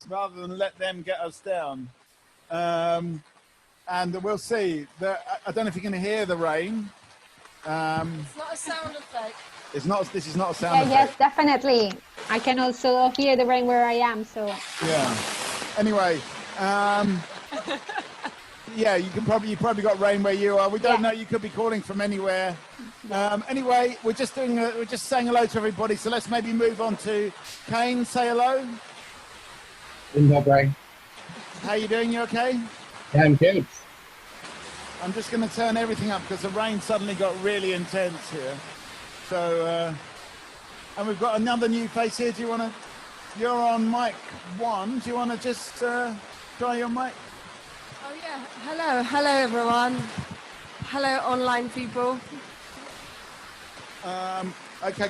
rather than let them get us down. And we'll see. I don't know if you can hear the rain. It's not a sound effect. This is not a sound effect. Yes, definitely. I can also hear the rain where I am. So. Yeah. Anyway. Yeah, you probably got rain where you are. We don't know. You could be calling from anywhere. Anyway, we're just saying hello to everybody. So let's maybe move on to Kane. Say hello. Hi. How you doing? You okay? Yeah, I'm good. I'm just going to turn everything up because the rain suddenly got really intense here. So, and we've got another new face here. You're on mic 1. Do you want to just try your mic? Oh yeah. Hello everyone. Hello online people. Okay,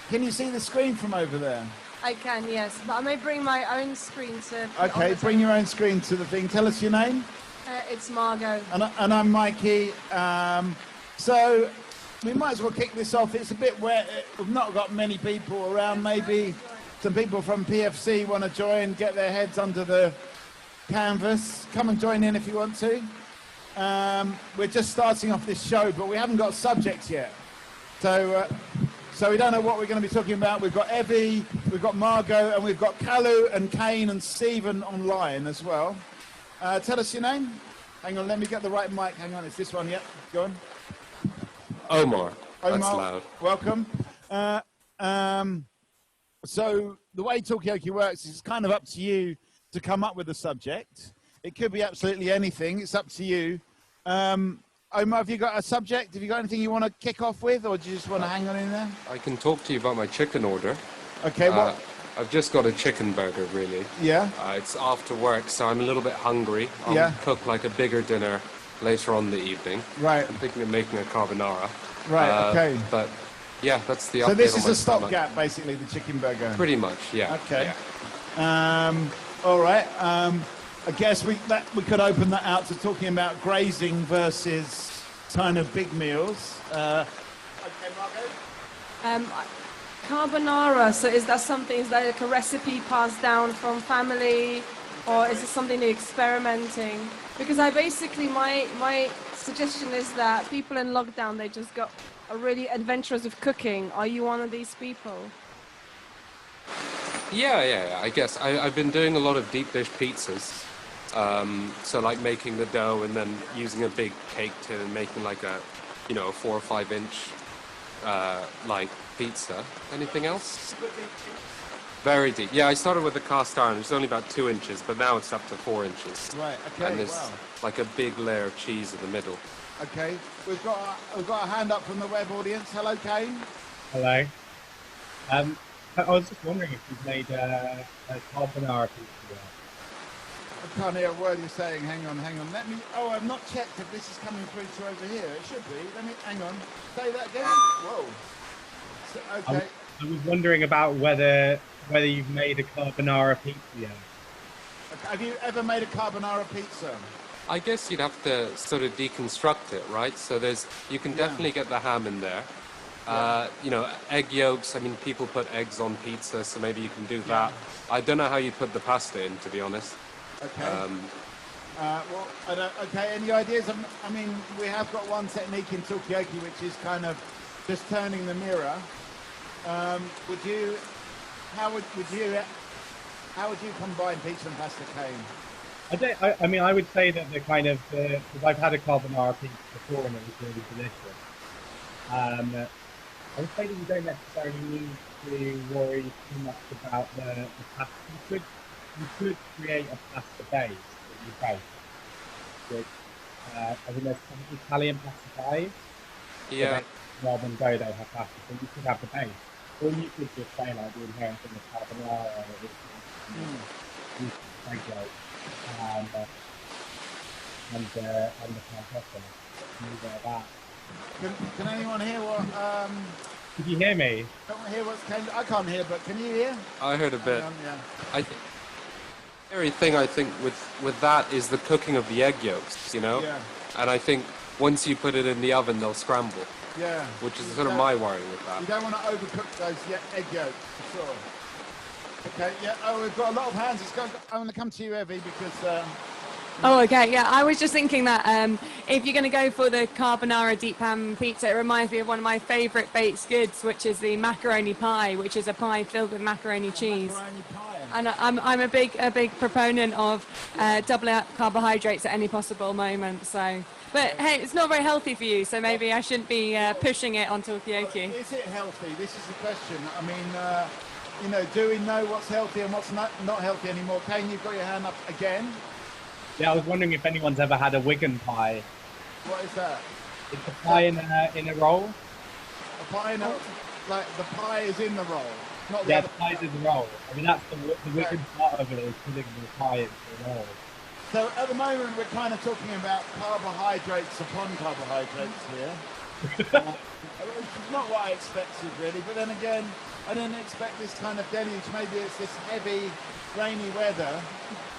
can you see the screen from over there? I can, yes, but I may bring my own screen to. Okay, bring your own screen to the thing. Tell us your name. It's Margot. And I'm Mikey. So we might as well kick this off. It's a bit wet. We've not got many people around. Maybe some people from PFC want to join, get their heads under the canvas. Come and join in if you want to. We're just starting off this show, but we haven't got subjects yet. So we don't know what we're going to be talking about. We've got Evie, we've got Margot, and we've got Kalu and Kane and Stephen online as well. Tell us your name. Hang on, let me get the right mic. Hang on, it's this one. Yep, go on. Omar. That's loud. Welcome. So the way Talkaoke works is it's kind of up to you to come up with a subject. It could be absolutely anything. It's up to you. Omar, have you got a subject? Have you got anything you want to kick off with, or do you just want to hang on in there? I can talk to you about my chicken order. Okay, what? I've just got a chicken burger, really. Yeah? It's after work, so I'm a little bit hungry. I'll cook like a bigger dinner later on in the evening. Right. I'm thinking of making a carbonara. Right, okay. But, yeah, that's the update. So this is a stopgap, basically, the chicken burger? Pretty much, yeah. Okay. Yeah. All right. I guess we could open that out to talking about grazing versus kind of big meals. Okay, Margot? Carbonara, so is that like a recipe passed down from family, or is it something you're experimenting? Because my suggestion is that people in lockdown, they just got really adventurous with cooking. Are you one of these people? Yeah, I guess. I've been doing a lot of deep dish pizzas. So like making the dough and then using a big cake tin and making like a, 4 or 5 inch, like pizza. Anything else? Very deep. Yeah, I started with a cast iron. It's only about 2 inches, but now it's up to 4 inches. Right. Okay. And there's like a big layer of cheese in the middle. Okay. We've got a hand up from the web audience. Hello, Kane. Hello. I was just wondering if you've made a carbonara pizza yet. I can't hear a word you're saying. Hang on. Let me. Oh, I've not checked if this is coming through to over here. It should be. Let me. Hang on. Say that again. Whoa. So, okay. I was wondering about whether you've made a carbonara pizza yet. Okay. Have you ever made a carbonara pizza? I guess you'd have to sort of deconstruct it, right? So you can definitely get the ham in there. Egg yolks. I mean, people put eggs on pizza, so maybe you can do that. I don't know how you put the pasta in, to be honest. Okay. Okay. Any ideas? I mean, we have got one technique in Talkaoke, which is kind of just turning the mirror. How would you combine pizza and pasta, Kane? I would say that because I've had a carbonara pizza before and it was really delicious. I would say that you don't necessarily need to worry too much about the pasta. You could create a pasta base that you bake, which I think there's some Italian pasta base. Yeah. Rather than dough, they have pasta, so you could have the base. Or you could just say like the inherent thing of carbonara, egg yolk, and the pancetta, things like that. Can anyone hear what? Did you hear me? Don't hear what's Kane. I can't hear, but can you hear? I heard a bit. Yeah. The scary thing I think with that is the cooking of the egg yolks, Yeah. And I think once you put it in the oven, they'll scramble. Yeah. Which is sort of my worry with that. You don't want to overcook those egg yolks, for sure. Okay, yeah. Oh, we've got a lot of hands. I'm going to come to you, Evie, because. Oh, okay. Yeah, I was just thinking that if you're going to go for the carbonara deep pan pizza, it reminds me of one of my favourite baked goods, which is the macaroni pie, which is a pie filled with macaroni cheese. Macaroni pie. And I'm a big proponent of doubling up carbohydrates at any possible moment. So, but hey, it's not very healthy for you, so maybe I shouldn't be pushing it on Talkaoke. Is it healthy? This is the question. I mean, do we know what's healthy and what's not healthy anymore? Kane, you've got your hand up again. Yeah, I was wondering if anyone's ever had a Wigan pie. What is that? It's a pie in a roll. A pie in a, like the pie is in the roll, not the Yeah, other. the pie's in the roll. I mean, that's the Wigan part of it, is putting the pie into the roll. So at the moment we're kind of talking about carbohydrates upon carbohydrates here. Which is not what I expected really, but then again, I didn't expect this kind of deluge. Maybe it's this heavy, rainy weather,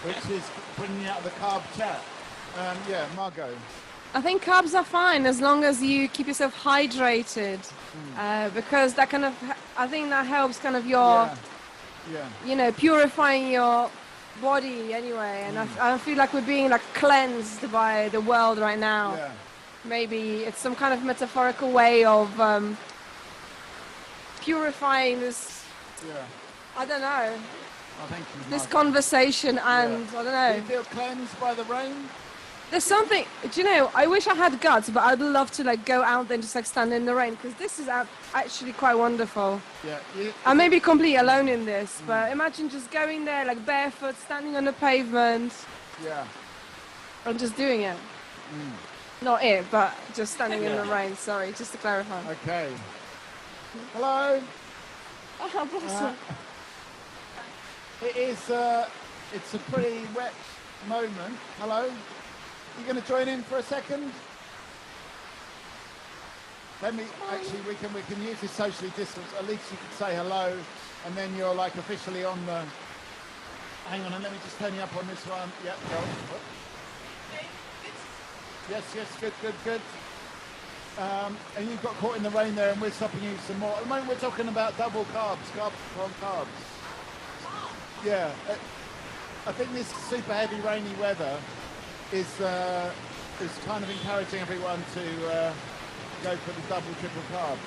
which is bringing out the carb chat. Yeah, Margot. I think carbs are fine as long as you keep yourself hydrated, because that kind of, I think that helps kind of your, purifying your body anyway. And I feel like we're being like cleansed by the world right now. Yeah. Maybe it's some kind of metaphorical way of purifying this. Yeah. I don't know. Oh, thank you, This Margot. conversation, and I don't Do know. you feel cleansed by the rain? There's something, do you know, I wish I had guts, but I'd love to like go out there and just like stand in the rain, because this is actually quite wonderful. Yeah. I may be completely alone in this, but imagine just going there like barefoot, standing on the pavement, Yeah. and just doing it. Not it, but just standing in the rain, sorry, just to clarify. Okay. Hello. Oh, bless her. It is. It's a pretty wet moment. Hello. You going to join in for a second? Actually, we can use this socially distance. At least you can say hello, and then you're like officially on the. Hang on, and let me just turn you up on this one. Yep, go. Oh. Yes, good. And you got caught in the rain there, and we're stopping you some more. At the moment, we're talking about double carbs, carbs. Yeah, I think this super heavy rainy weather is kind of encouraging everyone to go for the double, triple carbs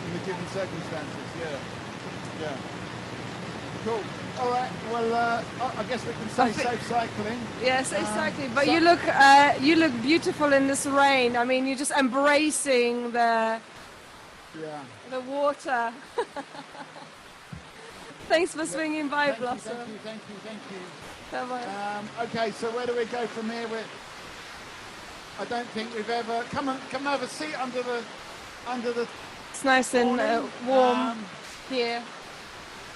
in the given circumstances. Yeah. Cool. All right. Well, I guess we can say safe cycling. Yes, exactly. But you look beautiful in this rain. I mean, you're just embracing the water. Thanks for swinging by, Blossom. Thank you. Bye-bye. Okay, so where do we go from here? I don't think we've ever come have a seat under the. It's nice and warm here.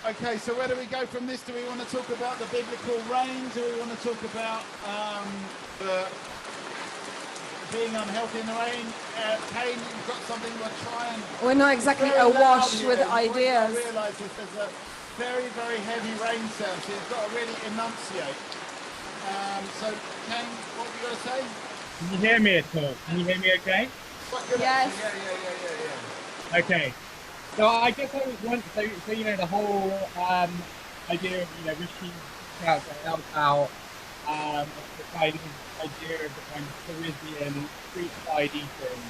Okay, so where do we go from this? Do we want to talk about the biblical rain? Do we want to talk about being unhealthy in the rain? Kane, you've got something we'll try and... We're not exactly awash with ideas. I realise there's a very, very heavy rain sound, so you've got to really enunciate. So, Kane, what have you got to say? Can you hear me at all? Can you hear me okay? Yes. Yeah. Okay. So I guess I was wondering, so the whole idea of, Rishi Trout help out, the kind of idea of the kind of Parisian street side eating,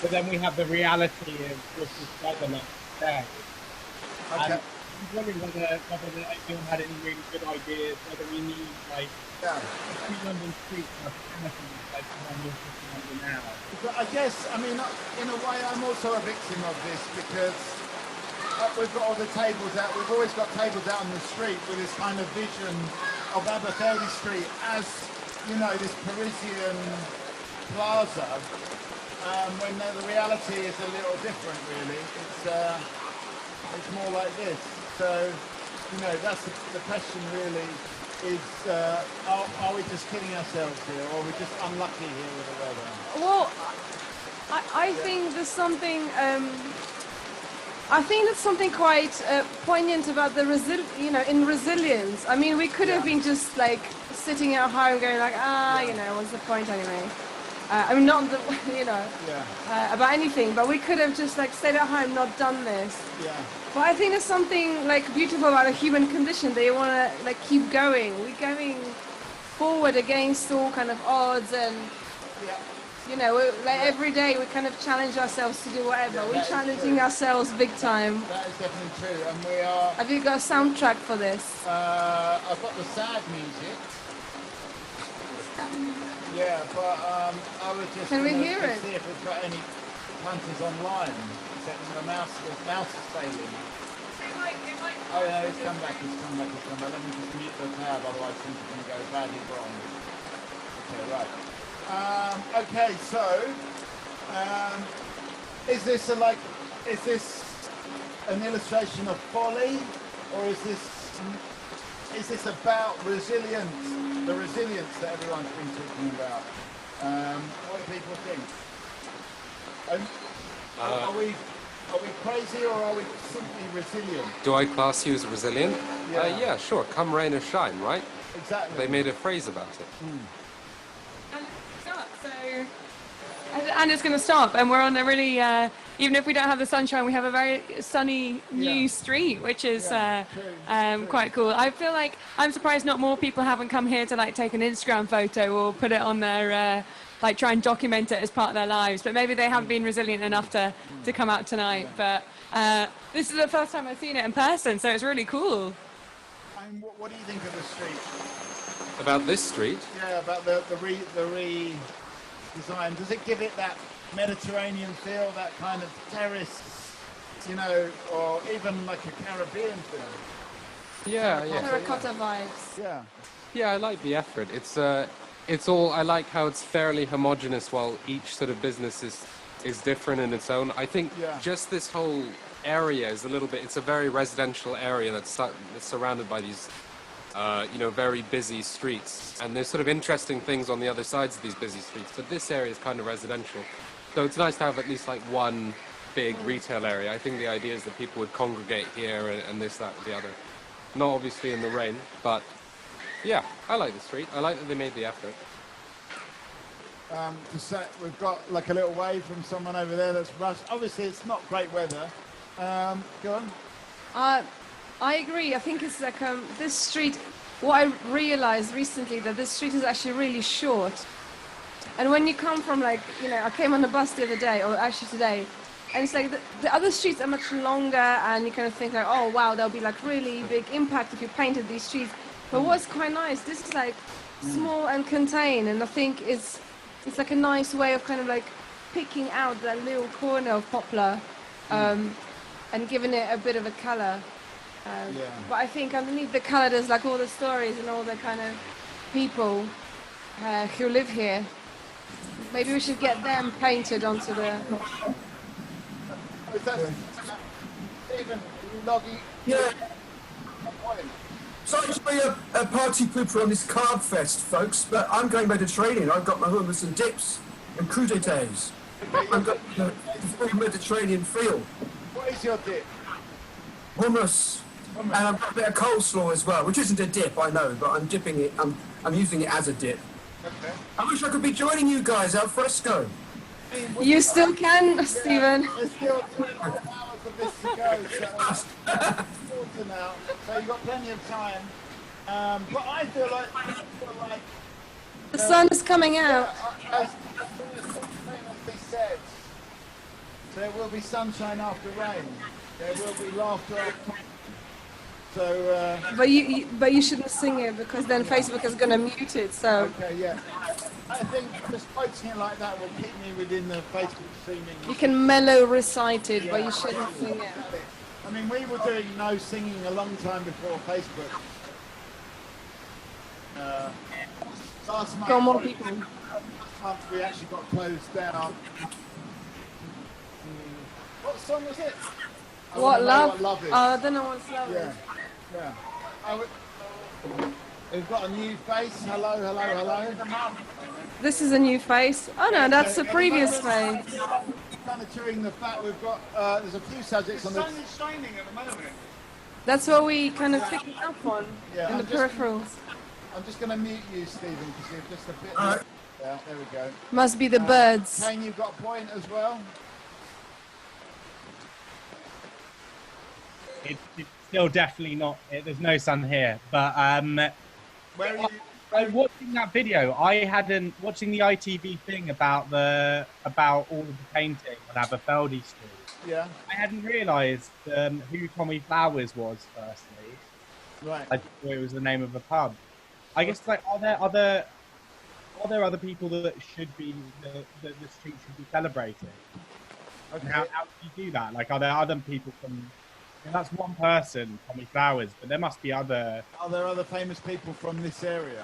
but then we have the reality of British weather like today. Okay. I was wondering whether anyone had any really good ideas, whether we need three London streets have canopies like the one you're talking about now. But I guess, in a way, I'm also a victim of this because we've got all the tables out. We've always got tables out on the street with this kind of vision of Aberfeldy Street as, this Parisian plaza, when the reality is a little different, really. It's more like this. So, that's the question, really. Is are we just kidding ourselves here, or are we just unlucky here with the weather? Well, I think there's something. I think there's something quite poignant about the in resilience. I mean, we could have been just like sitting at home, going like, what's the point anyway? I mean, not the, you know, Yeah. about anything, but we could have just like stayed at home, not done this. Yeah. But I think there's something like beautiful about the human condition. They want to like keep going. We're going forward against all kind of odds, and Yeah. you know, like every day we kind of challenge ourselves to do whatever. Yeah, We're that is challenging true. ourselves big time. That is definitely true. And we are. Have you got a soundtrack for this? I've got the sad music. Yeah, but I was just. Can we gonna hear it? See if we've got any punters online. Except the mouse is failing. Oh no, it's come back. Let me just mute the tab, otherwise things are going to go badly wrong. Okay, right. Okay, so is this an illustration of folly, or is this about resilience? The resilience that everyone's been talking about. What do people think? Are we crazy, or are we simply resilient? Do I class you as resilient? Yeah. Yeah, sure. Come rain or shine, right? Exactly. They made a phrase about it. And it's going to stop, and we're on a really, even if we don't have the sunshine, we have a very sunny new street, which is true. quite cool. I feel like I'm surprised not more people haven't come here to like take an Instagram photo or put it on their, like try and document it as part of their lives. But maybe they haven't been resilient enough to come out tonight. But this is the first time I've seen it in person, so it's really cool. And what do you think of the street? About this street? Yeah, about the redesign. Does it give it that Mediterranean feel, that kind of terrace, you know, or even like a Caribbean feel? Yeah, yeah. Terracotta vibes. Yeah. Yeah, I like the effort. It's all. I like how it's fairly homogenous, while each sort of business is different in its own. I think just this whole area is a little bit. It's a very residential area that's surrounded by these, you know, very busy streets, and there's sort of interesting things on the other sides of these busy streets. But this area is kind of residential, so it's nice to have at least like one big retail area. I think the idea is that people would congregate here and this, that, and the other. Not obviously in the rain, but. Yeah, I like the street. I like that they made the effort. We've got like a little wave from someone over there that's rushed. Obviously, it's not great weather. Go on. I agree. I think it's like this street. What I realized recently that this street is actually really short. And when you come from like, you know, I came on the bus the other day, or actually today, and it's like the other streets are much longer, and you kind of think like, oh wow, there'll be like really big impact if you painted these streets. But what's quite nice, this is like small and contained, and I think it's like a nice way of kind of like picking out that little corner of Poplar and giving it a bit of a colour. But I think underneath the colour there's like all the stories and all the kind of people who live here. Maybe we should get them painted onto the... Is that Stephen, Loggy? Yeah. Sorry to be a party pooper on this carb fest, folks, but I'm going back to training. I've got my hummus and dips and crudités. I've got the full Mediterranean feel. What is your dip? Hummus. And I've got a bit of coleslaw as well, which isn't a dip, I know, but I'm dipping it. I'm using it as a dip. Okay. I wish I could be joining you guys al fresco. You still can, Stephen. There's still 24 hours of this to go, so quarter now, so you've got plenty of time. But I feel like The sun is coming out. as famously said, there will be sunshine after rain. There will be laughter after. So. But you shouldn't sing it because then Facebook is going to mute it. So. Okay, yeah. I think just quoting it like that will keep me within the Facebook streaming. You can mellow recite it, but you shouldn't sing it. I mean, we were doing no singing a long time before Facebook. Last month, Got more people. last month we actually got closed down. What song was it? I What wanna know love? What love is. I don't know what's love Yeah, is. yeah. We've got a new face. Hello, hello, hello. This is a new face. Oh no, that's the previous face. Kind of chewing the fat. We've got. There's a few subjects on the. sun is shining at the moment. That's what we kind of picked up on Yeah, in the I'm just- peripherals. I'm just going to mute you, Stephen, because you're just a bit. Alright. Yeah, there we go. Must be the birds. Kane, you've got a point as well. It's still definitely not. There's no sun here, but Where are you? I'm watching that video. I hadn't watching the ITV thing about all of the painting on Aberfeldy Street. Yeah. I hadn't realised who Tommy Flowers was. Firstly, Right. I thought it was the name of a pub. I guess like are there other people that should be that the street should be celebrating? Okay. And how do you do that? Like, are there other people from? That's one person, Tommy Flowers, but there must be other. Are there other famous people from this area?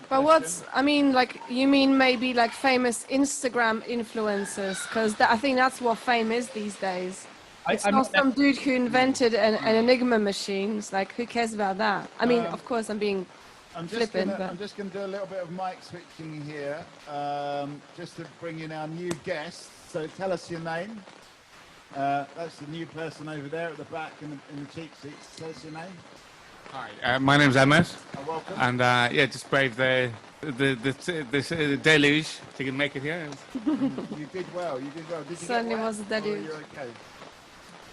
But you mean maybe like famous Instagram influencers? Because I think that's what fame is these days. It's I'm not some dude who invented an Enigma machine. It's like, who cares about that? I mean, of course, I'm being flippant, but... I'm just going to do a little bit of mic switching here, just to bring in our new guest. So tell us your name. That's the new person over there at the back in the cheap seats. Tell us your name. Hi, my name's Amos, Welcome. and just braved the deluge to make it here. You did well. You did well. Did you Certainly get wet? was a deluge. Or you're okay.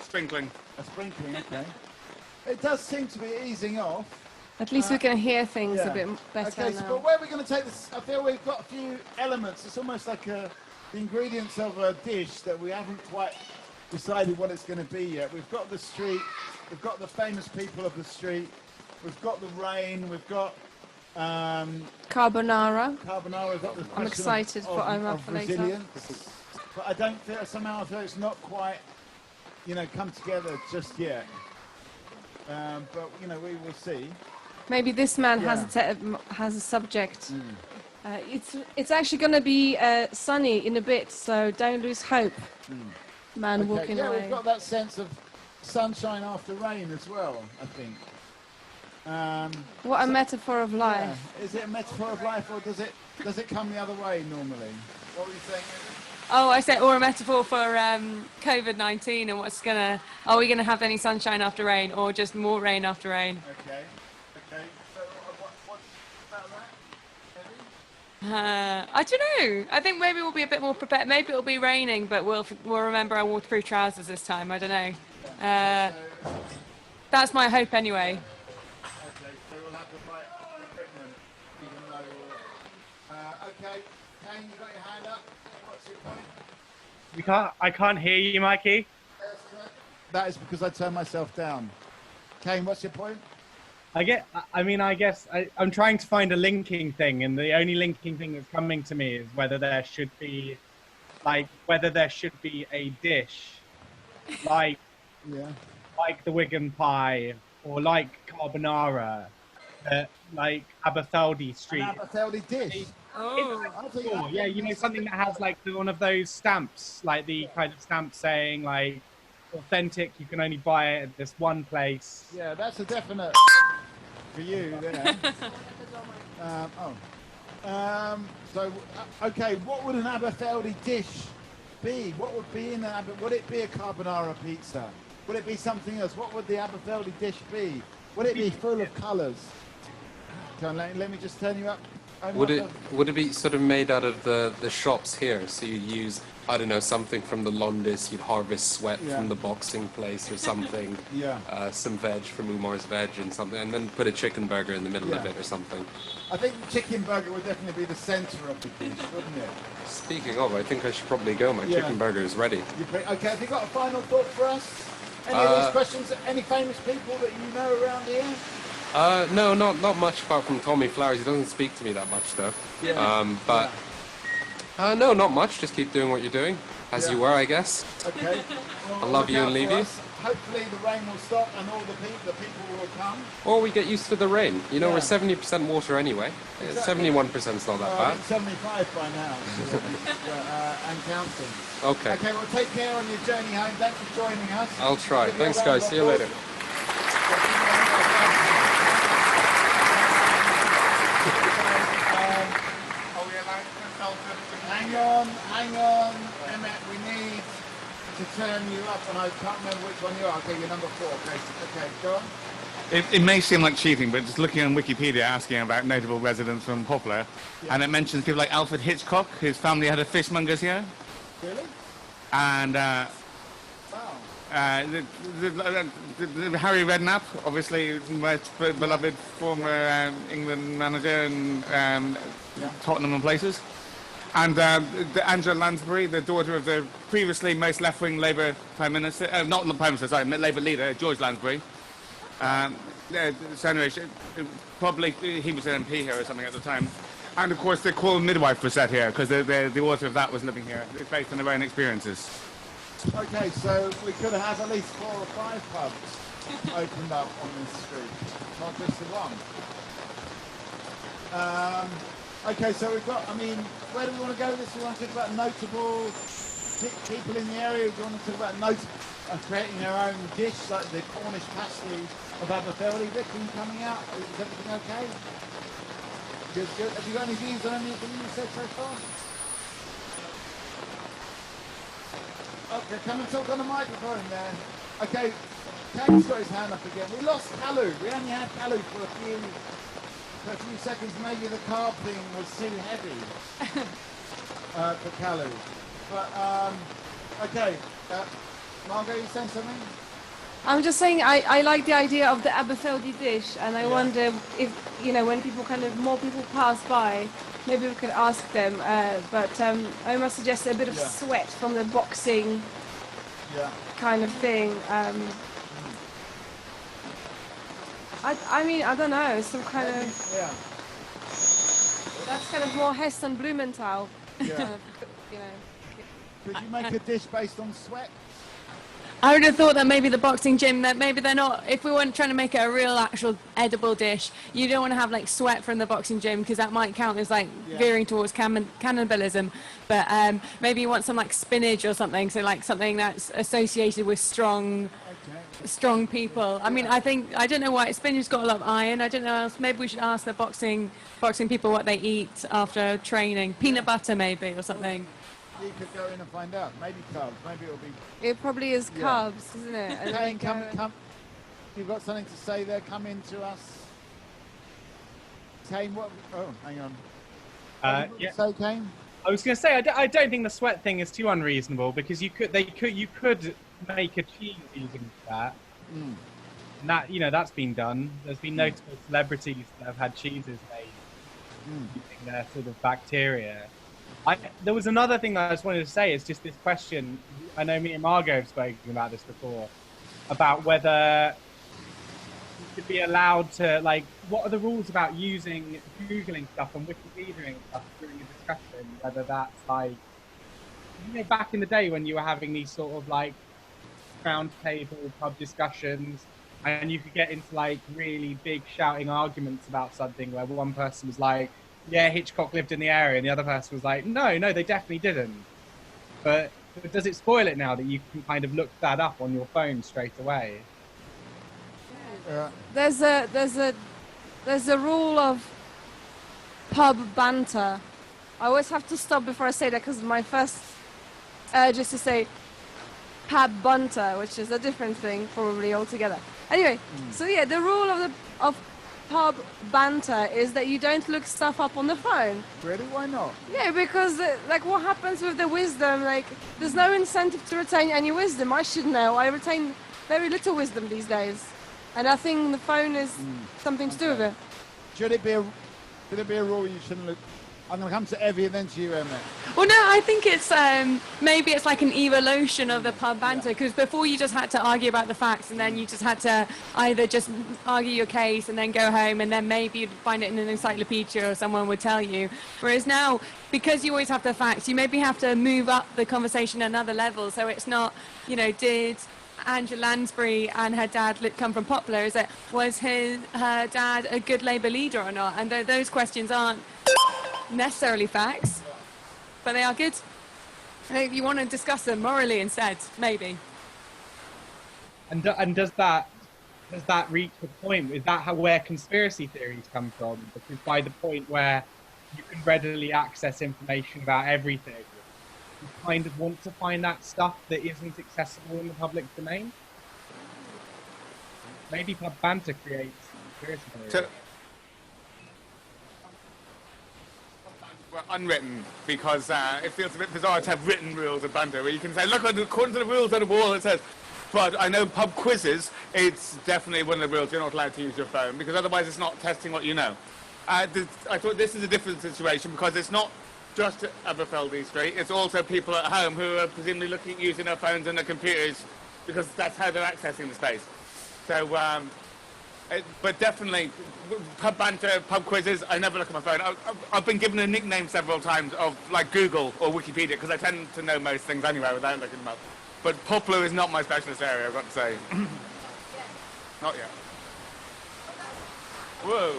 Sprinkling. A sprinkling, okay. It does seem to be easing off. At least we can hear things Yeah. a bit better Okay, so, now. but where are we going to take this? I feel we've got a few elements. It's almost like the ingredients of a dish that we haven't quite decided what it's going to be yet. We've got the street. We've got the famous people of the street. We've got the rain. We've got Carbonara. carbonara. We've got the I'm question excited for Omar of for later. resilience. But I don't feel somehow I feel it's not quite, come together just yet. But we will see. Maybe this man has a subject. It's actually going to be sunny in a bit, so don't lose hope. Man Okay, walking yeah, away. we've got that sense of sunshine after rain as well, I think. What a metaphor of life. Yeah. Is it a metaphor of life, or does it come the other way normally? What were you saying? Oh, I said, or a metaphor for COVID-19 and are we gonna have any sunshine after rain, or just more rain after rain? Okay. So what's about that? I don't know. I think maybe we'll be a bit more prepared. Maybe it'll be raining, but we'll remember our waterproof trousers this time. I don't know. That's my hope anyway. Okay, so we'll have to buy equipment, even though. Okay, Kane, you got your hand up. What's your point? I can't hear you, Mikey. That is because I turned myself down. Kane, what's your point? I'm trying to find a linking thing, and the only linking thing that's coming to me is whether there should be a dish like the Wigan pie or like carbonara, like Aberfeldy Street. An Aberfeldy dish. Oh, Yeah, something that has like one of those stamps, like the kind of stamp saying like authentic. You can only buy it at this one place. Yeah, that's a definite for you there. Okay, what would an Aberfeldy dish be? What would be in an Would it be a carbonara pizza? Would it be something else? What would the Aberfeldy dish be? Would it be full of colours? Let me just turn you up. Would it be sort of made out of the shops here? So you use, I don't know, something from the Londis, you'd harvest sweat from the boxing place or something. Some veg from Umar's Veg and something, and then put a chicken burger in the middle of it or something. I think the chicken burger would definitely be the centre of the dish, wouldn't it? Speaking of, I think I should probably go. My chicken burger is ready. Okay, have you got a final thought for us? Any of these questions? Any famous people that you know around here? No, not much apart from Tommy Flowers. He doesn't speak to me that much, though. No, not much. Just keep doing what you're doing, as you were, I guess. Okay. I'll love you and leave you. Hopefully the rain will stop and all the people will come. Or we get used to the rain. You know, we're 70% water anyway. 71%'s not that bad. 75 by now, and counting. Okay. Okay, well, take care on your journey home. Thanks for joining us. I'll try. Thanks, guys. See you later. Hang on, Emmett, we need to turn you up, and I can't remember which one you are. Okay, you're number 4, okay, go on. It may seem like cheating, but just looking on Wikipedia, asking about notable residents from Poplar, and it mentions people like Alfred Hitchcock, whose family had a fishmonger's here, Really? and Wow. the Harry Redknapp, obviously most beloved former England manager and Tottenham and places, and Angela Lansbury, the daughter of the previously most left-wing Labour Prime Minister, not the Prime Minister, sorry, Labour leader, George Lansbury. So anyway, probably he was an MP here or something at the time. And of course, the Quoll midwife was set here because the author of that was living here. It's based on their own experiences. Okay, so we could have had at least 4 or 5 pubs opened up on this street, not just the one. Okay, so we've got, I mean, where do we want to go with this? We want to talk about notable people in the area. We want to talk about creating their own dish, like the Cornish pasty of Aberfeldy. Vic, are you coming out? Is everything okay? Good, good. Have you got any views on anything you said so far? Okay, come and talk on the microphone there. Okay, Kane's got his hand up again. We lost Kalu. We only had Kalu for a few seconds. Maybe the carb thing was too heavy for Kalu. But, okay. Margot, you saying something? I'm just saying I like the idea of the Aberfeldy dish, and I wonder if, you know, when people more people pass by, maybe we could ask them. But Omar suggested a bit of sweat from the boxing kind of thing. I mean, I don't know, some kind of... Yeah. That's kind of more Hess and Blumenthal. Yeah. You know. Could you make a dish based on sweat? I would have thought that maybe the boxing gym, that maybe they're not, if we weren't trying to make it a real actual edible dish, you don't want to have like sweat from the boxing gym because that might count as like veering towards cannibalism. But maybe you want some like spinach or something, so like something that's associated with strong people. I mean, I don't know why, spinach's got a lot of iron. I don't know else. Maybe we should ask the boxing people what they eat after training. Peanut butter maybe or something. You could go in and find out. Maybe carbs. Maybe it'll be... It probably is carbs, isn't it? And Kane, come. You've got something to say there. Come in to us. Kane, what... Oh, hang on. Yeah. Say, Kane? I was going to say, I don't think the sweat thing is too unreasonable because you could make a cheese using that. And that, you know, that's been done. There's been notable celebrities that have had cheeses made using their sort of bacteria. There was another thing that I just wanted to say. Is just this question. I know me and Margot have spoken about this before, about whether you should be allowed to, like, what are the rules about Googling stuff and Wikipediaing stuff during a discussion? Whether that's like, you know, back in the day when you were having these sort of like round table pub discussions, and you could get into like really big shouting arguments about something where one person was like, yeah, Hitchcock lived in the area, and the other person was like, no, they definitely didn't. But does it spoil it now that you can kind of look that up on your phone straight away? There's a rule of pub banter. I always have to stop before I say that because my first urge is to say pub banter, which is a different thing probably altogether. Anyway, so yeah, the rule of pub banter is that you don't look stuff up on the phone. Really? Why not? Yeah, because like what happens with the wisdom, like there's no incentive to retain any wisdom. I should know. I retain very little wisdom these days. And I think the phone is something to do with it. Should it be a rule you shouldn't look? I'm going to come to Evie and then to you, Emma. Well, no, I think it's maybe it's like an evolution of the pub banter, because before you just had to argue about the facts and then you just had to either just argue your case and then go home and then maybe you'd find it in an encyclopedia or someone would tell you. Whereas now, because you always have the facts, you maybe have to move up the conversation another level. So it's not, you know, did Angela Lansbury and her dad come from Poplar? Was her dad a good Labour leader or not? And those questions aren't necessarily facts, but they are good. I think if you want to discuss them morally instead, maybe. And does that reach the point? Is that where conspiracy theories come from? Because by the point where you can readily access information about everything, you kind of want to find that stuff that isn't accessible in the public domain? maybe pub banter creates conspiracy theories. So, well, unwritten, because it feels a bit bizarre to have written rules of banter where you can say, look, according to the rules on the wall it says. But I know pub quizzes, it's definitely one of the rules. You're not allowed to use your phone, because otherwise it's not testing what you know. I thought this is a different situation, because it's not just Aberfeldy Street, it's also people at home who are presumably looking at using their phones and their computers, because that's how they're accessing the space. So, but definitely, pub banter, pub quizzes, I never look at my phone. I've been given a nickname several times of, like, Google or Wikipedia, because I tend to know most things anyway without looking them up. But Poplar is not my specialist area, I've got to say. Not yet. Whoa.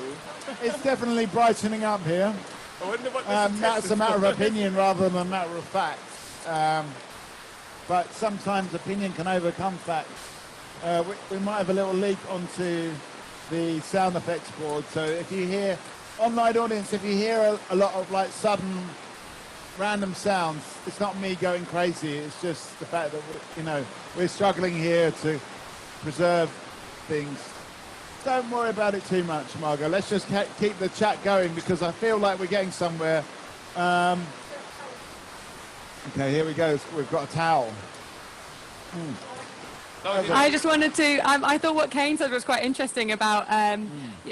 It's definitely brightening up here. I wonder what this That's a matter of opinion rather than a matter of fact. But sometimes opinion can overcome facts. We might have a little leak onto the sound effects board, so if you hear, online audience, if you hear a lot of like sudden random sounds, it's not me going crazy, it's just the fact that we're struggling here to preserve things. Don't worry about it too much, Margot. Let's just keep the chat going, because I feel like we're getting somewhere. Okay, here we go. We've got a towel. I just wanted to, I thought what Kane said was quite interesting about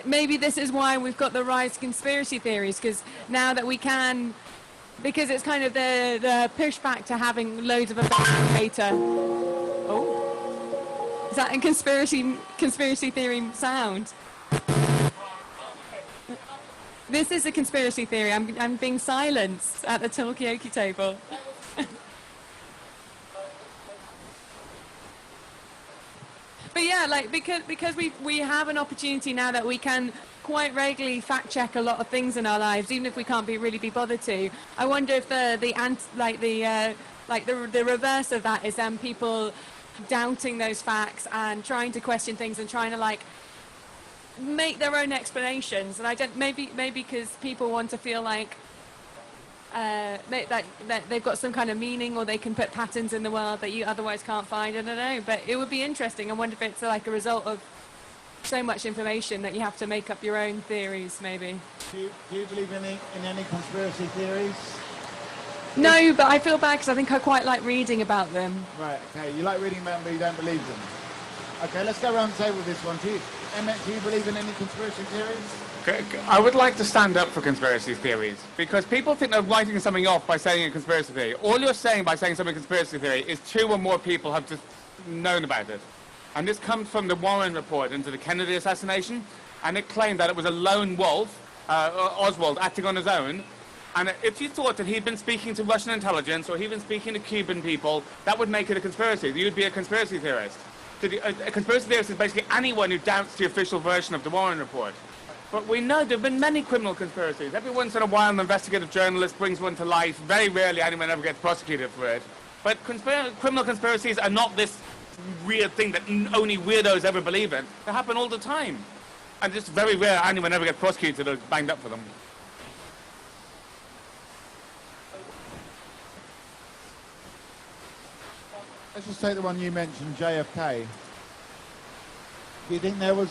maybe this is why we've got the rise of conspiracy theories, because now that we can, because it's kind of the pushback to having loads of data. Oh, is that a conspiracy theory sound? This is a conspiracy theory. I'm being silenced at the Talkaoke table. But yeah, like because we have an opportunity now that we can quite regularly fact check a lot of things in our lives, even if we can't really be bothered to. I wonder if the reverse of that is then people doubting those facts and trying to question things and trying to like make their own explanations. And I don't maybe because people want to feel like that they've got some kind of meaning, or they can put patterns in the world that you otherwise can't find. I don't know, but it would be interesting. I wonder if it's like a result of so much information that you have to make up your own theories, maybe. Do you believe in any conspiracy theories? No, but I feel bad because I think I quite like reading about them. Right, okay. You like reading about them, but you don't believe them. Okay, let's go around the table with this one. Emmett, do you believe in any conspiracy theories? I would like to stand up for conspiracy theories, because people think they're writing something off by saying a conspiracy theory. All you're saying by saying something conspiracy theory is 2 or more people have just known about it. And this comes from the Warren report into the Kennedy assassination, and it claimed that it was a lone wolf, Oswald, acting on his own. And if you thought that he'd been speaking to Russian intelligence or he'd been speaking to Cuban people, that would make it a conspiracy. You'd be a conspiracy theorist. A conspiracy theorist is basically anyone who doubts the official version of the Warren report. But we know there have been many criminal conspiracies. Every once in a while an investigative journalist brings one to light. Very rarely anyone ever gets prosecuted for it. But criminal conspiracies are not this weird thing that only weirdos ever believe in. They happen all the time. And it's very rare anyone ever gets prosecuted or banged up for them. Let's just take the one you mentioned, JFK. Do you think that was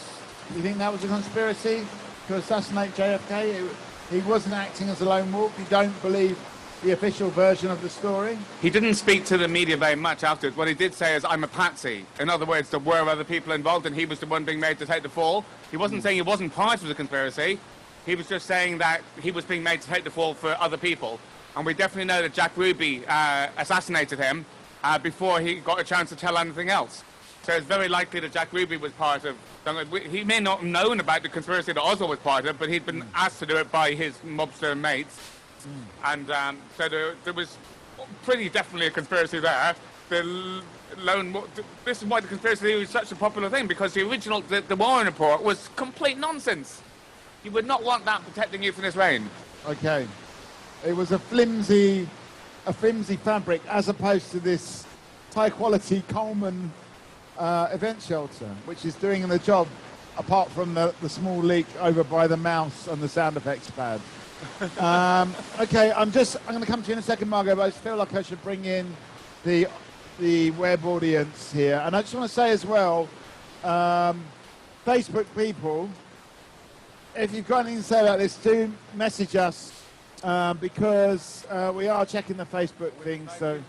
a conspiracy to assassinate JFK? He wasn't acting as a lone wolf. You don't believe the official version of the story? He didn't speak to the media very much afterwards. What he did say is, I'm a patsy. In other words, there were other people involved and he was the one being made to take the fall. He wasn't saying he wasn't part of the conspiracy. He was just saying that he was being made to take the fall for other people. And we definitely know that Jack Ruby assassinated him before he got a chance to tell anything else. So it's very likely that Jack Ruby was part of... He may not have known about the conspiracy that Oswald was part of, but he'd been asked to do it by his mobster mates. And so there was pretty definitely a conspiracy there. This is why the conspiracy theory is such a popular thing, because the original, the Warren report was complete nonsense. You would not want that protecting you from this rain. Okay. It was a flimsy fabric, as opposed to this high-quality Coleman event shelter, which is doing the job, apart from the small leak over by the mouse and the sound effects pad. Okay, I'm going to come to you in a second, Margot, but I just feel like I should bring in the web audience here. And I just want to say as well, Facebook people, if you've got anything to say about this, do message us because we are checking the Facebook thing. So,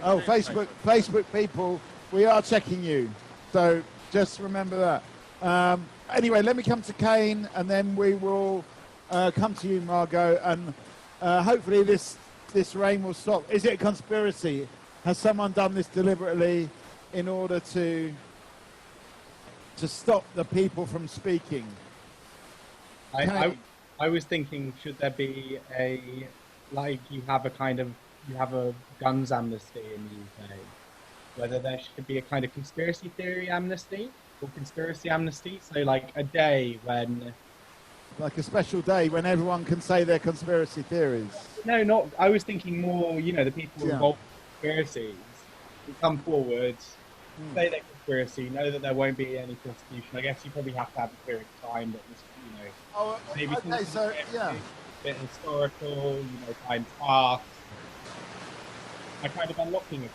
Facebook people, we are checking you. So just remember that. Anyway, let me come to Kane, and then we will come to you, Margot, and hopefully this rain will stop. Is it a conspiracy? Has someone done this deliberately in order to stop the people from speaking? I was thinking, should there be you have a guns amnesty in the UK, whether there should be a kind of conspiracy theory amnesty or conspiracy amnesty, so like a day when... Like a special day when everyone can say their conspiracy theories? No, not... I was thinking more, the people involved in conspiracies who come forward, say their conspiracy, know that there won't be any prosecution. I guess you probably have to have a period of time that was, maybe okay, so, yeah. A bit historical, time past. I kind of unlocking it,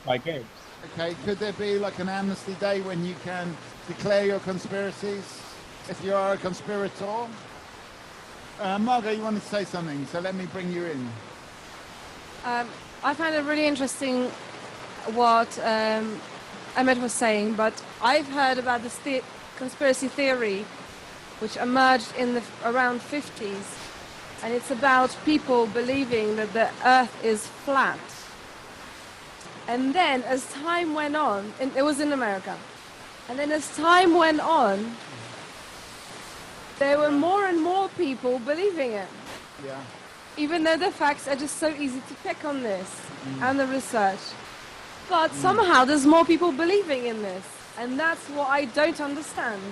by groups. Okay, could there be like an amnesty day when you can declare your conspiracies if you are a conspirator? Margot, you wanted to say something, so let me bring you in. I find it really interesting what Emmett was saying, but I've heard about this conspiracy theory which emerged in the around 50s, and it's about people believing that the Earth is flat. And then as time went on, and it was in America, and then as time went on, there were more and more people believing it. Yeah. Even though the facts are just so easy to pick on this and the research. But somehow there's more people believing in this, and that's what I don't understand.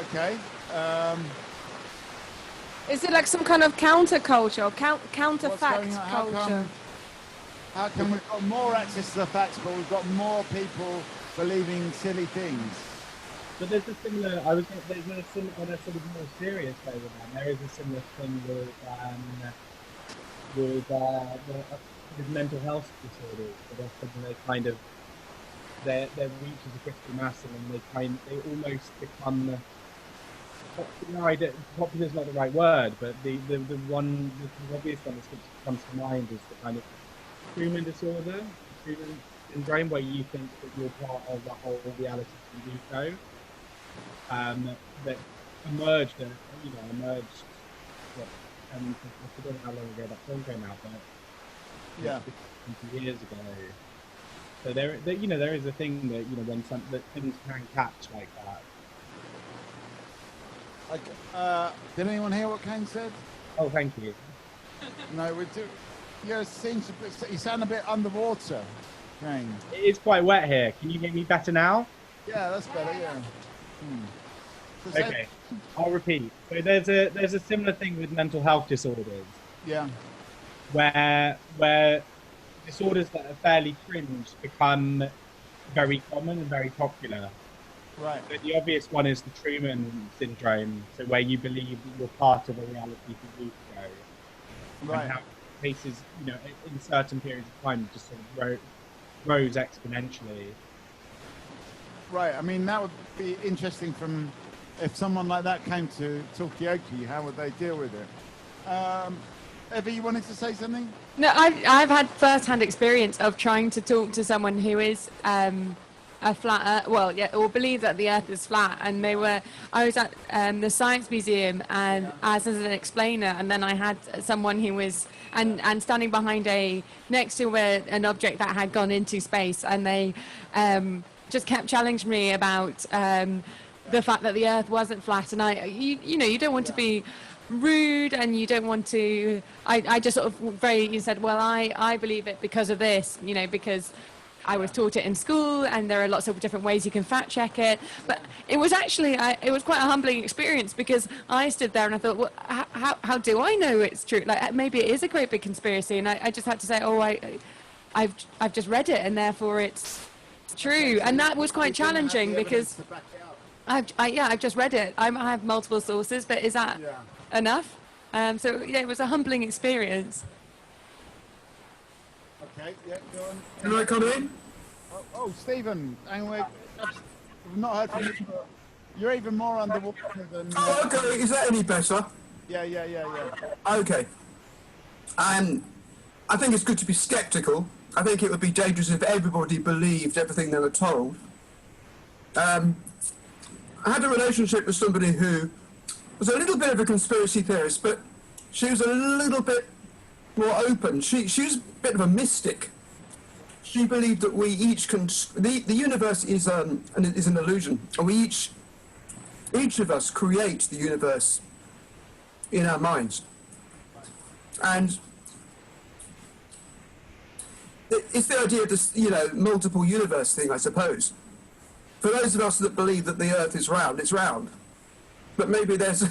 Okay. Is it like some kind of counterculture, counterfact How culture? How come we've got more access to the facts, but we've got more people believing silly things? But there's a similar, on a sort of more serious way with that. There is a similar thing with mental health disorders. But often they kind of, their reach is a critical mass, and then they almost become, popular is not the right word, but the obvious one that comes to mind is the kind of Truman disorder, Truman syndrome, where you think that you're part of the whole reality TV show. That emerged, emerged. I forgot how long ago that film came out, but 20 years ago. So there is a thing that when that things can catch like that. Did anyone hear what Kane said? Oh, thank you. No, we do. You sound a bit underwater, Kane. It is quite wet here. Can you hear me better now? Yeah, that's better. Yeah. Okay, I'll repeat. So there's a similar thing with mental health disorders. Yeah. Where disorders that are fairly fringe become very common and very popular. Right. But the obvious one is the Truman syndrome, so where you believe that you're part of a reality TV show. Right. And how cases, in certain periods of time just sort of rose exponentially. Right. I mean, that would be interesting if someone like that came to Talkaoke, how would they deal with it? Evie, you wanted to say something? No, I've had first-hand experience of trying to talk to someone who is a flat Earth, or believe that the Earth is flat. And I was at the Science Museum and as an explainer, and then I had someone who was and standing behind next to an object that had gone into space, and they just kept challenging me about the fact that the Earth wasn't flat. And you don't want to be rude, and you don't want to. I just sort of you said, well, I believe it because of this, because I was taught it in school, and there are lots of different ways you can fact check it. But it was actually, it was quite a humbling experience, because I stood there and I thought, well, how do I know it's true? Like, maybe it is a great big conspiracy, and I just had to say, oh, I've just read it, and therefore it's true. And that was quite challenging, because I've just read it. I have multiple sources, but is that enough? So yeah, it was a humbling experience. Okay, yeah, go on. Can I come in? Oh, Stephen, and we've not heard from you. But you're even more underwater than. Oh, okay. Is that any better? Yeah. Okay. I think it's good to be sceptical. I think it would be dangerous if everybody believed everything they were told. I had a relationship with somebody who was a little bit of a conspiracy theorist, but she was a little bit more open. She's a bit of a mystic. She believed that we each can. The universe is an illusion, and we each of us create the universe in our minds. And it's the idea of this, multiple universe thing, I suppose. For those of us that believe that the Earth is round, it's round. But maybe there's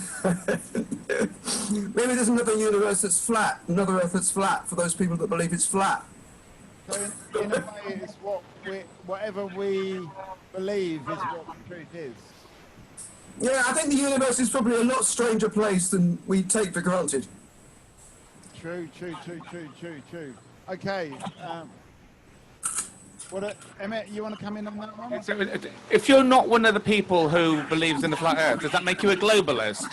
another universe that's flat, another Earth that's flat. For those people that believe it's flat. So in a way, it's whatever we believe is what the truth is. Yeah, I think the universe is probably a lot stranger place than we take for granted. True. Okay. Emmett, you want to come in on that one? So, if you're not one of the people who believes in the flat Earth, does that make you a globalist?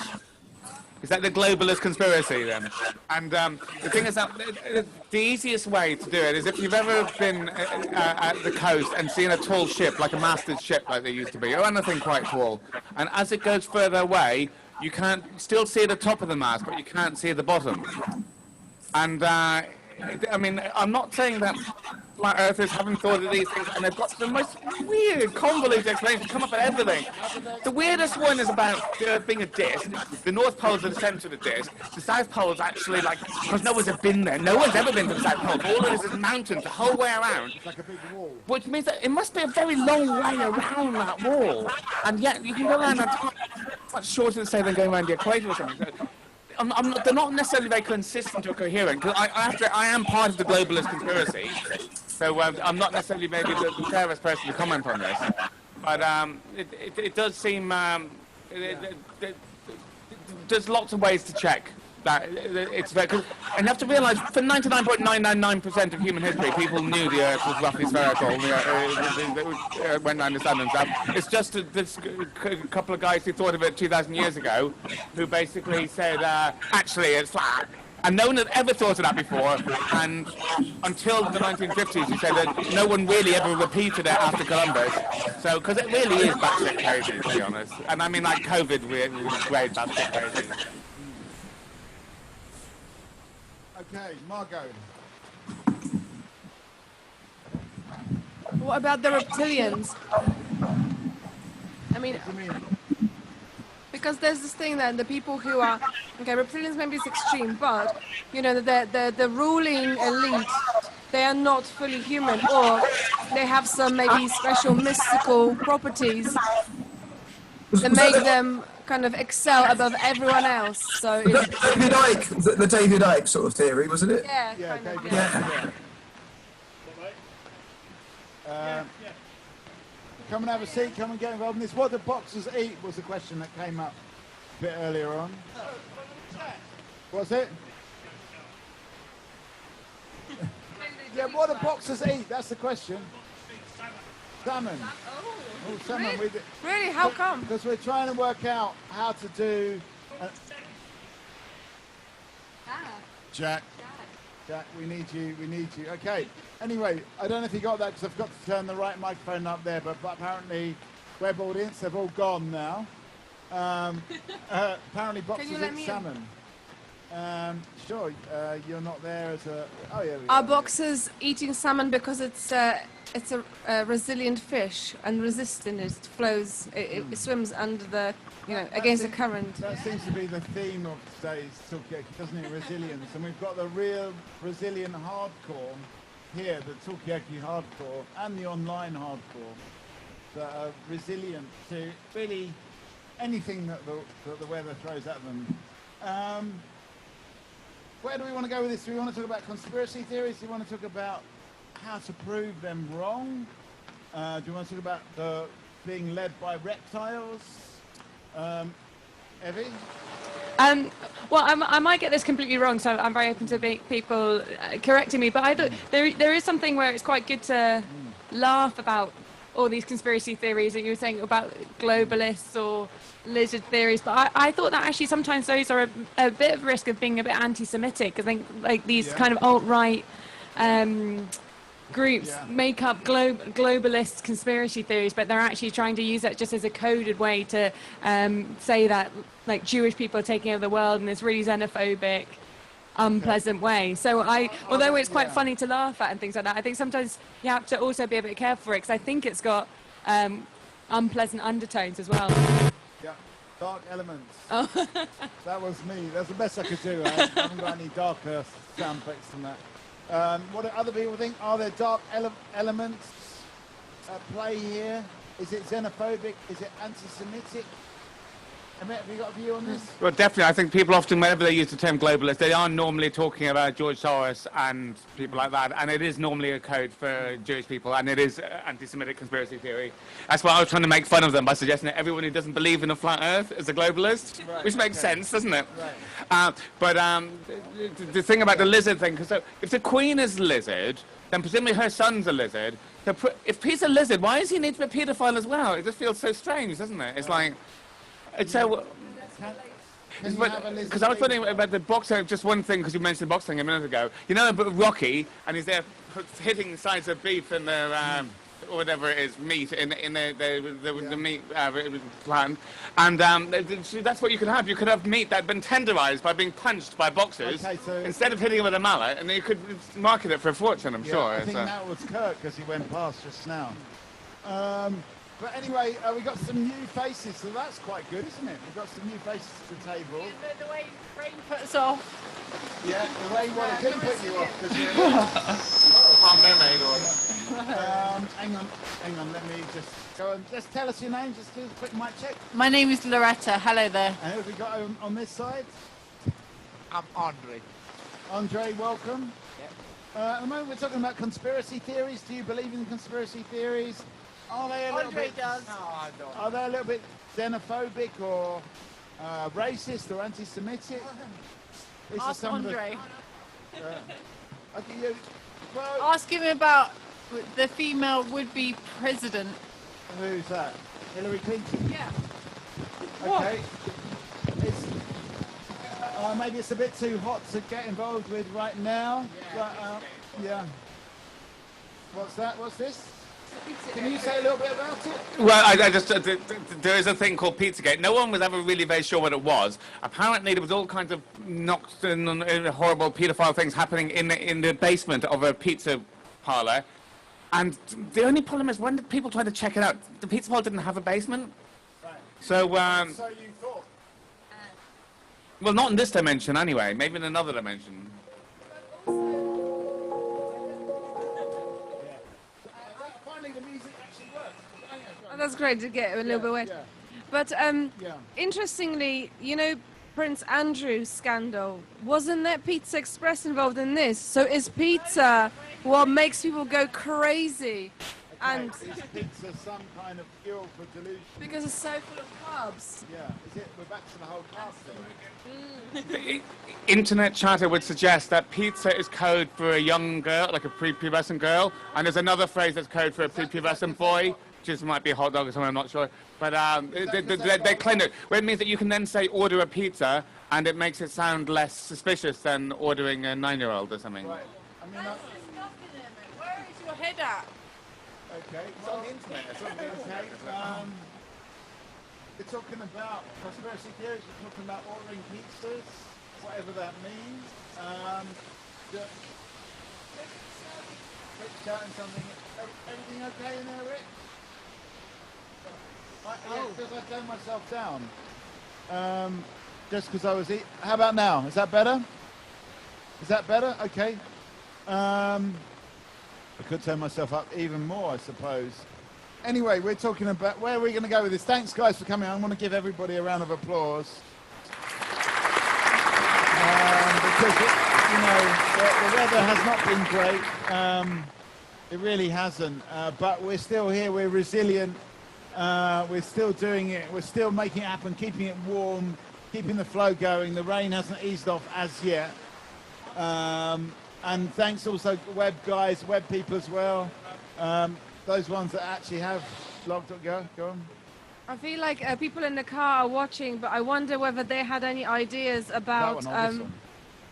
Is that the globalist conspiracy then? And the thing is that the easiest way to do it is if you've ever been at the coast and seen a tall ship, like a masted ship like they used to be, or anything quite tall, and as it goes further away, you can't still see the top of the mast, but you can't see the bottom. And I mean, I'm not saying that flat earthers haven't thought of these things, and they've got the most weird, convoluted explanations come up with everything. The weirdest one is about the Earth being a disc. The North Pole's at the centre of the disc. The South Pole's actually because no one's ever been there. No one's ever been to the South Pole. All it is mountains the whole way around. It's like a big wall. Which means that it must be a very long way around that wall. And yet, you can go around that time much shorter, say, than going around the equator or something. They're not necessarily very consistent or coherent, because I am part of the globalist conspiracy, so I'm not necessarily maybe the fairest person to comment on this, but it does seem there's lots of ways to check that it's very, and you have to realise for 99.999% of human history, people knew the Earth was roughly spherical, went round the sun and stuff. It's just this couple of guys who thought of it 2,000 years ago, who basically said, actually it's flat. And no one had ever thought of that before, and until the 1950s, you said that no one really ever repeated it after Columbus. So, because it really is batshit crazy, to be honest. And I mean, like COVID, was great batshit crazy. Okay, Margot. What about the reptilians? I mean, because there's this thing that the people who are, okay, reptilians maybe it's extreme, but, the ruling elite, they are not fully human, or they have some maybe special mystical properties that make them kind of excel above everyone else. So David Icke, the David Icke sort of theory, wasn't it? yeah, kind of, yeah. Come and have a seat, come and get involved in this. What do boxers eat was the question that came up a bit earlier on. What's it? Yeah, what do boxers eat? That's the question. Salmon. Oh, salmon. Really? Really? How come? Because we're trying to work out how to do... Jack, we need you. Okay. Anyway, I don't know if you got that because I've got to turn the right microphone up there, but apparently, web audience, they've all gone now. Apparently, boxers eat salmon. Sure, you're not there as a... Oh, yeah. Are boxers eating salmon because it's a resilient fish and resistant? It flows, it swims under the, against the current. That seems to be the theme of today's Talkaoke, doesn't it? Resilience. And we've got the real Brazilian hardcore here, the Talkaoke hardcore and the online hardcore that are resilient to really anything that the weather throws at them. Where do we want to go with this? Do we want to talk about conspiracy theories? Do you want to talk about how to prove them wrong? Do you want to talk about being led by reptiles? Evie? Well, I might get this completely wrong, so I'm very open to people correcting me. But there is something where it's quite good to laugh about all these conspiracy theories that you were saying about globalists or lizard theories, but I thought that actually sometimes those are a bit of risk of being a bit anti-Semitic. I think like these kind of alt-right groups make up globalist conspiracy theories, but they're actually trying to use that just as a coded way to say that like Jewish people are taking over the world in this really xenophobic, unpleasant way. So although it's quite funny to laugh at and things like that, I think sometimes you have to also be a bit careful for it, because I think it's got unpleasant undertones as well. Yeah, dark elements. Oh. That was me. That's the best I could do. I haven't got any darker sound effects than that. What do other people think? Are there dark elements at play here? Is it xenophobic? Is it anti-Semitic? Emmett, have you got a view on this? Well, definitely. I think people often, whenever they use the term globalist, they are normally talking about George Soros and people like that, and it is normally a code for Jewish people, and it is anti-Semitic conspiracy theory. That's why I was trying to make fun of them by suggesting that everyone who doesn't believe in a flat Earth is a globalist, which makes sense, doesn't it? Right. But the thing about the lizard thing, because if the Queen is a lizard, then presumably her son's a lizard. So if Pete's a lizard, why does he need to be a paedophile as well? It just feels so strange, doesn't it? It's like... It's so, because I was wondering about the boxing, just one thing, because you mentioned the boxing a minute ago. You know about Rocky, and he's there hitting the sides of beef and the, or whatever it is, meat, in the meat plant. And that's what you could have. You could have meat that had been tenderized by being punched by boxers, instead of hitting it with a mallet, and you could market it for a fortune, I'm sure. I think that was Kirk, because he went past just now. But anyway, we've got some new faces, so that's quite good, isn't it? We've got some new faces to the table. The way rain puts off. Yeah, the rain couldn't put you off, because you're... hang on, let me just go and just tell us your name, just do a quick mic check. My name is Loretta, hello there. And who have we got on this side? I'm Andre. Andre, welcome. Yep. At the moment we're talking about conspiracy theories. Do you believe in conspiracy theories? Are they a little bit? Does. No, I don't. Are they a little bit xenophobic or racist or anti-Semitic? Ask Andre. Ask him about the female would-be president. Who's that? Hillary Clinton. Yeah. Okay. It's maybe it's a bit too hot to get involved with right now. Yeah. But, yeah. What's that? What's this? Can you say a little bit about it? Well, I just there is a thing called Pizzagate. No one was ever really very sure what it was. Apparently, there was all kinds of knocks and horrible paedophile things happening in the basement of a pizza parlor. And the only problem is, when did people try to check it out? The pizza parlor didn't have a basement. Right. So so you thought? Well, not in this dimension anyway. Maybe in another dimension. That's great to get a little bit wet. Yeah. But interestingly, you know, Prince Andrew's scandal, wasn't there Pizza Express involved in this? So is pizza what makes people go crazy? Okay. And is pizza some kind of fuel for delusion? Because it's so full of carbs. Yeah. We're back to the whole carb thing. Internet chatter would suggest that pizza is code for a young girl, like a prepubescent girl, and there's another phrase that's code for a prepubescent boy. Just might be a hot dog or something, I'm not sure. But they claim it. Well, it means that you can then say order a pizza, and it makes it sound less suspicious than ordering a 9-year-old or something. Right. I mean, where is your head at? Okay. It's on the internet. Okay. We're talking about conspiracy theories. We're talking about ordering pizzas, whatever that means. Shouting something. Everything okay in there, Rick? Because I turned myself down. Just because I was eating. How about now? Is that better? Is that better? Okay. I could turn myself up even more, I suppose. Anyway, we're talking about where are we going to go with this. Thanks, guys, for coming. I want to give everybody a round of applause. Because, the weather has not been great. It really hasn't. But we're still here. We're resilient. We're still doing it. We're still making it happen, keeping it warm, keeping the flow going. The rain hasn't eased off as yet. And thanks also to web guys, web people as well. those ones that actually have logged up. Go on. I feel like people in the car are watching, but I wonder whether they had any ideas about That one or this one?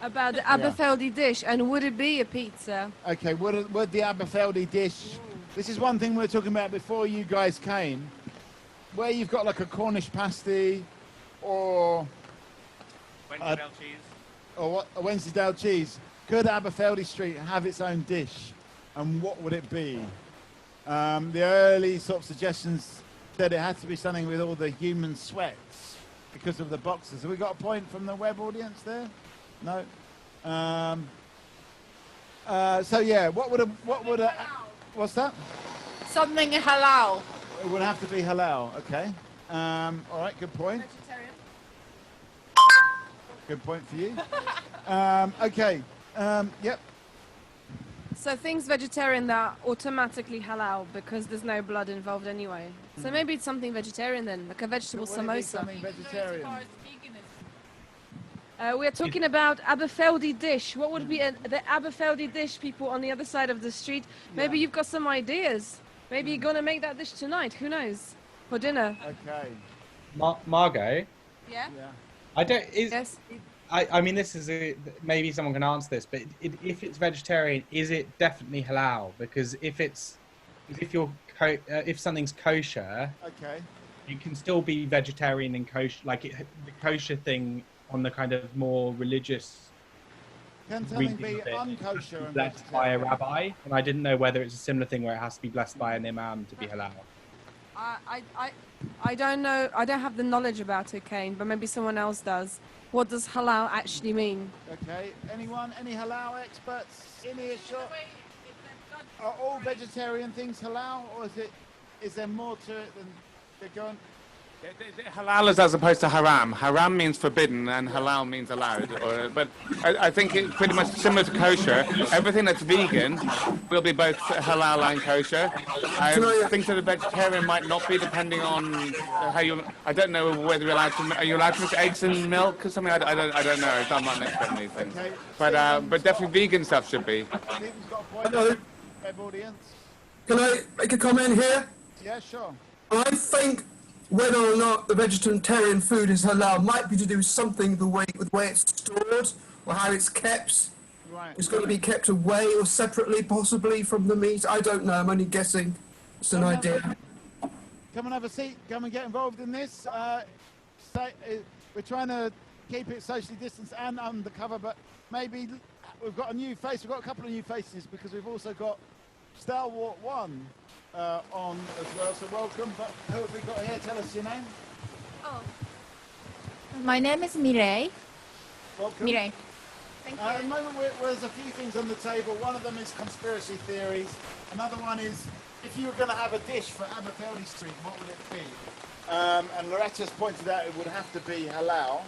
about the Aberfeldy dish, and would it be a pizza? Okay, would the Aberfeldy dish... This is one thing we were talking about before you guys came, where you've got like a Cornish pasty or... Wensleydale cheese. Or what, a Wensleydale cheese. Could Aberfeldy Street have its own dish? And what would it be? The early sort of suggestions said it had to be something with all the human sweats because of the boxes. Have we got a point from the web audience there? No. So yeah, what's that? Something halal. It would have to be halal. Okay. All right. Good point. Vegetarian. Good point for you. Okay. Yep. So things vegetarian that are automatically halal because there's no blood involved anyway. So maybe it's something vegetarian then, like a vegetable Would it be samosa. something vegetarian? We're talking about Aberfeldy dish. What would be the Aberfeldy dish, people on the other side of the street? Maybe you've got some ideas. Maybe you're gonna make that dish tonight. Who knows? For dinner. Okay. Margot, Yeah. Yeah. I don't. Yes. I mean, this is maybe someone can answer this, but if it's vegetarian, is it definitely halal? Because if something's kosher, Okay. it can still be vegetarian and kosher. Like the kosher thing on the kind of more religious. Can something reading be of it, unkosher and blessed by a vegetarian? rabbi, and I didn't know whether it's a similar thing where it has to be blessed by an imam to be halal. I don't know. I don't have the knowledge about it, Kane, but maybe someone else does. What does halal actually mean? Okay. Anyone? Any halal experts in here? Shot? Are all vegetarian things halal, or is there more to it than they're going? Halal is as opposed to haram. Haram means forbidden and halal means allowed. But I think it's pretty much similar to kosher. Everything that's vegan will be both halal and kosher. I think that a vegetarian might not be, depending on how you... I don't know whether you're allowed to... Are you allowed to mix eggs and milk or something? I don't know. I'm not an expert in these things. Okay. But definitely vegan stuff should be. Stephen's got a point. Hello. Web audience. Can I make a comment here? Yeah, sure. I think whether or not the vegetarian food is halal might be to do with something with the way it's stored or how it's kept. Right. It's got to be kept away or separately, possibly, from the meat. I don't know. I'm only guessing. It's an idea. Come and have a seat. Come and get involved in this. We're trying to keep it socially distanced and undercover, but maybe we've got a new face. We've got a couple of new faces because we've also got Stalwart One on as well. So welcome. But who have we got here? Tell us your name. Oh. My name is Mireille. Welcome. Mireille. Thank At the moment, there's a few things on the table. One of them is conspiracy theories. Another one is, if you were going to have a dish for Aberfeldy Street, what would it be? And Loretta's pointed out it would have to be halal.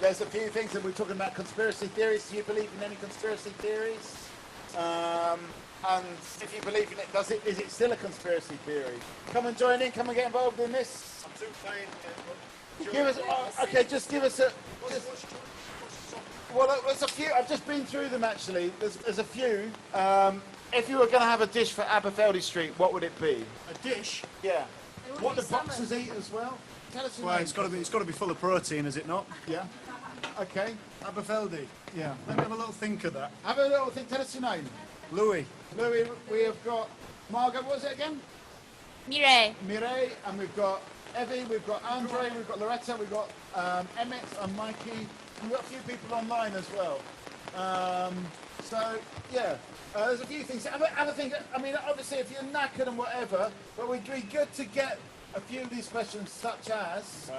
There's a few things that we're talking about conspiracy theories. Do you believe in any conspiracy theories? And if you believe in it, is it still a conspiracy theory? Come and join in. Come and get involved in this. I'm too faint. Give us. Just give us a. Well, there's a few. I've just been through them actually. There's a few. If you were going to have a dish for Aberfeldy Street, what would it be? A dish? Yeah. What do boxers eat as well? Tell us your Well, name. it's got to be full of protein, is it not? Yeah. Okay. Aberfeldy. Yeah. Let me have a little think of that. Have a little think. Tell us your name. Louis. Louis, we have got Margaret. What was it again? Mireille. Mireille, and we've got Evie, we've got Andre, we've got Loretta, we've got Emmett and Mikey, and we've got a few people online as well. There's a few things. Other things, I mean, obviously if you're knackered and whatever, but we'd be good to get a few of these questions, such as,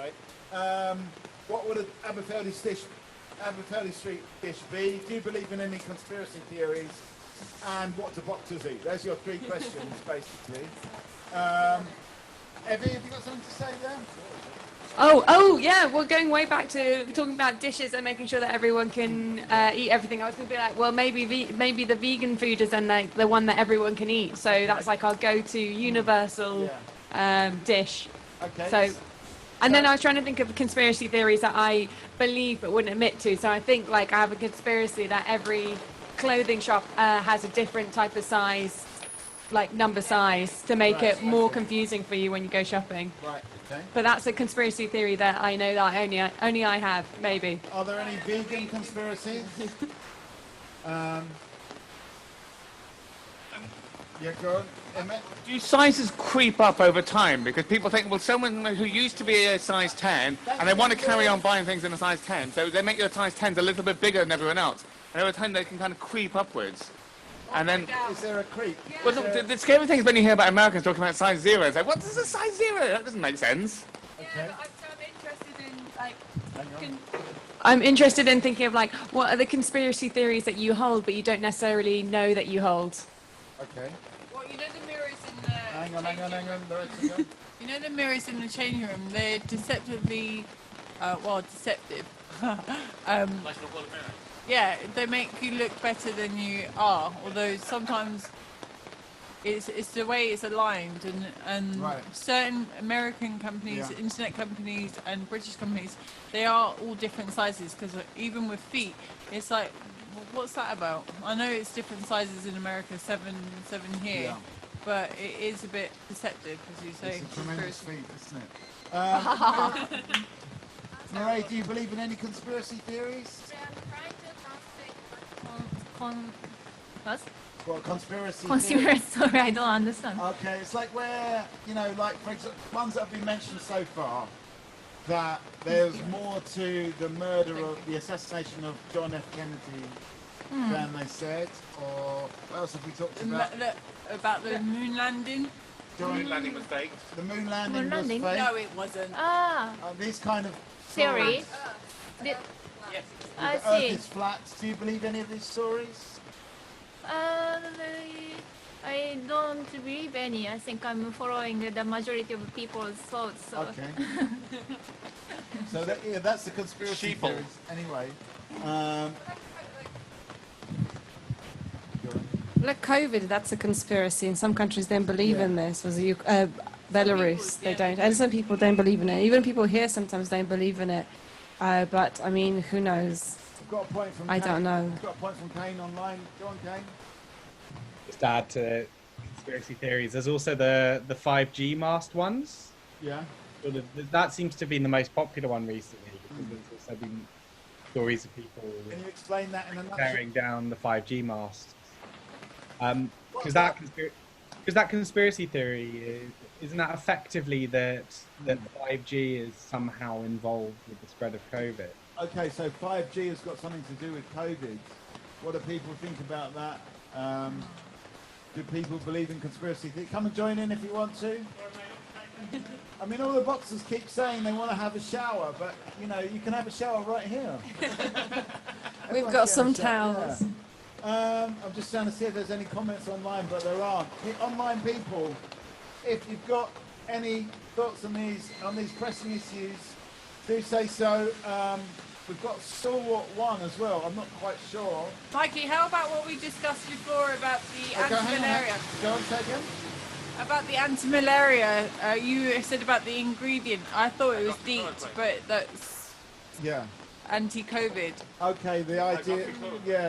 what would an Aberfeldy Street dish be? Do you believe in any conspiracy theories? And what do boxers eat? There's your three questions, basically. Evie, have you got something to say there? Oh, yeah. We're going way back to talking about dishes and making sure that everyone can eat everything. I was going to be like, well, maybe the vegan food is then like the one that everyone can eat. So that's like our go-to universal dish. Okay. So, and then I was trying to think of conspiracy theories that I believe but wouldn't admit to. So I think like I have a conspiracy that every clothing shop has a different type of size, like number size, to make it more confusing for you when you go shopping. Right. Okay. But that's a conspiracy theory that I know that only I have, maybe. Are there any vegan conspiracies? Yeah, go on. Emmett? Do sizes creep up over time? Because people think, well, someone who used to be a size 10, and they want to carry on buying things in a size 10, so they make their size 10s a little bit bigger than everyone else. And over time, they can kind of creep upwards. And then... Is there a creep? Well, the scary thing is when you hear about Americans talking about size 0, it's like, what is a size 0? That doesn't make sense. Okay. I'm interested in thinking of like, what are the conspiracy theories that you hold, but you don't necessarily know that you hold? Okay. Well, you know the mirrors in the Hang on. Loretta, go. you know the mirrors in the changing room. They're deceptively, deceptive. Yeah, they make you look better than you are. Although sometimes it's the way it's aligned, and Right. certain American companies, Yeah. internet companies, and British companies, they are all different sizes. Because even with feet, it's like, what's that about? I know it's different sizes in America, seven here, Yeah. but it is a bit deceptive, as you say. It's a tremendous feat, isn't it? Murray, do you believe in any conspiracy theories? What, conspiracy theories? Sorry, I don't understand. Okay, it's like where, like, for example, ones that have been mentioned so far, that there's more to the murder of the assassination of John F. Kennedy than they said, or what else have we talked about? About the moon landing? The moon landing was fake. The moon landing was landing? fake. No, it wasn't. These kind of Theory. stories, I the Earth see. is flat. Do you believe any of these stories? I don't believe any. I think I'm following the majority of people's thoughts. So. Okay. So that's the conspiracy Sheeple. theories. Anyway. Like COVID, that's a conspiracy. In some countries, don't believe in this. Was Belarus? They don't, and some people don't believe in it. Even people here sometimes don't believe in it. But I mean, who knows? I've got a point from I Kane. don't know. I've got a point from Kane online. Go on, Kane. Just to add to conspiracy theories, there's also the 5G mast ones. Yeah. That seems to be the most popular one recently, because there's also been stories of people Can you explain that in a nutshell? tearing down the 5G masts. Because that conspiracy theory isn't that effectively that 5G is somehow involved with the spread of COVID? Okay, so 5G has got something to do with COVID. What do people think about that? Do people believe in conspiracy theories? Come and join in if you want to. I mean, all the boxers keep saying they want to have a shower, but you can have a shower right here. We've got some towels. I'm just trying to see if there's any comments online, but there aren't. Online people, if you've got any thoughts on these pressing issues, do say so. We've got Stalwart 1 as well. I'm not quite sure. Mikey, how about what we discussed before about the anti-malaria? Go on, say again. About the anti-malaria, you said about the ingredient. I thought it was DEET, but that's Yeah. anti-COVID. Okay, the idea,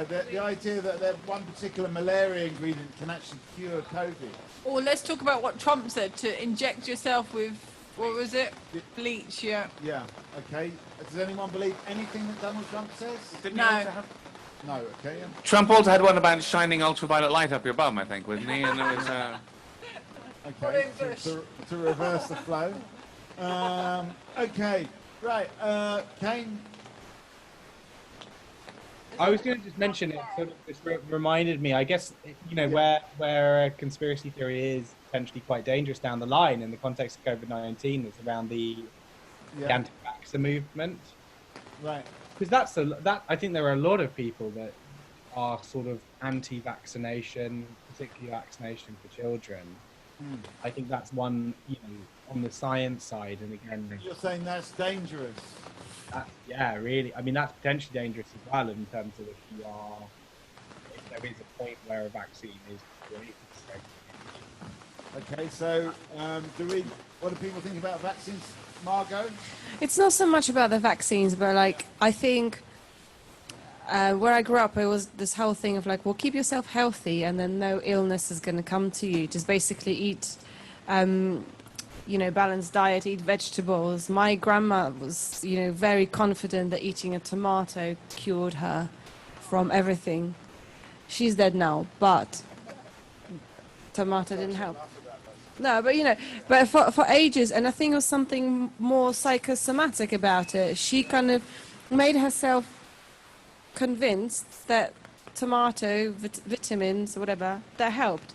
the idea that one particular malaria ingredient can actually cure COVID. Or let's talk about what Trump said, to inject yourself with, what was it? Bleach, yeah. Yeah, okay. Does anyone believe anything that Donald Trump says? No. No, okay. Yeah. Trump also had one about shining ultraviolet light up your bum, I think, wasn't he? And it was, Okay, to reverse the flow. Okay, right, Kane. I was going to just mention it. Sort of, this reminded me. I guess where a conspiracy theory is potentially quite dangerous down the line in the context of COVID-19 is around the anti-vaxxer movement. Right. Because I think there are a lot of people that are sort of anti-vaccination, particularly vaccination for children. I think that's one, on the science side, and again, You're saying that's dangerous. Really. I mean, that's potentially dangerous as well in terms of if there is a point where a vaccine is created. Okay, so what do people think about vaccines, Margot? It's not so much about the vaccines, but I think where I grew up, it was this whole thing of like, well, keep yourself healthy, and then no illness is going to come to you. Just basically eat, balanced diet, eat vegetables. My grandma was, very confident that eating a tomato cured her from everything. She's dead now, but tomato didn't help. No, but for ages, and I think it was something more psychosomatic about it. She kind of made herself convinced that tomato, vitamins, whatever, that helped.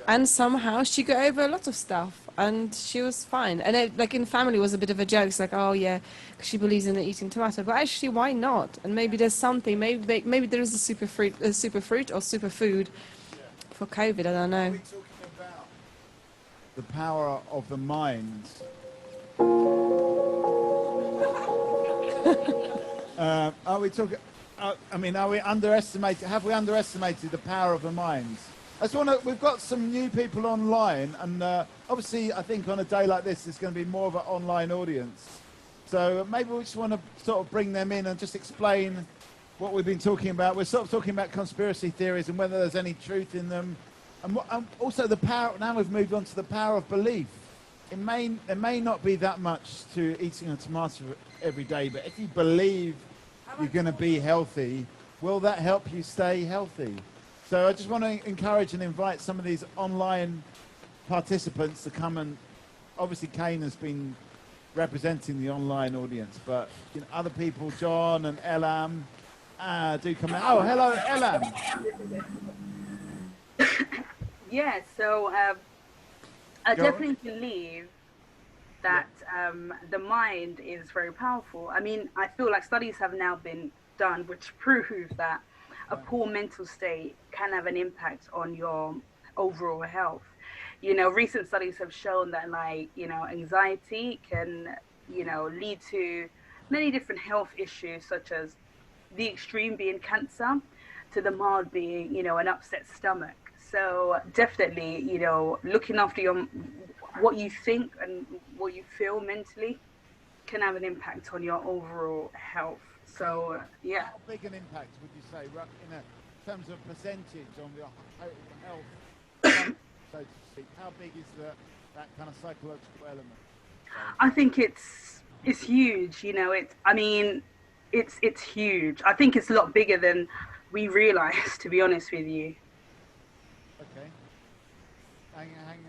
And somehow she got over a lot of stuff, and she was fine. And it, like in family, was a bit of a joke. It's like, oh yeah, 'cause she believes in eating tomato. But actually, why not? And maybe there's something. Maybe there is a superfruit or superfood for COVID. I don't know. The power of the mind. Are we talking? Are we underestimated? Have we underestimated the power of the mind? We've got some new people online, and obviously, I think on a day like this, there's going to be more of an online audience. So maybe we just want to sort of bring them in and just explain what we've been talking about. We're sort of talking about conspiracy theories and whether there's any truth in them. And also the power, now we've moved on to the power of belief. There may not be that much to eating a tomato every day, but if you believe you're going to be healthy, will that help you stay healthy? So I just want to encourage and invite some of these online participants to come, and obviously Kane has been representing the online audience, but other people, John and Elam, do come out. Oh, hello, Elam. Yeah, so I definitely believe that the mind is very powerful. I mean, I feel like studies have now been done which prove that a poor mental state can have an impact on your overall health. Recent studies have shown that anxiety can, lead to many different health issues, such as the extreme being cancer to the mild being, an upset stomach. So definitely, looking after what you think and what you feel mentally can have an impact on your overall health. So, yeah. How big an impact would you say, in terms of percentage on your health, so to speak? How big is that kind of psychological element? I think it's huge. It's huge. I think it's a lot bigger than we realise, to be honest with you. Okay. Hang on.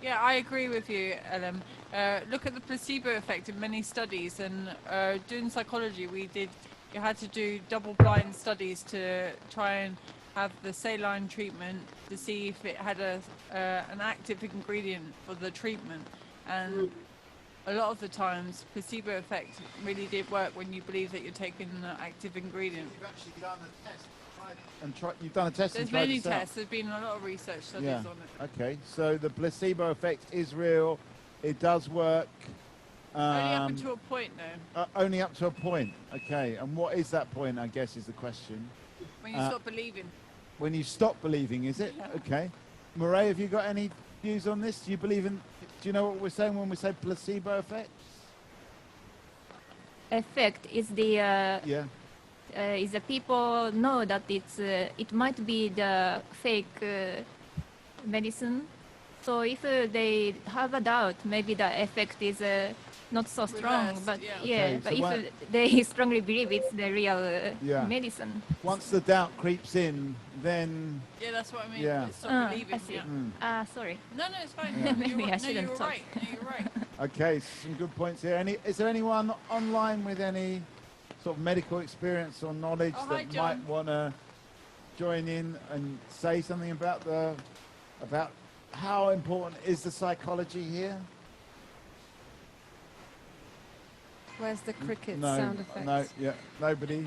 Yeah, I agree with you, Ellen. Look at the placebo effect in many studies, and doing psychology, you had to do double-blind studies to try and have the saline treatment to see if it had an active ingredient for the treatment. And a lot of the times, placebo effect really did work when you believe that you're taking an active ingredient. You've actually done a test. You've done a test. There's many tests. There's been a lot of research studies on it. Okay, so the placebo effect is real. It does work. Only up to a point, though. Only up to a point. Okay, and what is that point? I guess is the question. When you stop believing. When you stop believing, is it? Okay. Murray, have you got any views on this? Do you believe in? Do you know what we're saying when we say placebo effect? Effect is the. Is the people know that it might be the fake medicine. So if they have a doubt, maybe the effect is not so strong. But Okay, but so if they strongly believe it's the real medicine. Once the doubt creeps in, then. Yeah, that's what I mean. Yeah. Stop believing. I see. Sorry. No, it's fine. Yeah. Maybe I shouldn't you're talk. right. No, you're right. Okay, some good points here. Is there anyone online with any sort of medical experience or knowledge that might want to join in and say something about how important is the psychology here? Where's the cricket sound effect? No, nobody.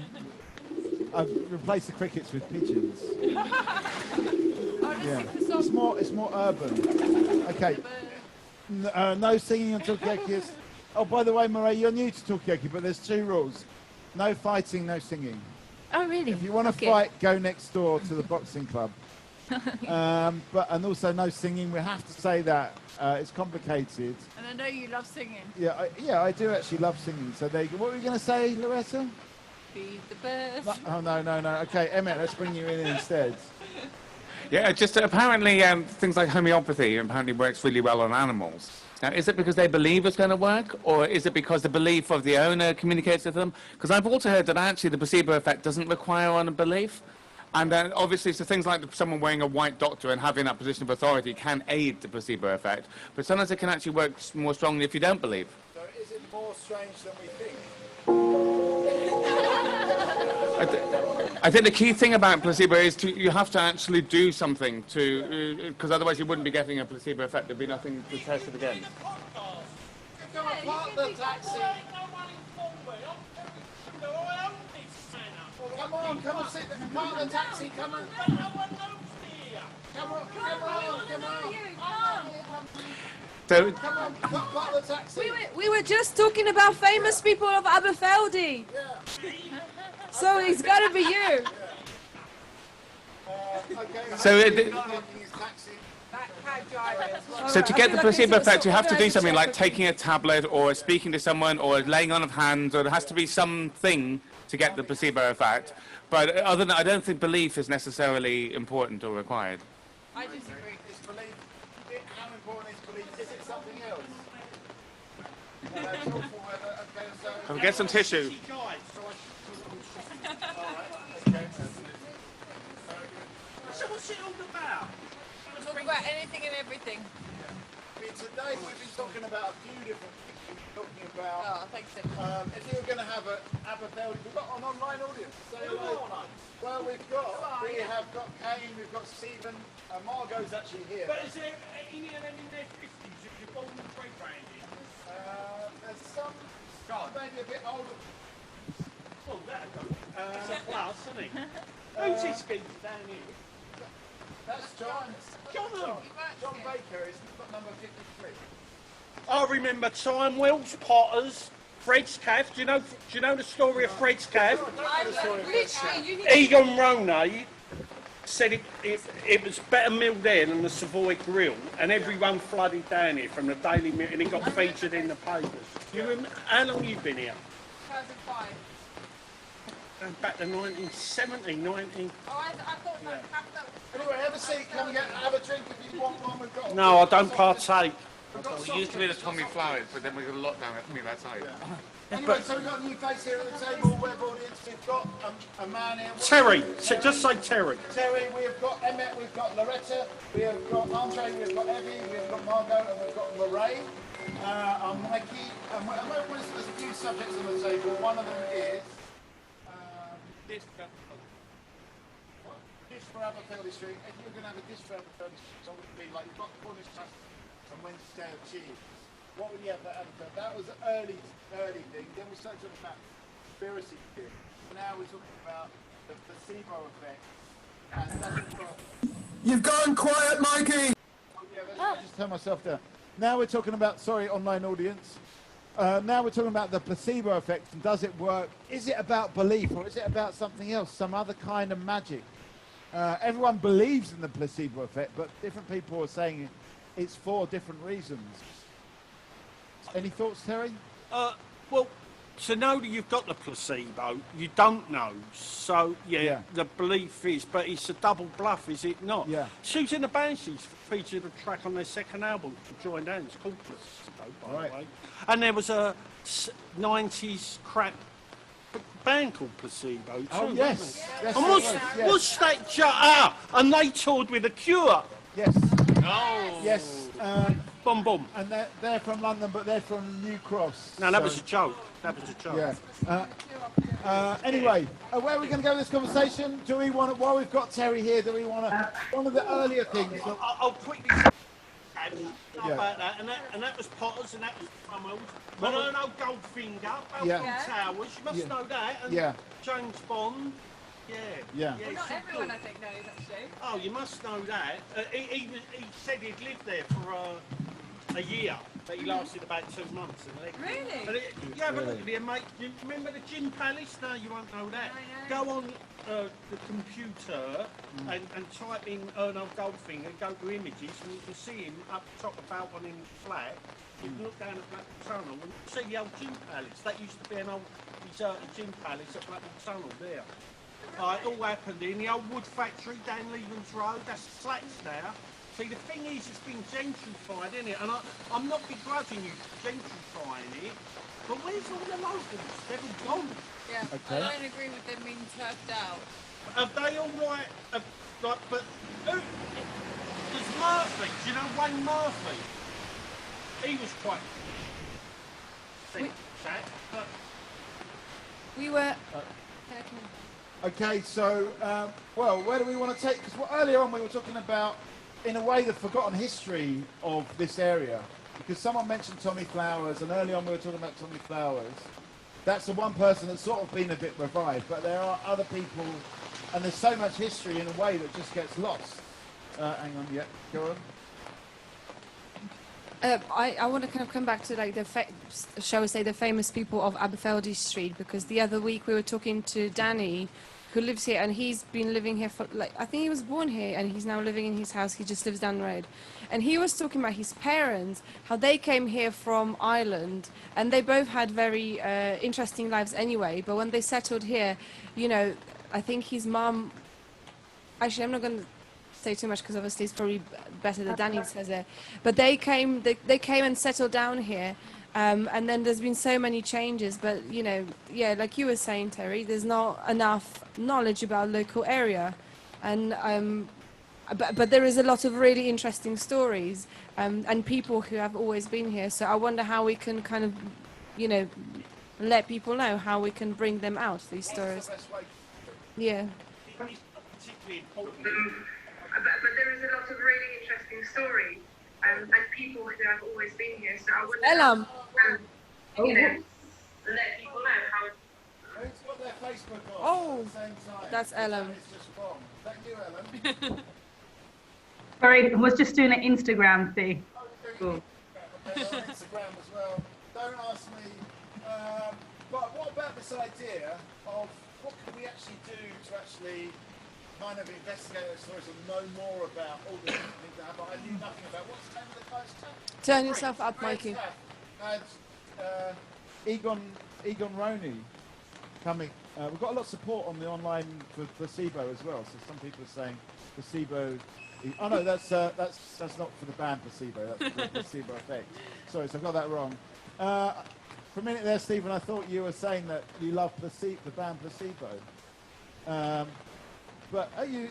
I've replaced the crickets with pigeons. It's more urban. Okay. No singing on Talkaoke. Oh, by the way, Murray, you're new to Talkaoke, but there's 2 rules. No fighting, no singing. Oh, really? If you want to fight, go next door to the boxing club. And also no singing. We have to say that. It's complicated. And I know you love singing. Yeah, I do actually love singing. So there you go. What were you going to say, Loretta? Feed the birds. Oh, no. Okay, Emmett, let's bring you in instead. Yeah, just apparently things like homeopathy apparently works really well on animals. Now, is it because they believe it's going to work, or is it because the belief of the owner communicates with them? Because I've also heard that actually the placebo effect doesn't require on a belief. And then obviously, so things like someone wearing a white doctor and having that position of authority can aid the placebo effect. But sometimes it can actually work more strongly if you don't believe. So is it more strange than we think? I think the key thing about placebo is you have to actually do something to, because otherwise you wouldn't be getting a placebo effect. There'd be nothing to test it against. Come on, park the taxi. Come on, sit there. Park the taxi, come on. Come on. So, Come on, park the taxi. We were just talking about famous people of Aberfeldy. So it's got to be you. So to get the placebo effect, you have to do something like taking a tablet or speaking to someone or laying on of hands, or there has to be something to get the placebo effect. But other than that, I don't think belief is necessarily important or required. I disagree. Is belief, how important is belief? Is it something else? Can we get some tissue? So what's it all about? Talk about anything and everything. Today we've been talking about a few different things. We've been talking about thanks. If you were going to have an Aberfeldy, we've got an online audience. So well, we have got Kane, we've got Stephen, Margot's actually here. But is there any of them in their 50s if you're born and pre-branded? There's some maybe a bit older. Oh, that'll go. It's a plus, isn't it? Who's this geezer down here? That's John. John Baker is number 53. I remember Time Wells, Potters, Fred's Cav. Do you know the story of Fred's Cav? Egon Ronay said it was better milled there than the Savoy Grill, and everyone flooded down here from the Daily Mirror, and it got featured in the papers. How long have you been here? 2005. Going back to 1970, 19... Oh, I thought that. Anyway, have a seat, come and have a drink if you want one. We've got. No, I don't partake. We used to be the Tommy Flowers, but then we got a lockdown at me that side. Anyway, so we've got a new face here at the table, web audience. We've got a man here. Terry, just say Terry. Terry, we've got Emmett, we've got Loretta, we have got Andre, we've got Evie, we've got Margot, and we've got Lorraine. I'm Mikey, and there's a few subjects on the table. One of them is dish for Aberfeldy Street. If you're going to have a dish for Aberfeldy Street, so it would be like you've got Cornish crust and Wednesday cheese. What would you have for Aberfeldy? That was an early thing. Then we started talking about conspiracy theory. Now we're talking about the placebo effect. And You've gone quiet, Mikey! I'll just turn myself down. Now we're talking about, sorry, online audience. Now we're talking about the placebo effect and does it work? Is it about belief or is it about something else, some other kind of magic? Everyone believes in the placebo effect, but different people are saying it's for different reasons. Any thoughts, Terry? Well, to know that you've got the placebo, you don't know. So, yeah, the belief is, but it's a double bluff, is it not? Yeah. Susie and the Banshees featured a track on their second album, Joined Hands, called Placebo, by the way. And there was a 90s crap band called Placebo, too. Oh, yes. Yes, And what's that? And they toured with The Cure. Yes. Oh. Yes. Boom, boom. And they're from London, but they're from New Cross. No, that was a joke. That was a joke. Yeah. Anyway, where are we going to go with this conversation? Do we want to, while we've got Terry here, do we want to, one of the earlier things... I'll quickly about that, and that was Potters, and that was Cromwell's. And I know Goldfinger, Balfour Towers, you must know that, and James Bond. Yeah. Well, not everyone, I think, knows, actually. Oh, you must know that. He said he'd lived there for a year, but he lasted about 2 months. Really? But look at here, mate. You remember the Gin Palace? No, you won't know that. Go on the computer and type in Ernest Goldfinger, go to images, and you can see him up top of balcony in the flat. You can look down at Black Tunnel and see the old Gin Palace. That used to be an old... deserted gin palace at Blackwood Tunnel there. It all happened in the old wood factory down Leland's Road. That's flats now. See, the thing is, it's been gentrified, isn't it? And I'm not begrudging you gentrifying it, but where's all the locals? They've all gone. Yeah, Okay. I don't agree with them being turfed out. Are they all right? But who? There's Murphy. Do you know Wayne Murphy? He was quite thick chap, but We were. Okay, so, well, where do we want to take? Because earlier on we were talking about, in a way, the forgotten history of this area. Because someone mentioned Tommy Flowers, and early on we were talking about Tommy Flowers. That's the one person that's sort of been a bit revived, but there are other people, and there's so much history in a way that just gets lost. Hang on, yeah, go on. I want to kind of come back to like shall we say the famous people of Aberfeldy Street, because the other week we were talking to Danny, who lives here, and he's been living here for like, I think he was born here and he's now living in his house. He just lives down the road, and he was talking about his parents, how they came here from Ireland, and they both had very interesting lives anyway, but when they settled here, you know, I think his mum, actually I'm not going to say too much because obviously it's probably better that Danny says it, but they came and settled down here, and then there's been so many changes, but you know, yeah, like you were saying, Terry, there's not enough knowledge about local area, and but there is a lot of really interesting stories, and people who have always been here, so I wonder how we can kind of, you know, let people know how we can bring them out, these stories. Yeah. But there is a lot of really interesting stories, and people who have always been here. So I wonder, you know, let people know how. Who's got their Facebook on Oh, at the same time? that's Ellen. It's just wrong. Thank you, Ellen. Sorry, I was just doing an Instagram thing. Cool. Okay, on Instagram as well. Don't ask me. But what about this idea of what can we actually do to actually kind of investigate those stories and know more about all the different things that happen? I knew nothing about. What's the name of the guy's chat? Turn yourself up, Mikey. Had Egon Roney coming. We've got a lot of support on the online for placebo as well. So some people are saying placebo. Oh no, that's not for the band placebo. That's for the placebo effect. Sorry, so I got that wrong. For a minute there, Stephen, I thought you were saying that you love the band Placebo. But he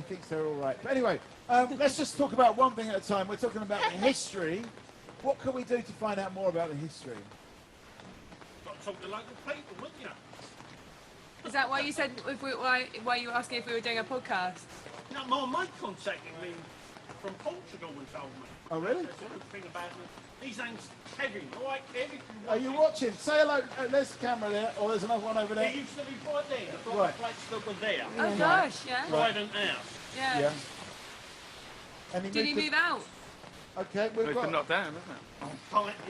thinks they're all right. But anyway, let's just talk about one thing at a time. We're talking about the history. What can we do to find out more about the history? Got to talk to local people, wouldn't you? Is that why you said why you were asking if we were doing a podcast? No, my mate contacted me from Portugal and told me. Oh really? There's everything about them. His name's Kevin. Right, everything. Are you watching? Say hello. There's the camera there, or there's another one over there. He used to be right there. The Right. place that was there. Oh gosh, yeah. Trident House. Yeah. Yeah. And Did he move out? Okay, we've got. Not down, isn't it?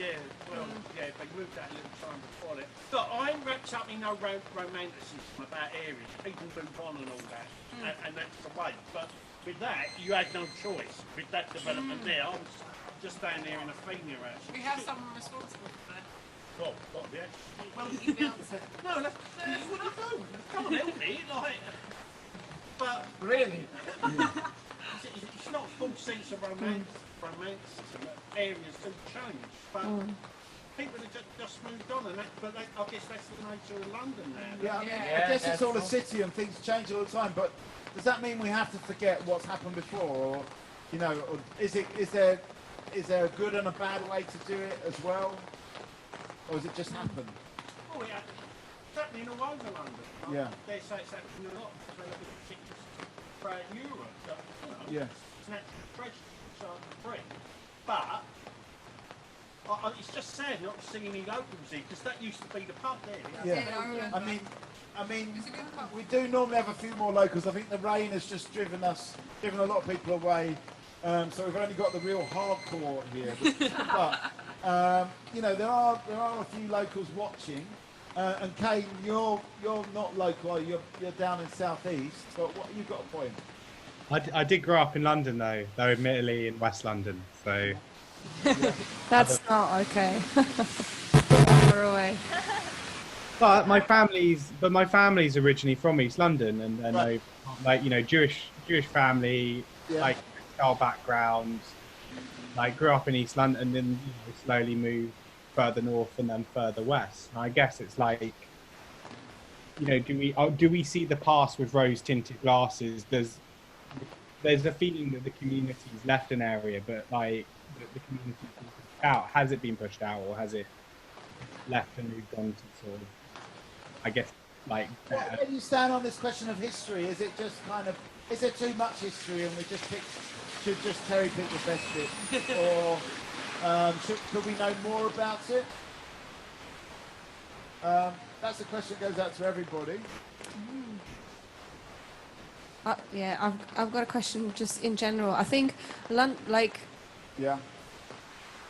Yeah, well, yeah, they moved that a little time before that. Look, I ain't wrapped up in no romanticism about areas. People move on and all that, and that's the way. But with that, you had no choice. With that development there, I was just down there in a Athenia actually. We have someone responsible for that. Well, what, yeah? Well, you bounce it. No, that's what I do. Come on, help me, like. But Really? it's not a full sense of romanticism. Areas do change, but people have just moved on, and I guess that's the nature of London now. Yeah, I mean, I guess it's all a city and things change all the time. But does that mean we have to forget what's happened before, or you know, or is there a good and a bad way to do it as well, or does it just happen? Oh, yeah, it's happening all over London. Yeah. They say it's happening a lot throughout Europe. That, you know, Yeah. it's natural prejudice, so free. But it's just sad not to see any locals here, because that used to be the pub there. Yeah. I mean, we do normally have a few more locals. I think the rain has just driven a lot of people away. So we've only got the real hardcore here. But you know, there are a few locals watching. And Kane, you're not local, are you? You're down in southeast. But what you've got a point. I did grow up in London though admittedly in West London. So That's not okay. Far away. But my family's originally from East London, and Right. I, like, you know, Jewish family, Yeah. like style background, like grew up in East London, and then, you know, slowly moved further north and then further west. And I guess it's like, you know, do we see the past with rose tinted glasses? There's a feeling that the community's left an area, but like the community's been pushed out. Has it been pushed out, or has it left and moved on to sort of, I guess, like better? Where do you stand on this question of history? Is it just kind of, is there too much history and we should just cherry pick the best bit, or could we know more about it? That's a question that goes out to everybody. Yeah, I've got a question just in general. I think Yeah.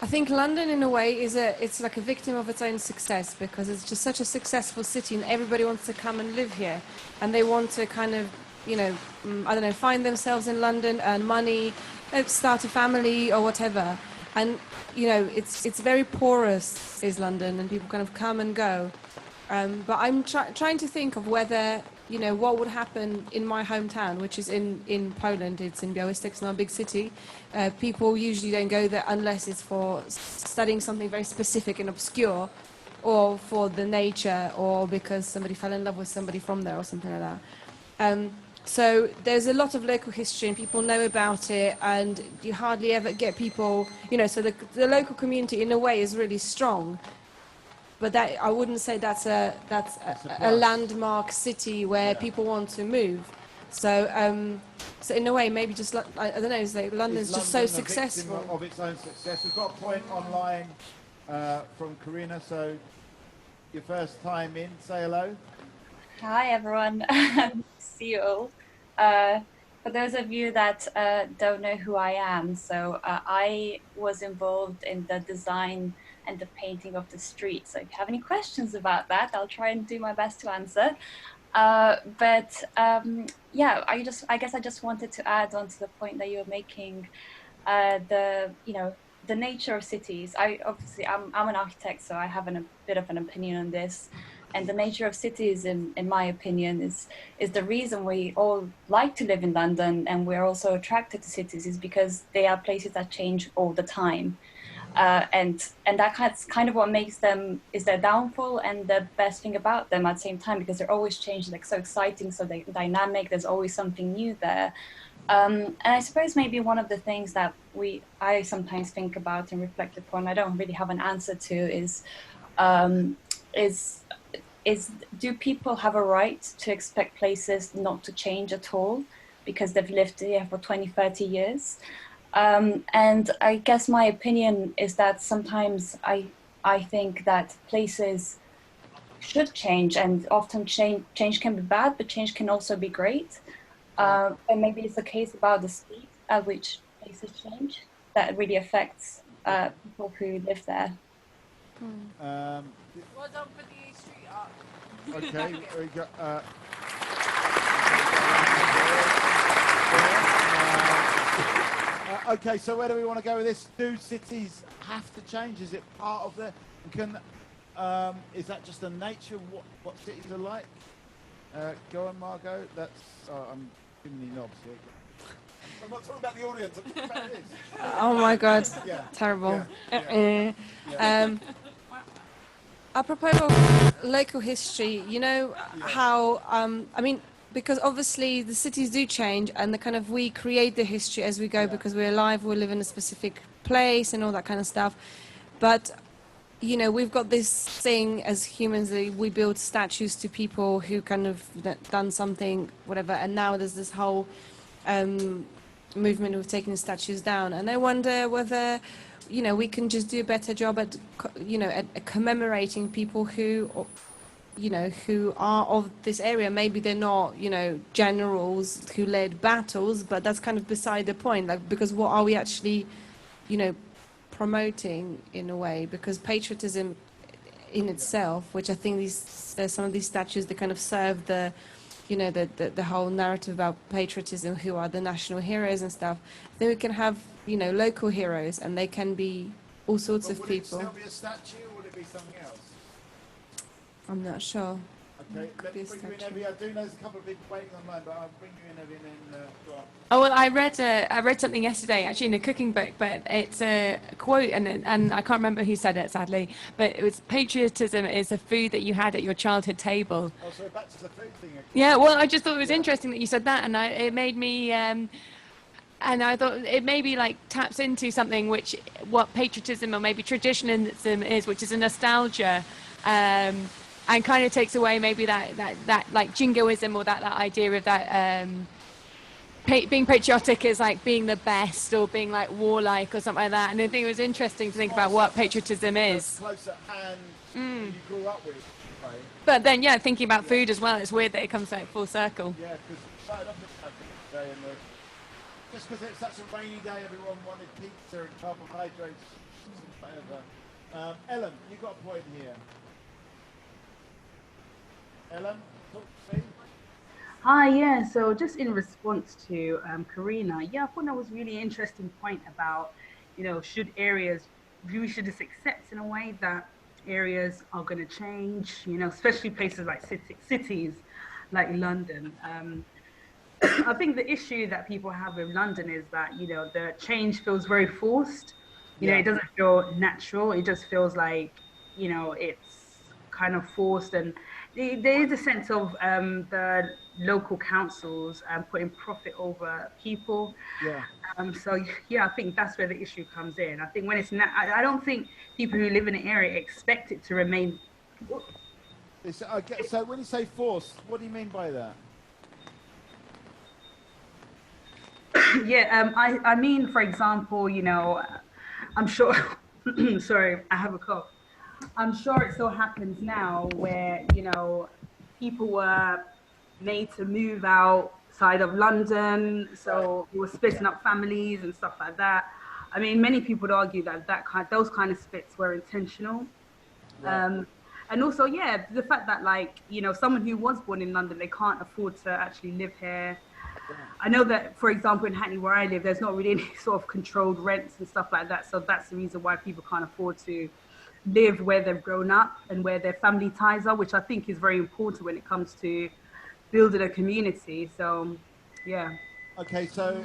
I think London, in a way, it's like a victim of its own success, because it's just such a successful city and everybody wants to come and live here, and they want to kind of, you know, I don't know, find themselves in London, earn money, start a family or whatever. And, you know, it's very porous, is London, and people kind of come and go. But I'm trying to think of whether, you know, what would happen in my hometown, which is in Poland. It's in Białystok, it's not a big city. People usually don't go there unless it's for studying something very specific and obscure, or for the nature, or because somebody fell in love with somebody from there or something like that. So there's a lot of local history and people know about it, and you hardly ever get people, you know, so the local community in a way is really strong. But that, I wouldn't say that's a landmark city where people want to move. So so in a way, maybe just, I don't know, it's like London's just so successful. Victim of its own success. We've got a point online from Karina. So your first time in, say hello. Hi everyone, see you all. For those of you that don't know who I am, so I was involved in the design and the painting of the street. So if you have any questions about that, I'll try and do my best to answer. Yeah, I guess I just wanted to add on to the point that you're making, the nature of cities. I'm an architect, so I have a bit of an opinion on this. And the nature of cities, in my opinion, is the reason we all like to live in London, and we're also attracted to cities, is because they are places that change all the time. And that's kind of what makes them, is their downfall and the best thing about them at the same time, because they're always changing, like so exciting, so dynamic, there's always something new there. And I suppose maybe one of the things that I sometimes think about and reflect upon, I don't really have an answer to, is do people have a right to expect places not to change at all because they've lived here for 20, 30 years? And I guess my opinion is that sometimes I think that places should change, and often change can be bad, but change can also be great. And maybe it's a case about the speed at which places change that really affects people who live there. Well done for the street art. Okay, we got. Okay, so where do we want to go with this? Do cities have to change? Is it part of the? Is that just the nature of what cities are like? Go on, Margot. I'm giving you knobs here. I'm not talking about the audience. I'm talking about this. Oh my God, Yeah. terrible. Yeah. Apropos of local history, you know how, I mean, because obviously the cities do change, and we create the history as we go, because we're alive, we live in a specific place and all that kind of stuff. But, you know, we've got this thing as humans, that we build statues to people who done something, whatever, and now there's this whole movement of taking the statues down. And I wonder whether, you know, we can just do a better job at, you know, at commemorating people who, you know, who are of this area. Maybe they're not, you know, generals who led battles, but that's kind of beside the point. Like, because what are we actually, you know, promoting in a way? Because patriotism in itself, which I think some of these statues, they kind of serve the, you know, the whole narrative about patriotism, who are the national heroes and stuff. Then we can have, you know, local heroes, and they can be all sorts of people. Would it still be a statue, or would it be something else? I'm not sure. Okay, let's bring you in, Evie. I do know there's a couple of people waiting online, but I'll bring you in, Evie, and then go on. Oh well, I read something yesterday, actually in a cooking book, but it's a quote, and I can't remember who said it, sadly. But it was patriotism is the food that you had at your childhood table. Oh, so back to the food thing again. Yeah, well, I just thought it was interesting that you said that, and it made me. And I thought it maybe like taps into something which what patriotism or maybe traditionalism is, which is a nostalgia, and kind of takes away maybe that like jingoism or that idea of that. Being patriotic is like being the best or being like warlike or something like that. And I think it was interesting to think about what patriotism is. Close at hand you grew up with, right? But then, yeah, thinking about food as well, it's weird that it comes like full circle. Yeah, because started off this day and just because it's such a rainy day, everyone wanted pizza and carbohydrates, whatever. Ellen, you got a point here. Ellen, talk to me. Hi, yeah, so just in response to Karina, yeah, I thought that was really interesting point about, should areas, we should just accept in a way that areas are going to change, especially places like cities like London. I think the issue that people have with London is that, the change feels very forced. It doesn't feel natural. It just feels like, it's kind of forced, and there is a sense of the local councils putting profit over people. Yeah. So yeah, I think that's where the issue comes in. I think when it's I don't think people who live in an area expect it to remain. So when you say forced, what do you mean by that? Yeah, I mean, for example, I'm sure. Sorry, I have a cough. I'm sure it still happens now where, people were made to move outside of London, so we were splitting up families and stuff like that. I mean, many people would argue that those kind of splits were intentional. Right. And also, yeah, the fact that someone who was born in London, they can't afford to actually live here. I know that, for example, in Hackney, where I live, there's not really any sort of controlled rents and stuff like that. So that's the reason why people can't afford to live where they've grown up and where their family ties are, which I think is very important when it comes to building a community. So, yeah. Okay, so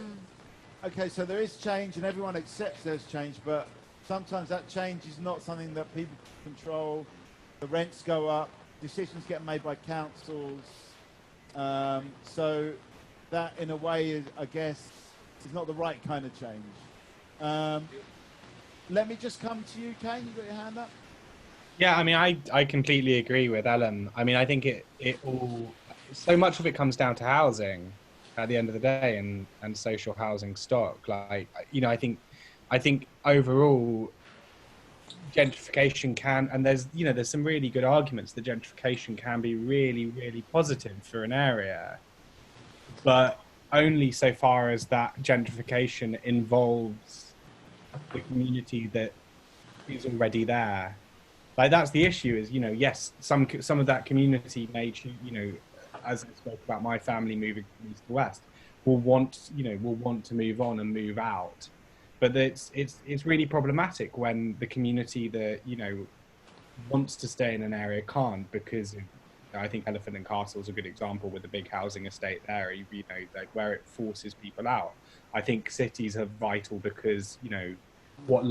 there is change, and everyone accepts there's change, but sometimes that change is not something that people control. The rents go up, decisions get made by councils. So that, in a way, is, I guess, is not the right kind of change. Let me just come to you, Kane. You got your hand up? Yeah, I mean, I completely agree with Ellen. I mean, I think it all, so much of it comes down to housing at the end of the day, and social housing stock. Like, I think overall gentrification can, and there's some really good arguments that gentrification can be really, really positive for an area, but only so far as that gentrification involves the community that is already there. Like, that's the issue, is, yes, some of that community may, as I spoke about my family moving from east to west, will want to move on and move out. But it's really problematic when the community that, wants to stay in an area can't, because I think Elephant and Castle is a good example with a big housing estate there, like where it forces people out. I think cities are vital because, what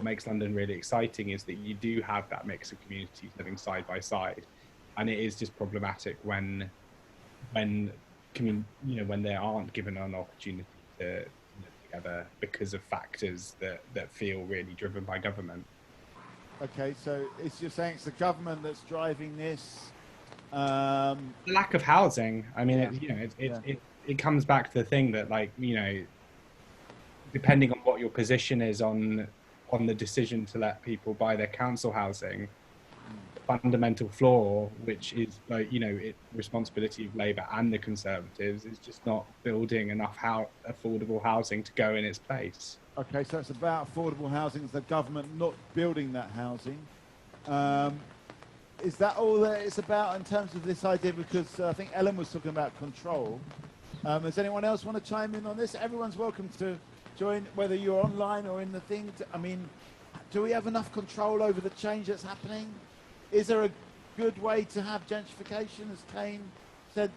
makes London really exciting is that you do have that mix of communities living side by side, and it is just problematic when they aren't given an opportunity to live together because of factors that feel really driven by government. Okay, so you're saying it's the government that's driving this. Lack of housing. I mean, it comes back to the thing that, like, depending on what your position is on the decision to let people buy their council housing, the fundamental flaw, which is responsibility of Labour and the Conservatives, is just not building enough affordable housing to go in its place. Okay, so it's about affordable housing, it's the government not building that housing. Is that all that it's about in terms of this idea? Because I think Ellen was talking about control. Does anyone else want to chime in on this? Everyone's welcome to join, whether you're online or in the thing. I mean, do we have enough control over the change that's happening? Is there good way to have gentrification, as Kane said,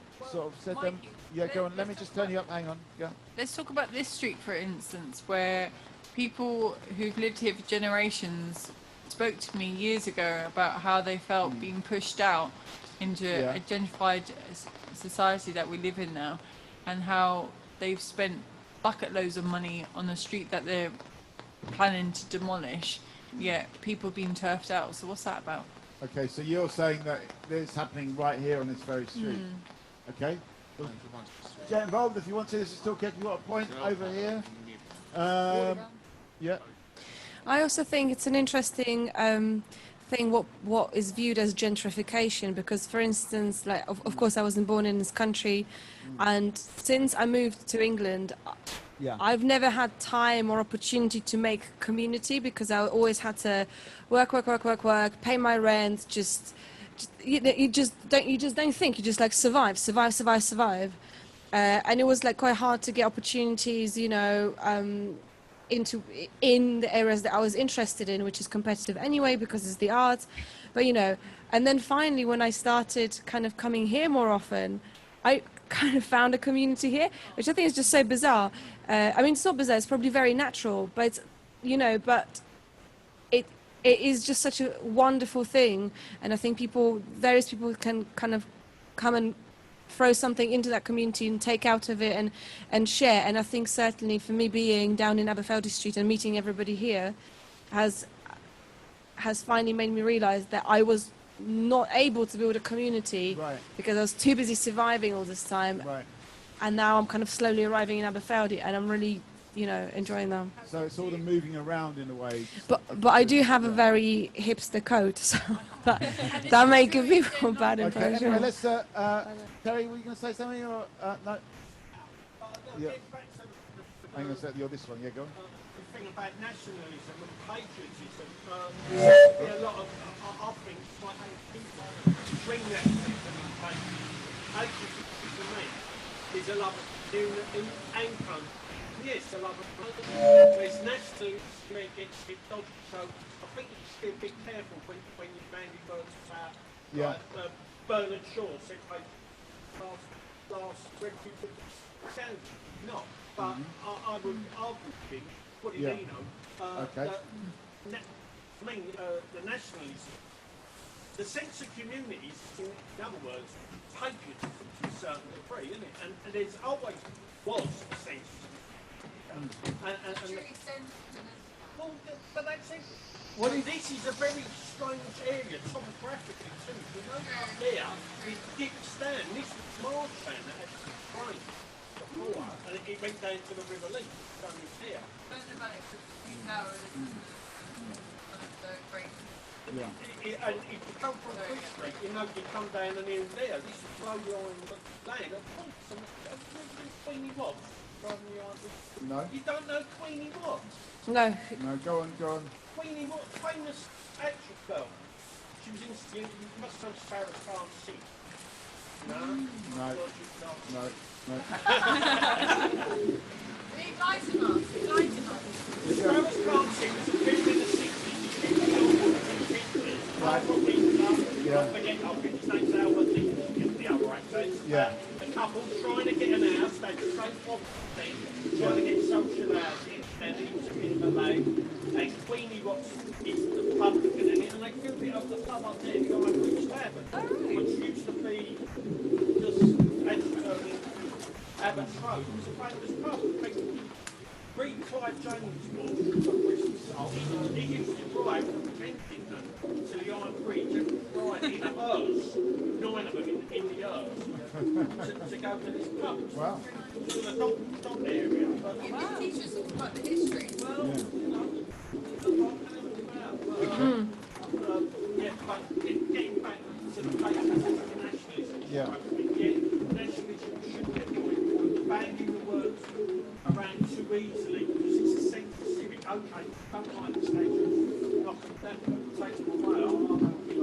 them? Yeah, go on. Let me just turn you up. Hang on. Yeah. Let's talk about this street, for instance, where people who've lived here for generations spoke to me years ago about how they felt being pushed out into a gentrified society that we live in now, and how they've spent bucket loads of money on a street that they're planning to demolish, yet people being turfed out. So what's that about? Okay, so you're saying that it's happening right here on this very street. Okay. Well, get involved if you want to. This is Talkaoke. You've got a point over here. Yeah. I also think it's an interesting thing what is viewed as gentrification, because, for instance, like of course I wasn't born in this country, and since I moved to England, I've never had time or opportunity to make community, because I always had to work, pay my rent, you just don't think, you just like survive, and it was like quite hard to get opportunities, in the areas that I was interested in, which is competitive anyway because it's the arts, but and then finally when I started kind of coming here more often, I kind of found a community here, which I think is just so bizarre. I mean, it's not bizarre, it's probably very natural, but but it is just such a wonderful thing, and I think various people can kind of come and throw something into that community and take out of it and share. And I think certainly for me, being down in Aberfeldy Street and meeting everybody here has finally made me realize that I was not able to build a community because I was too busy surviving all this time. And now I'm kind of slowly arriving in Aberfeldy, and I'm really enjoying them. So it's all the moving around in a way. But I do have a very hipster coat, so that may give people a bad impression. Okay, anyway, let's Terry, were you going to say something, or no? Yeah. Hang on a sec, you're this one. Yeah, go on. The thing about nationalism and patriotism, a lot of, I think, quite people bring that patriotism to me is a love of and country. Yes, a love of country. There's nationalism where it gets a bit dodgy, so I think you should be a bit careful when you bandy words about Bernard Shaw said last record sounds not, but I would argue with him, what do you know? The nationalism, the sense of community, in other words, patriotism to a certain degree, isn't it? And there's always was a sense well, but that's it. Well, this is a very strange area, topographically too. You know, up there is Dick Stan. This is Marchand that had the train before, and it went down to the River Lee. Down here. And if you come from Queen Street, you come down and here and there. This is low lying land. Of course, Queenie Watts. No. You don't know Queenie Watts? No. No, go on. Queenie Watts, famous actress girl. She was in, you must know Sarah Khan C. No? No. Sarah Khan C was a film in the 60s. Right. I'll forget his name's Albert Lee, the other actor. A couple trying to get an house, they just don't want thing, trying to get social housing, and he was in Malay, and Queenie Watts is the publican in it, and they filled it up the pub up there, the Irish Tavern, which used to be just Abbott's Road. It was a famous pub. Read Clive Jones' book, he used to drive from Kensington to the Iron Bridge and drive in a hearse, 9 of them in the hearse, to go to this pub. Wow. To the dog area. Wow. Teach us all about the history. Well, you know, but getting back to the basis of nationalism. Nationalism should get banging the words around too easily because it's a sense of civic. Okay, don't like the station, knock them down, take them away. I don't give a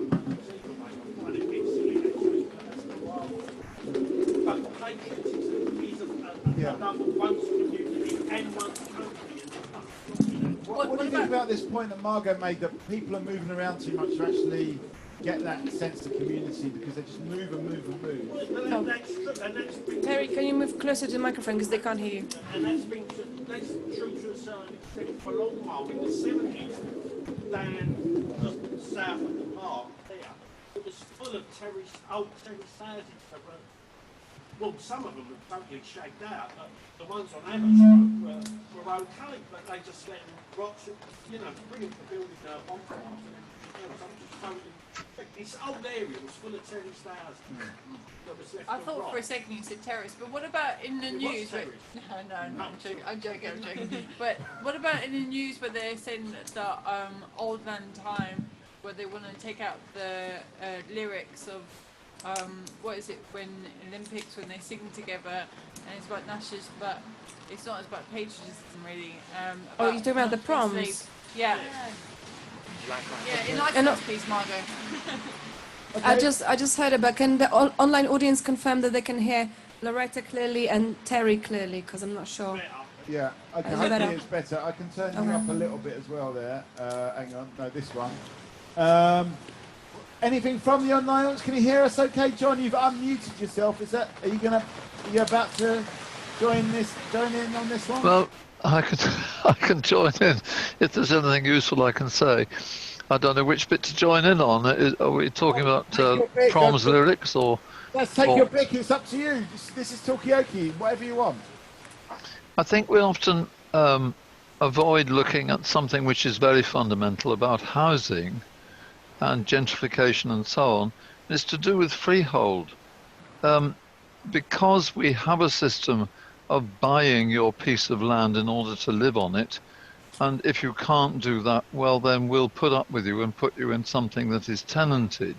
I'm trying to get silly actually, but that's the wild. But patriotism is another one's community and one's country. What do you think about this point that Margot made, that people are moving around too much to actually get that sense of community because they just move and move and move. Oh. Terry, can you move closer to the microphone because they can't hear you? And that's true to a certain extent for a long while. In the 70s, down south of the park there, it was full of old terrace houses. Well, some of them were totally shagged out. The ones on Aberfeldy were okay, but they just let them rot. You know, brilliant for building bonfires. This old area was full of terrace houses. I thought for a second you said terrace, but what about in the news? No, I'm joking. But what about in the news where they're saying that Old Land Time, where they want to take out the lyrics of what is it when Olympics when they sing together, and it's about nashes, but it's not as about patriotism really. Oh, you're talking about the proms? Slaves. Yeah. Yeah, in like please, Margot. Okay. I just heard it, but can the online audience confirm that they can hear Loretta clearly and Terry clearly? Because I'm not sure. Yeah, okay, hopefully it's better. I can turn you up a little bit as well there. Hang on, no, this one. Anything from the online audience? Can you hear us okay? John, you've unmuted yourself. Are you about to join in on this one? Well, I can join in if there's anything useful I can say. I don't know which bit to join in on. Are we talking about proms lyrics or? Let's take your pick. It's up to you. This is Talkaoke. Whatever you want. I think we often avoid looking at something which is very fundamental about housing and gentrification and so on. It's to do with freehold. Because we have a system of buying your piece of land in order to live on it, and if you can't do that, well, then we'll put up with you and put you in something that is tenanted.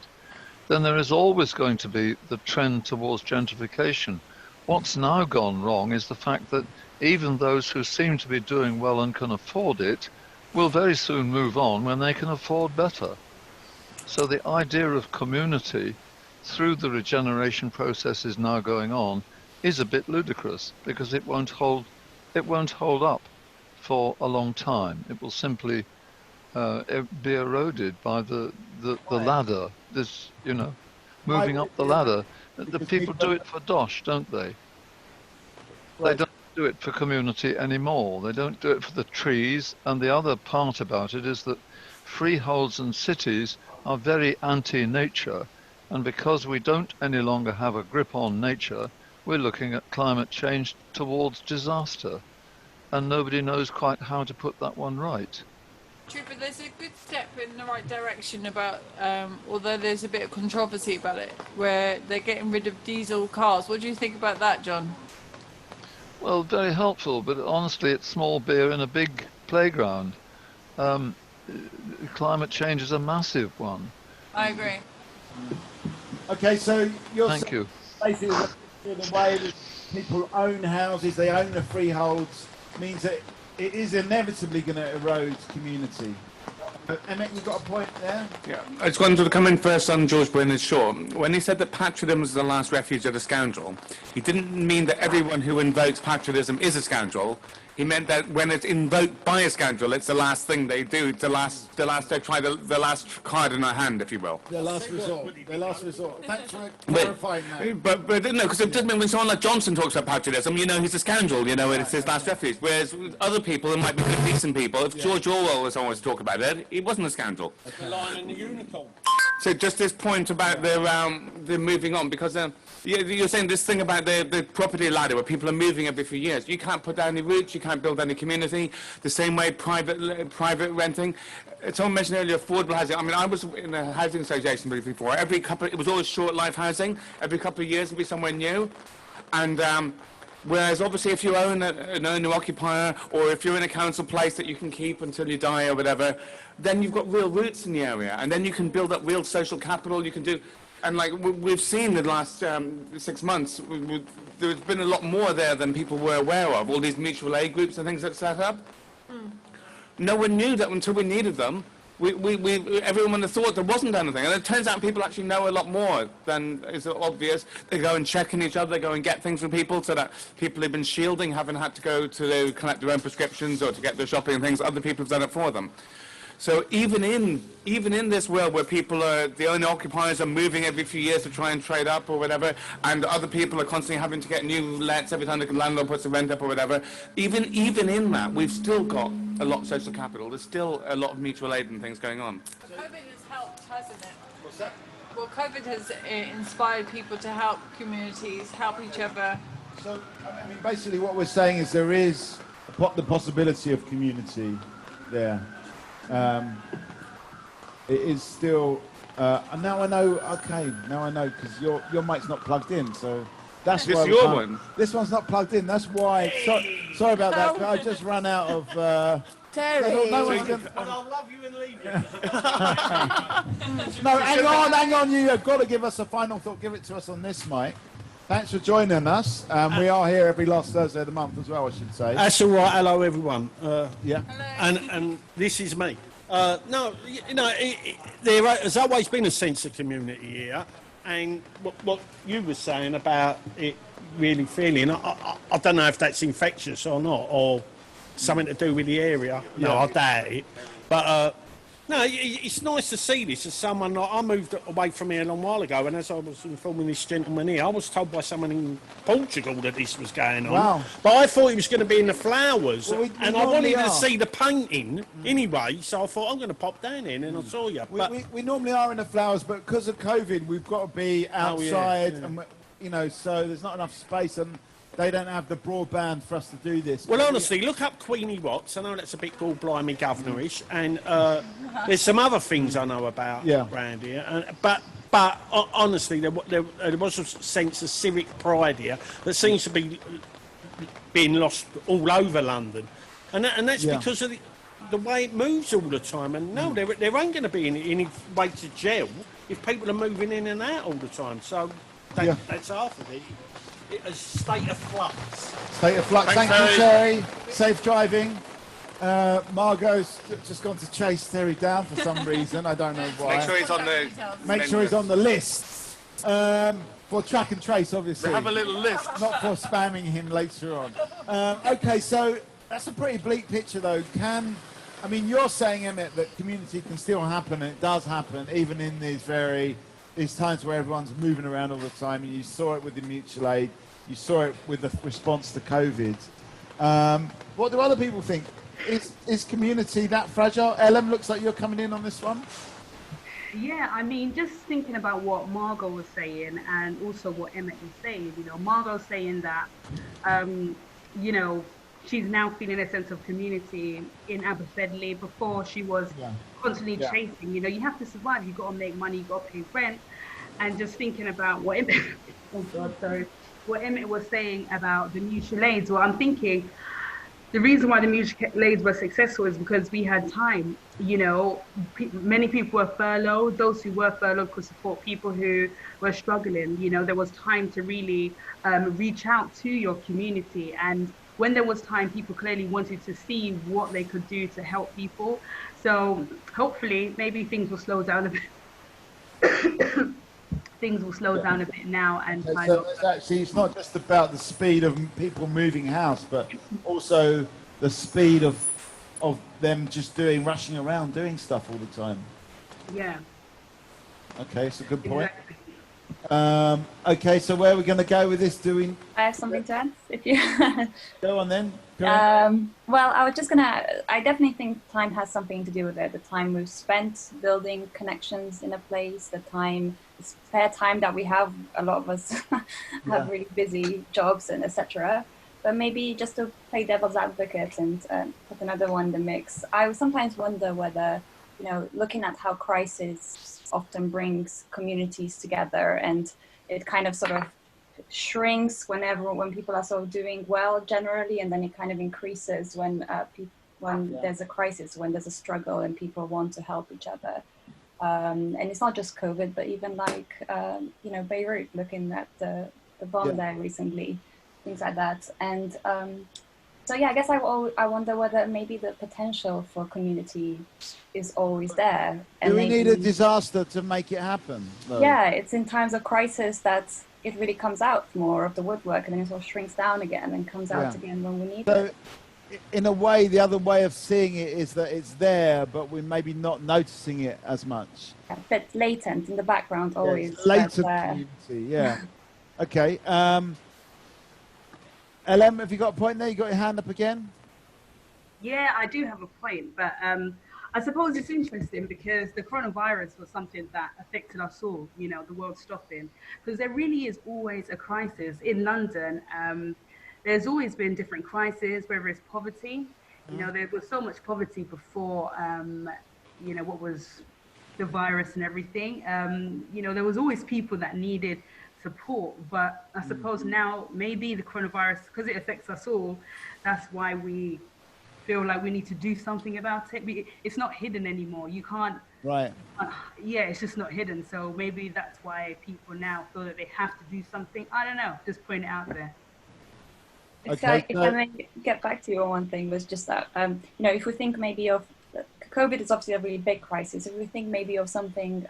Then there is always going to be the trend towards gentrification. What's now gone wrong is the fact that even those who seem to be doing well and can afford it will very soon move on when they can afford better. So the idea of community through the regeneration processes now going on is a bit ludicrous because it won't hold up for a long time. It will simply be eroded by the ladder. This, moving up the ladder. The people do it for dosh, don't they? They don't do it for community anymore. They don't do it for the trees. And the other part about it is that freeholds and cities are very anti-nature. And because we don't any longer have a grip on nature, we're looking at climate change towards disaster. And nobody knows quite how to put that one right. True, but there's a good step in the right direction about, although there's a bit of controversy about it, where they're getting rid of diesel cars. What do you think about that, John? Well, very helpful, but honestly, it's small beer in a big playground. Climate change is a massive one. I agree. Okay, so you're Thank you. Basically the way that people own houses, they own the freeholds, means that it is inevitably going to erode community. Emmett, you've got a point there? Yeah, I just wanted to come in first on George Bernard Shaw. When he said that patriotism is the last refuge of a scoundrel, he didn't mean that everyone who invokes patriotism is a scoundrel. He meant that when it's invoked by a scoundrel, it's the last thing they do, the last card in our hand, if you will. The last resort. The last resort. Thanks for clarifying that. But no, because it doesn't mean when someone like Johnson talks about patriotism, he's a scoundrel, and it's his last refuge. Whereas with other people, who might be good, decent people, if George Orwell was always to talk about it, he wasn't a scoundrel. The Lion and the Unicorn. So just this point about the moving on, because you're saying this thing about the property ladder where people are moving every few years. You can't put down any roots, you can't build any community. The same way private renting. Someone mentioned earlier affordable housing. I mean, I was in a housing association before. It was always short life housing. Every couple of years it'd be somewhere new. And whereas obviously if you own an owner-occupier, or if you're in a council place that you can keep until you die or whatever, then you've got real roots in the area, and then you can build up real social capital. You can do, and like we've seen the last 6 months, there's been a lot more there than people were aware of. All these mutual aid groups and things that set up. No one knew that until we needed them. Everyone would have thought there wasn't anything, and it turns out people actually know a lot more than is obvious. They go and check on each other, they go and get things from people, so that people who've been shielding haven't had to go to collect their own prescriptions or to get their shopping and things. Other people have done it for them. So even in this world where people are, the owner occupiers are moving every few years to try and trade up or whatever, and other people are constantly having to get new lets every time the landlord puts a rent up or whatever, even in that, we've still got a lot of social capital. There's still a lot of mutual aid and things going on. COVID has helped, hasn't it? What's that? Well, COVID has inspired people to help communities, help each other. So, I mean, basically what we're saying is there is the possibility of community there. It is still, and now I know, okay, now I know, because your mic's not plugged in, so that's why. This your one? This one's not plugged in, that's why, sorry about that, I just ran out of, Terry! No one's gonna, But I'll love you and leave you. no, hang on, you've got to give us a final thought, give it to us on this mic. Thanks for joining us. We are here every last Thursday of the month as well, I should say. That's all right. Hello, everyone. Yeah. And this is me. No, you know, there has always been a sense of community here, and what you were saying about it really feeling, I don't know if that's infectious or not, or something to do with the area. No, I doubt it. But no, it's nice to see this as someone. Like, I moved away from here a long while ago, and as I was informing this gentleman here, I was told by someone in Portugal that this was going on. Wow. But I thought it was going to be in the flowers, Well, we and I wanted normally to are. see the painting anyway, so I thought I'm going to pop down here, and then I saw you. But We normally are in the flowers, but because of COVID, we've got to be outside, and you know, so there's not enough space, and they don't have the broadband for us to do this. Well, honestly, look up Queenie Watts. I know that's a bit gall-blimey governorish, and there's some other things I know about around here. But honestly, there was a sense of civic pride here that seems to be being lost all over London, and that's because of the way it moves all the time. And no, there ain't going to be any way to gel if people are moving in and out all the time. So that's half of it. A state of flux. State of flux. Thank you, Terry. Safe driving. Margot's just gone to chase Terry down for some reason. I don't know why. Make sure he's on the. Make sure he's on the list. For track and trace, obviously. We have a little list. Not for spamming him later on. Okay, so that's a pretty bleak picture, though. I mean, you're saying, Emmett, that community can still happen, and it does happen, even in these times where everyone's moving around all the time, and you saw it with the mutual aid, you saw it with the response to COVID. What do other people think? Is community that fragile? Ellen, looks like you're coming in on this one. Yeah, I mean, just thinking about what Margot was saying and also what Emmett was saying, you know, Margot's saying that, you know, she's now feeling a sense of community in Aberfeldy. Before she was constantly chasing, you know, you have to survive, you've got to make money, you've got to pay rent. And just thinking about what Emmett, what Emmett was saying about the mutual aids, well, I'm thinking the reason why the mutual aids were successful is because we had time. You know, many people were furloughed. Those who were furloughed could support people who were struggling. You know, there was time to really reach out to your community. And when there was time, people clearly wanted to see what they could do to help people. So hopefully, maybe things will slow down a bit. Things will slow down a bit now, and It's not just about the speed of people moving house, but also the speed of them just rushing around doing stuff all the time. Yeah. Okay, it's a good point. Okay, so where are we going to go with this? I have something to add, if you... Go on then. Well, I definitely think time has something to do with it. The time we've spent building connections in a place, the spare time that we have, a lot of us have really busy jobs and etc. But maybe just to play devil's advocate and put another one in the mix, I sometimes wonder whether, you know, looking at how crisis often brings communities together, and it kind of sort of shrinks when people are sort of doing well generally, and then it kind of increases when there's a crisis, when there's a struggle and people want to help each other. And it's not just COVID, but even like, you know, Beirut, looking at the bomb there recently, things like that. And so, yeah, I guess I wonder whether maybe the potential for community is always there. And do we need a disaster to make it happen, though? Yeah, it's in times of crisis that it really comes out more of the woodwork, and then it sort of shrinks down again and comes out again when we need it. in a way, the other way of seeing it is that it's there, but we're maybe not noticing it as much. A bit latent in the background Yeah, always. it's latent community, yeah. Okay. LM, have you got a point there? You got your hand up again? Yeah, I do have a point, but I suppose it's interesting because the coronavirus was something that affected us all, you know, the world stopping, because there really is always a crisis in London. There's always been different crises, whether it's poverty, you know, there was so much poverty before, you know, what was the virus and everything. You know, there was always people that needed support, but I suppose now maybe the coronavirus, because it affects us all, that's why we feel like we need to do something about it. It's not hidden anymore. You can't. Right. Yeah, it's just not hidden. So maybe that's why people now feel that they have to do something. I don't know. Just point it out there. Okay, if I may get back to you on one thing, was just that, you know, if we think maybe of, COVID is obviously a really big crisis. If we think maybe of something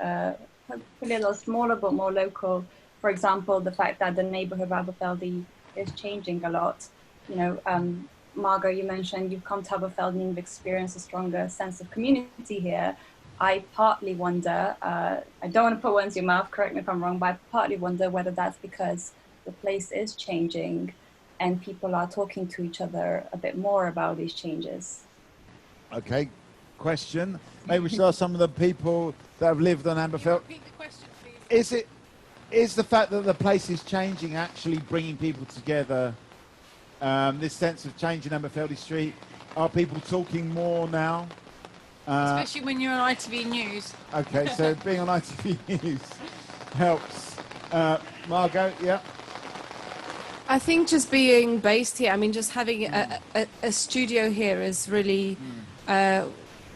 hopefully a little smaller but more local, for example, the fact that the neighbourhood of Aberfeldy is changing a lot. You know, Margot, you mentioned you've come to Aberfeldy and you've experienced a stronger sense of community here. I partly wonder, I don't want to put words in your mouth, correct me if I'm wrong, but I partly wonder whether that's because the place is changing and people are talking to each other a bit more about these changes. Okay, question. Maybe we should ask some of the people that have lived on Aberfeldy. Repeat the question, please. Is the fact that the place is changing actually bringing people together? This sense of change in Aberfeldy Street, are people talking more now? Especially when you're on ITV News. Okay, so being on ITV News helps. Margot, yeah? I think just being based here, I mean, just having a studio here is really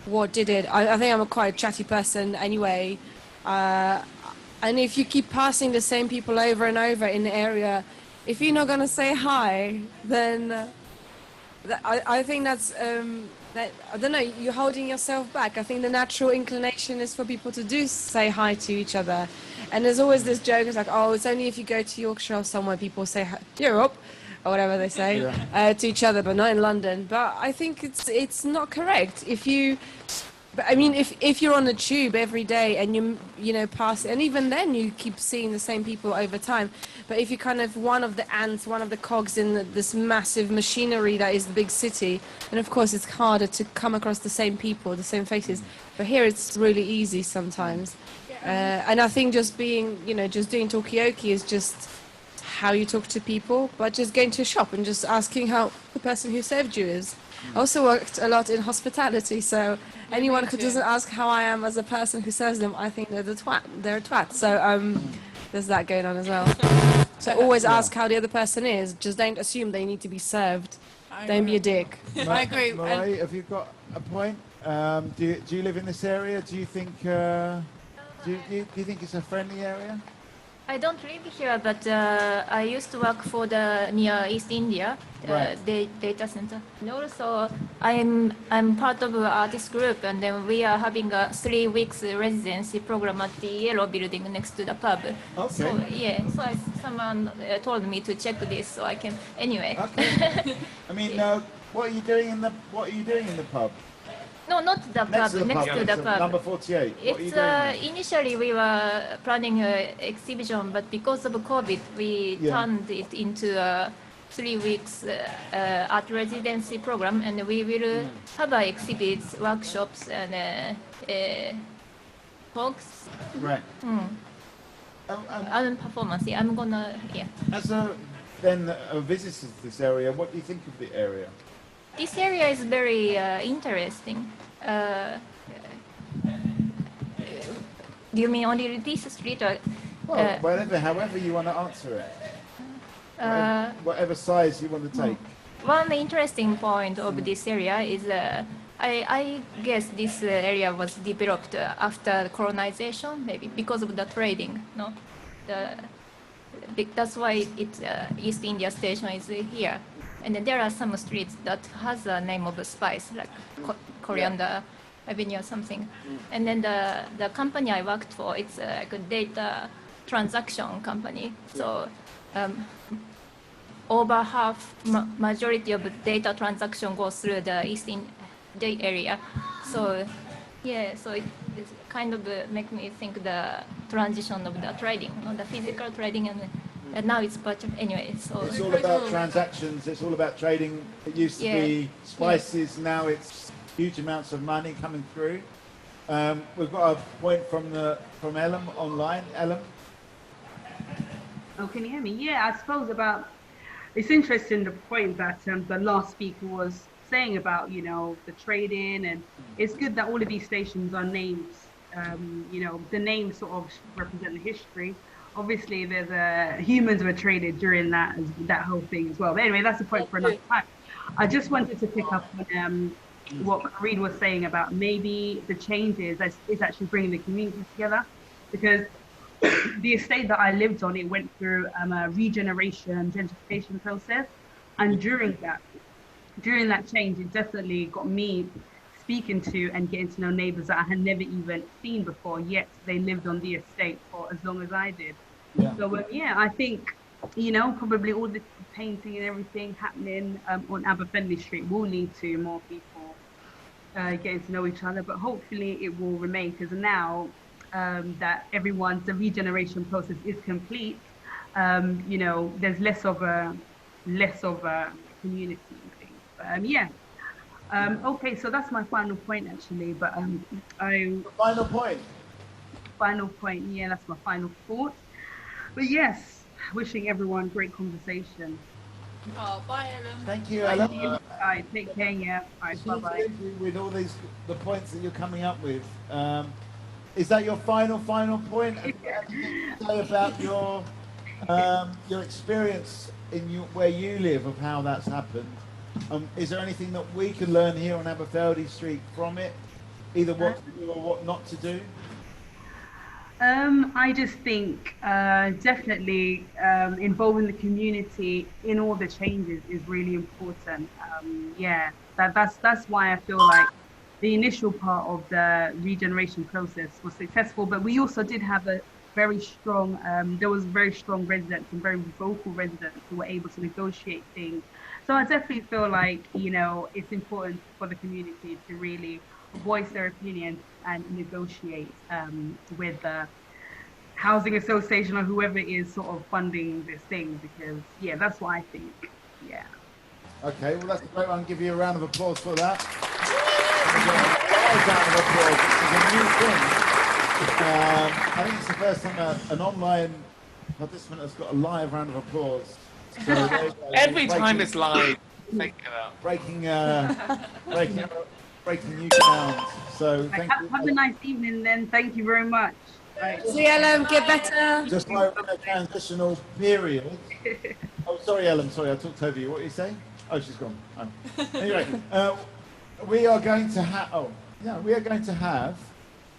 what did it. I think I'm quite a chatty person anyway. And if you keep passing the same people over and over in the area, if you're not going to say hi, then I think that's, that, I don't know, you're holding yourself back. I think the natural inclination is for people to do say hi to each other. And there's always this joke, it's like, oh, it's only if you go to Yorkshire or somewhere people say hi, Europe, or whatever they say, to each other, but not in London. But I think it's not correct. If you... But I mean, if you're on the tube every day and you know pass, and even then you keep seeing the same people over time. But if you're kind of one of the ants, one of the cogs in this massive machinery that is the big city, then of course it's harder to come across the same people, the same faces. But here it's really easy sometimes. And I think just being, you know, just doing Talkaoke is just how you talk to people, but just going to a shop and just asking how the person who served you is. I also worked a lot in hospitality, so anyone who doesn't ask how I am as a person who serves them, I think they're a twat. So there's that going on as well. So always ask how the other person is. Just don't assume they need to be served. Don't be a dick. I agree. Marie, have you got a point? Do you live in this area? Do you think do you think it's a friendly area? I don't live here, but I used to work for the near East India data center. And also, I'm part of an artist group, and then we are having a 3 weeks residency program at the Yellow Building next to the pub. Okay. So yeah, so someone told me to check this, so I can anyway. Okay. I mean, what are you doing in the pub? No, not the pub, next to the pub. Number 48. It's initially we were planning an exhibition, but because of COVID, we turned it into a 3 weeks art residency program, and we will have exhibits, workshops, and talks. Right. And performance. Yeah, I'm gonna. Yeah. As a visitor to this area, what do you think of the area? This area is very interesting. Do you mean only this street? Or, well, however you want to answer it. Whatever size you want to take. One interesting point of this area is I guess this area was developed after colonization, maybe because of the trading. No, that's why East India Station is here. And then there are some streets that has a name of a spice, like Coriander Avenue or something. And then the company I worked for, it's like a data transaction company. So over half, majority of data transaction goes through the East India area. So, yeah, so it kind of make me think the transition of the trading, the physical trading, and now it's virtual. Anyway, so it's all about transactions. It's all about trading. It used to be spices. Now it's huge amounts of money coming through. We've got a point from Ellen online. Ellen. Oh, can you hear me? Yeah, I suppose it's interesting the point that the last speaker was saying about, the trading, and it's good that all of these stations are names. The names sort of represent the history. Obviously, there's humans were traded during that whole thing as well. But anyway, that's a point for another time. I just wanted to pick up on what Kareed was saying about maybe the changes is actually bringing the community together, because the estate that I lived on, it went through a regeneration, gentrification process, and during that change, it definitely got me speaking to and getting to know neighbours that I had never even seen before, yet they lived on the estate for as long as I did. Yeah. So I think, probably all the painting and everything happening on Aberfeldy Street will lead to more people getting to know each other, but hopefully it will remain, because now that the regeneration process is complete, there's less of a community thing. But okay, so that's my final point actually. But final point. Final point. Yeah, that's my final thought. But yes, wishing everyone great conversation. Oh, bye, Ellen. Thank you, Ellen. All right, take care. Yeah. All right, bye-bye. With all the points that you're coming up with, is that your final point? Say about your experience where you live, of how that's happened. Is there anything that we can learn here on Aberfeldy Street from it? Either what to do or what not to do? I just think definitely involving the community in all the changes is really important. That's why I feel like the initial part of the regeneration process was successful, but we also did have a very strong, there was very strong residents and very vocal residents who were able to negotiate things. So I definitely feel like, it's important for the community to really voice their opinions and negotiate with the housing association or whoever is sort of funding this thing, because, that's what I think. Yeah. Okay, well, that's a great one. Give you a round of applause for that. I think it's the first time an online participant has got a live round of applause. So every time it's live, think about breaking new ground. So thank you. Have a nice evening then. Thank you very much. Right. See you, Ellen. Get better. Just like in a transitional period. Oh, sorry, Ellen. Sorry, I talked over you. What are you saying? Oh, she's gone. Anyway, we are going to have. We are going to have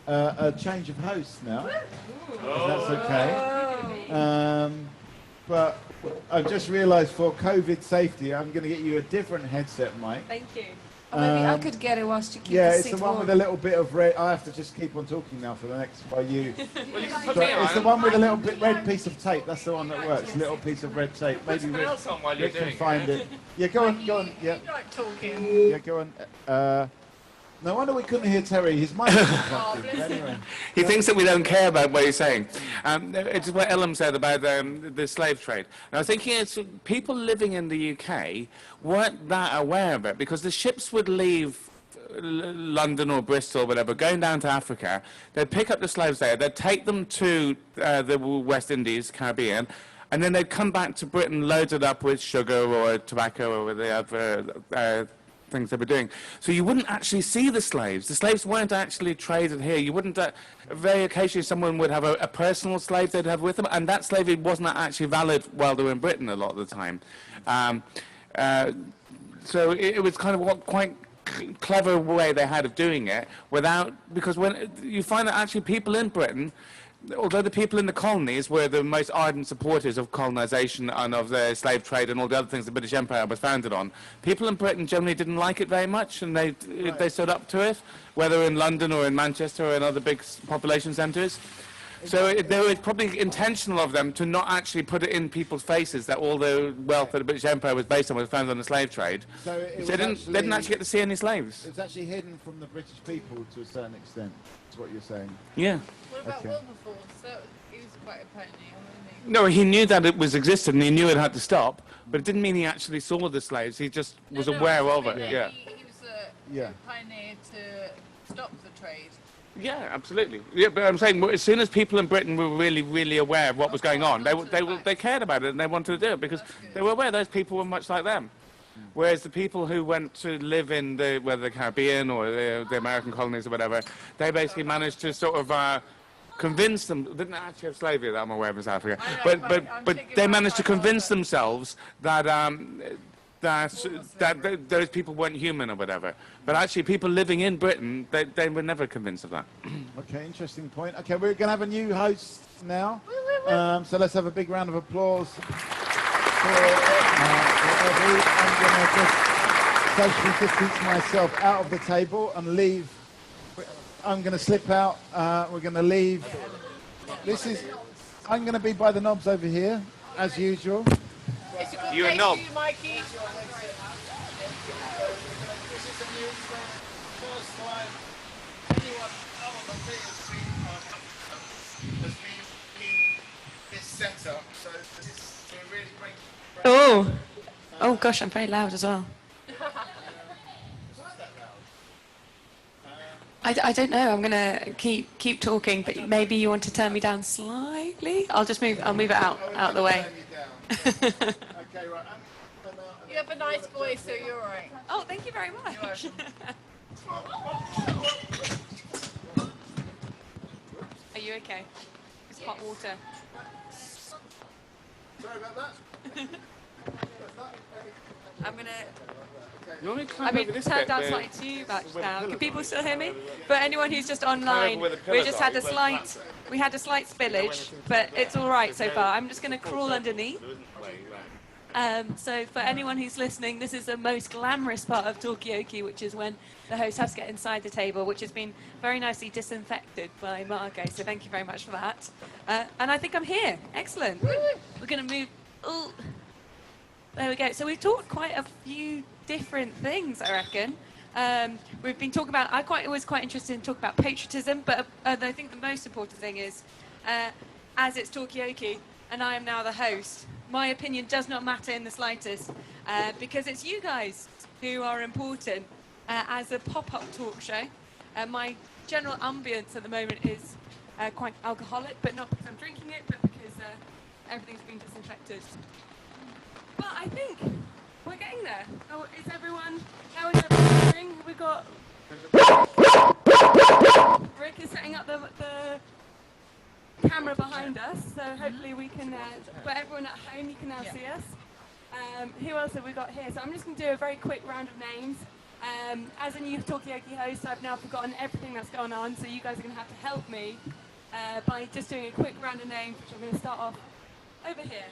a change of host now. If that's okay. But I've just realised, for COVID safety, I'm going to get you a different headset, Mike. Thank you. Or maybe I could get it whilst you keep the seat it's the one warm. with a little bit of red. I have to just keep on talking now for the next while you. It's the one with a little bit red piece of tape. That's the one that works. A little piece of red tape. Maybe Rick can find it. Yeah, go on. Yeah. You like talking. Yeah, go on. No wonder we couldn't hear Terry. His mic wasn't plugged in. Anyway. He thinks that we don't care about what he's saying. It's what Ellen said about the slave trade. And I was thinking, people living in the UK weren't that aware of it, because the ships would leave London or Bristol or whatever, going down to Africa. They'd pick up the slaves there. They'd take them to the West Indies, Caribbean, and then they'd come back to Britain loaded up with sugar or tobacco or with the other things they were doing. So you wouldn't actually see the slaves. The slaves weren't actually traded here. You wouldn't, very occasionally someone would have a personal slave they'd have with them, and that slavery wasn't actually valid while they were in Britain a lot of the time. So it was kind of quite clever way they had of doing it, because when you find that actually people in Britain, although the people in the colonies were the most ardent supporters of colonisation and of the slave trade and all the other things the British Empire was founded on, people in Britain generally didn't like it very much, and they stood up to it, whether in London or in Manchester or in other big population centres. So they were probably intentional of them to not actually put it in people's faces that all the wealth that the British Empire was based on was found on the slave trade. So it they didn't actually get to see any slaves. It's actually hidden from the British people to a certain extent. That's what you're saying. Yeah. What about Okay. Wilberforce? He was quite a pioneer, wasn't he? No, he knew that it was existed and he knew it had to stop, but it didn't mean he actually saw the slaves. He just was aware of it. Yeah. He was a pioneer to stop the trade. Yeah, absolutely. Yeah, but I'm saying as soon as people in Britain were really, really aware of what was going on, they cared about it and they wanted to do it because they were aware those people were much like them. Whereas the people who went to live in whether the Caribbean or the American colonies or whatever, they basically managed to sort of convince them. Didn't actually have slavery that I'm aware of in South Africa, but they managed to convince themselves that. That those people weren't human or whatever. But actually, people living in Britain, they were never convinced of that. Okay, interesting point. Okay, we're going to have a new host now. So let's have a big round of applause for Eddie. I'm going to just socially distance myself out of the table and leave. I'm going to slip out. We're going to leave. I'm going to be by the knobs over here, as usual. You a knob. Mikey. This is a new first time anyone other than PFC has been in this setup, so this is a really great. Oh gosh, I'm very loud as well. I don't know. I'm gonna keep talking, but maybe you want to turn me down slightly. I'll move it out of the way. Okay, right. You have a nice voice, so you're all right. Oh, thank you very much. Are you okay? It's hot water. Sorry about that. I'm gonna. Normally I mean, turn down slightly too much now. Can people still hear me? But anyone who's just online, we just had a slight spillage, but it's all right so far. I'm just going to crawl underneath. So for anyone who's listening, this is the most glamorous part of Talkaoke, which is when the host has to get inside the table, which has been very nicely disinfected by Margot. So thank you very much for that. And I think I'm here. Excellent. We're going to move. Ooh. There we go. So we've talked quite a few different things, I reckon. We've been talking about. I was quite interested in talking about patriotism, but I think the most important thing is, as it's Talkaoke, and I am now the host, my opinion does not matter in the slightest, because it's you guys who are important as a pop-up talk show. My general ambience at the moment is quite alcoholic, but not because I'm drinking it, but because everything's been disinfected. But I think we're getting there. Oh, is everyone? How is everyone doing? We've got Rick is setting up the camera behind us, so hopefully we can. For everyone at home, you can now see us. Who else have we got here? So I'm just going to do a very quick round of names. As a new Talkaoke host, I've now forgotten everything that's going on, so you guys are going to have to help me by just doing a quick round of names, which I'm going to start off over here.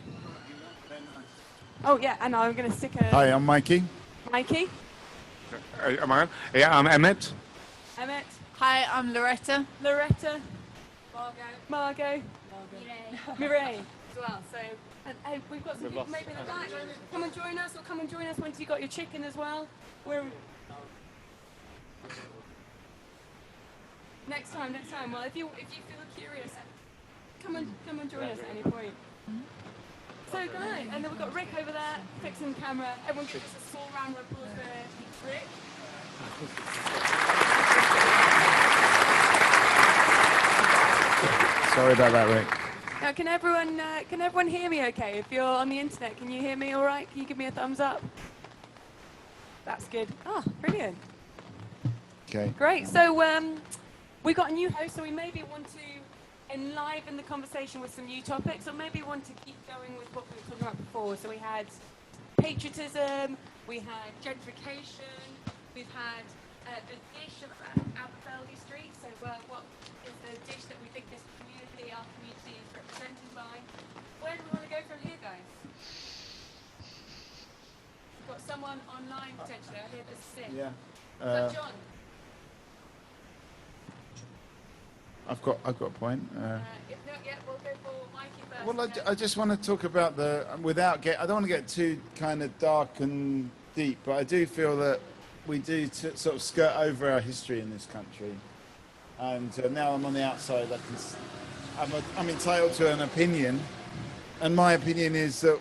Oh yeah, and I'm going to stick a... Hi, I'm Mikey. Mikey. Am I on? Yeah, I'm Emmett. Emmett. Hi, I'm Loretta. Loretta. Margot. Mireille as well. So we've got some people maybe in the back. Come and join us, or come and join us once you got your chicken as well. We're... Next time. Well, if you feel curious, come and join us at any point. So guys, and then we've got Rick over there fixing the camera. Everyone give us a small round of applause for Rick. Sorry about that, Rick. Now, can everyone hear me okay? If you're on the internet, can you hear me all right? Can you give me a thumbs up? That's good. Oh, brilliant. Okay. Great. So we got a new host, so we maybe want to enliven the conversation with some new topics, or maybe want to keep going with what we were talking about before. So we had patriotism, we had gentrification, we've had the dish of Aberfeldy Street. So what is the dish that we think this community, our community, is represented by? Where do we want to go from here, guys? We've got someone online potentially. I hear there's six. Yeah. Is that John? I've got a point. If not yet, we'll go for Mikey first. Well, I just want to talk about I don't want to get too kind of dark and deep, but I do feel that we do sort of skirt over our history in this country. And now I'm on the outside, I'm entitled to an opinion. And my opinion is that,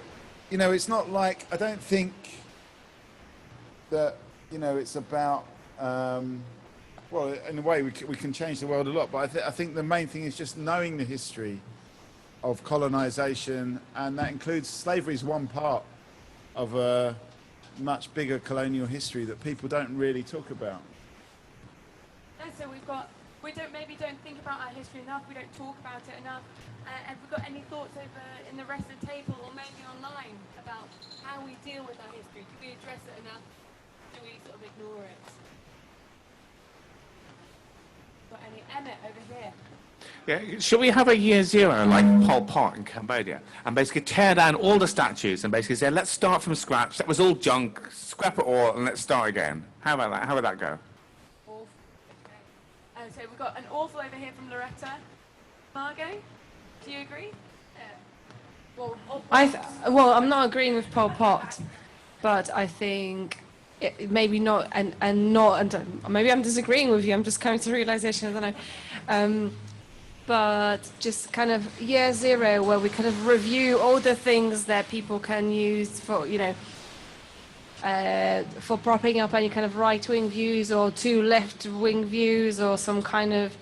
it's not like, I don't think that, it's about, well, in a way we can change the world a lot, but I think the main thing is just knowing the history of colonization, and that includes slavery is one part of a much bigger colonial history that people don't really talk about. And so we don't think about our history enough, we don't talk about it enough. Have we got any thoughts over in the rest of the table or maybe online about how we deal with our history? Do we address it enough? Do we sort of ignore it? Got any? Emmett over here. Yeah, should we have a year zero like Pol Pot in Cambodia and basically tear down all the statues and basically say, let's start from scratch, that was all junk, scrap it all and let's start again? How about that? How would that go? Awful. Okay. So we've got an awful over here from Loretta. Margot, do you agree? Well, I'm not agreeing with Pol Pot, but I think maybe not, and maybe I'm disagreeing with you. I'm just coming to realization. I don't know. But just kind of year zero, where we kind of review all the things that people can use for, for propping up any kind of right-wing views or too left-wing views or some kind of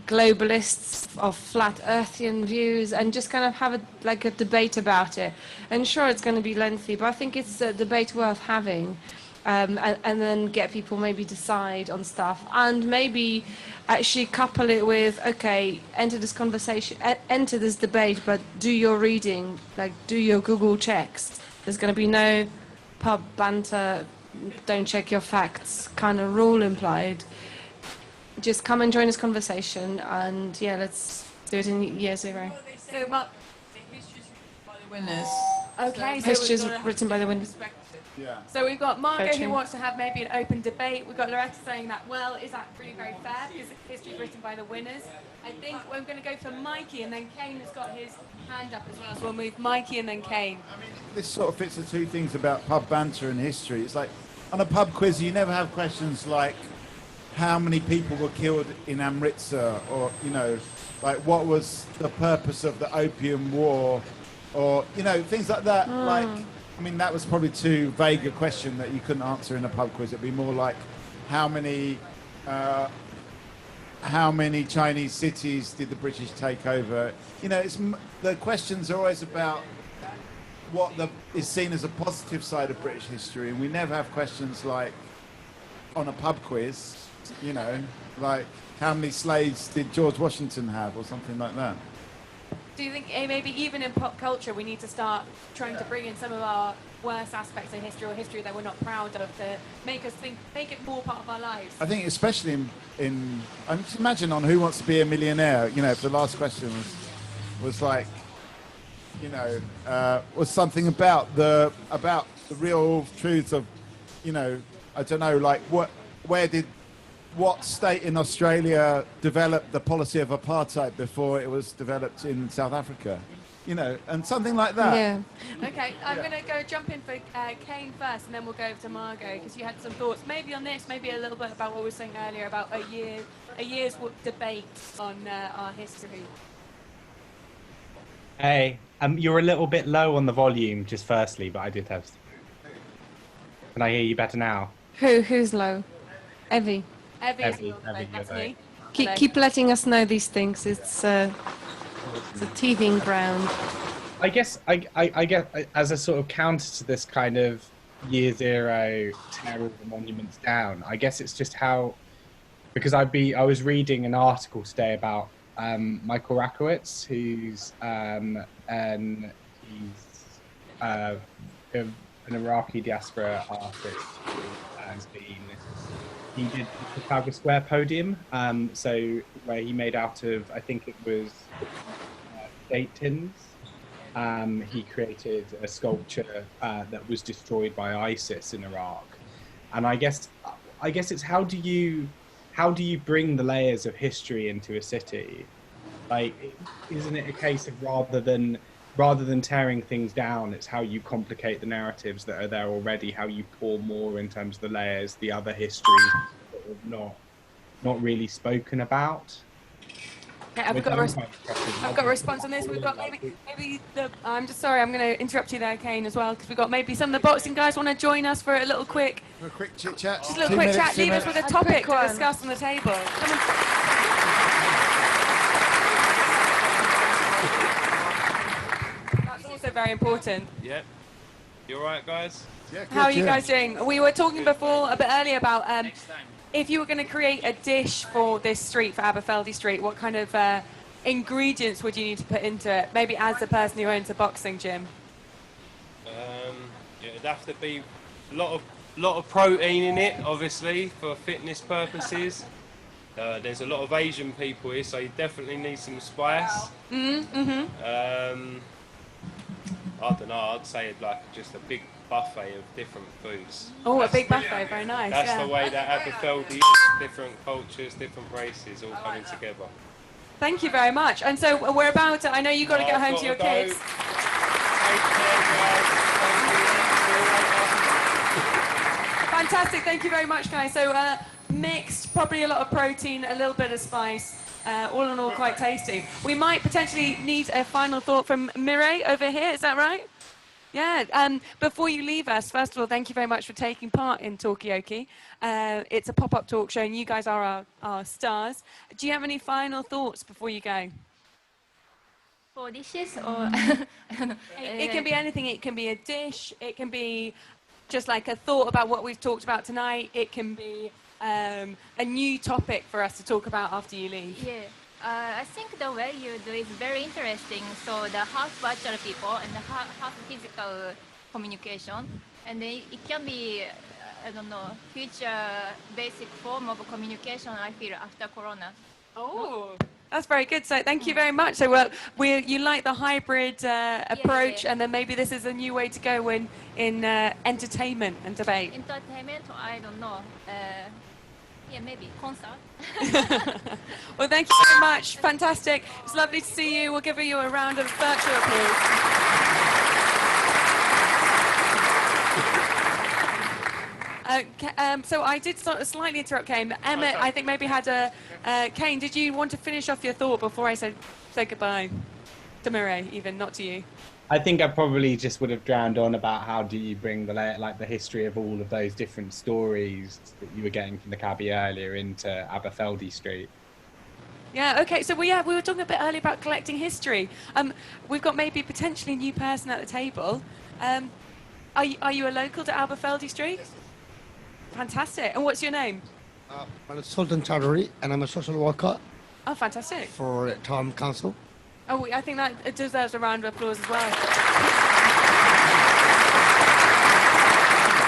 globalists of flat earthian views, and just kind of have a debate about it. And sure, it's going to be lengthy, but I think it's a debate worth having. And then get people maybe decide on stuff, and maybe actually couple it with, okay, enter this conversation, enter this debate, but do your reading, do your Google checks. There's going to be no pub banter, don't check your facts kind of rule implied. Just come and join this conversation, and yeah, let's do it in year zero. So, Mark, the history's written by the winners. Okay, history's written by the winners. Yeah. So we've got Margot Coaching. who wants to have maybe an open debate. We've got Loretta saying that, well, is that really very fair because history is written by the winners? I think we're going to go for Mikey, and then Kane has got his hand up as well. So we'll move Mikey and then Kane. This sort of fits the two things about pub banter and history. It's like, on a pub quiz, you never have questions like, how many people were killed in Amritsar, or, like, what was the purpose of the Opium War, or, things like that. Like, I mean, that was probably too vague a question that you couldn't answer in a pub quiz. It'd be more like, how many Chinese cities did the British take over? The questions are always about what is seen as a positive side of British history, and we never have questions like, on a pub quiz, like, how many slaves did George Washington have, or something like that. Do you think maybe even in pop culture we need to start trying to bring in some of our worst aspects of history or history that we're not proud of to make it more part of our lives? I think especially in just imagine on Who Wants to Be a Millionaire, if the last question was like, was something about the real truths of, I don't know, like what state in Australia developed the policy of apartheid before it was developed in South Africa? And something like that. Yeah. Okay, I'm going to jump in for Kane first, and then we'll go over to Margot, because you had some thoughts maybe on this, maybe a little bit about what we were saying earlier about a year's debate on our history. Hey, you're a little bit low on the volume, just firstly, but I did have. Can I hear you better now? Who's low? Evie. Evie, that's me. Keep letting us know these things. It's a teething ground. I guess I get as a sort of counter to this kind of year zero tear all the monuments down. I guess it's just how, because I was reading an article today about Michael Rakowitz, who's an Iraqi diaspora artist who has been. He did the Trafalgar Square podium, so where he made out of, I think it was date tins. He created a sculpture that was destroyed by ISIS in Iraq, and I guess it's how do you how do you bring the layers of history into a city? Like, isn't it a case of rather than tearing things down, it's how you complicate the narratives that are there already, how you pour more in terms of the layers, the other histories that are not really spoken about? Yeah, I've got a response on this. We've got maybe the. I'm just sorry, I'm going to interrupt you there, Kane, as well, because we've got maybe some of the boxing guys want to join us for a little quick. For a quick chit chat. Just a little quick chat. Leave us with a topic to discuss on the table. Come on. That's also very important. Yep. You all right, guys? Yeah, good, How are you guys doing? We were talking before a bit earlier about if you were going to create a dish for this street, for Aberfeldy Street, what kind of ingredients would you need to put into it? Maybe as the person who owns a boxing gym. It'd have to be a lot of protein in it, obviously, for fitness purposes. There's a lot of Asian people here, so you definitely need some spice. I don't know, I'd say like just a big buffet of different foods. Oh, a big buffet, very nice. That's yeah. the way that Aberfeldy is, different cultures, different races all coming together. Thank you very much. And so we're about to, I know you've got to get home to your kids. Fantastic, thank you very much, guys. So mixed, probably a lot of protein, a little bit of spice, all in all quite tasty. We might potentially need a final thought from Mireille over here, is that right? Yeah, before you leave us, first of all, thank you very much for taking part in Talkaoke. It's a pop-up talk show and you guys are our stars. Do you have any final thoughts before you go? For dishes or? It can be anything. It can be a dish. It can be just like a thought about what we've talked about tonight. It can be a new topic for us to talk about after you leave. Yeah. I think the way you do is very interesting. So the half virtual people and the half physical communication, and it can be, I don't know, future basic form of communication. I feel after Corona. Oh, that's very good. So thank you very much. So you like the hybrid approach, and then maybe this is a new way to go in entertainment and debate. Entertainment, I don't know. Yeah, maybe concert. Well, thank you very much. Fantastic. It's lovely to see you. We'll give you a round of virtual applause. So I did slightly interrupt Kane. Emma, I think maybe had a... Kane, did you want to finish off your thought before I say goodbye? To Mireille, even, not to you. I think I probably just would have drowned on about how do you bring the history of all of those different stories that you were getting from the cabbie earlier into Aberfeldy Street. Yeah, okay, so we were talking a bit earlier about collecting history. We've got maybe potentially a new person at the table. Are you a local to Aberfeldy Street? Yes. Fantastic. And what's your name? My name is Sultan Chowdhury, and I'm a social worker. Oh, fantastic. For Town Council. Oh, I think that deserves a round of applause as well.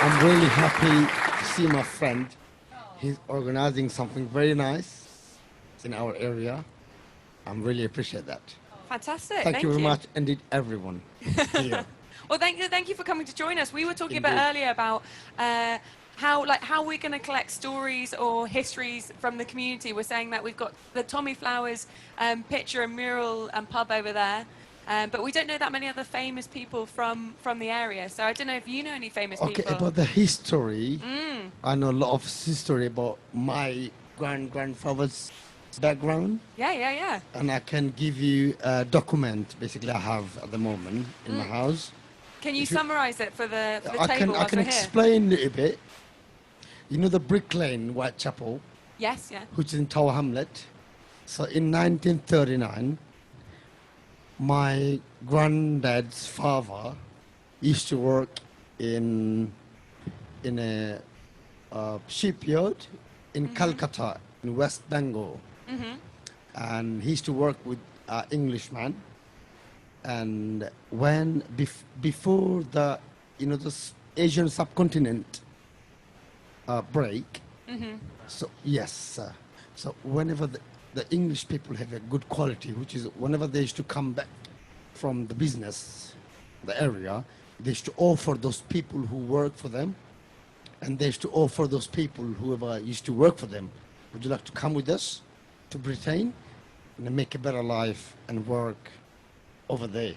I'm really happy to see my friend. He's organizing something very nice in our area. I'm really appreciate that. Fantastic. Thank you very much, indeed, everyone here. Well, thank you for coming to join us. We were talking a bit earlier about how we're going to collect stories or histories from the community. We're saying that we've got the Tommy Flowers picture and mural and pub over there, but we don't know that many other famous people from the area. So I don't know if you know any famous people. Okay, about the history, I know a lot of history about my grandfather's background. Yeah. And I can give you a document, basically, I have at the moment in my house. Can you summarize it for the table? I can explain a little bit. You know the Brick Lane, Whitechapel? Yes, yeah. Which is in Tower Hamlet. So in 1939, my granddad's father used to work in a shipyard in Calcutta, in West Bengal. And he used to work with an Englishman. And when before the Asian subcontinent break, so yes, so whenever the English people have a good quality, which is whenever they used to come back from the business, the area, they used to offer those people who work for them, and they used to offer those people whoever used to work for them would you like to come with us to Britain and make a better life and work over there?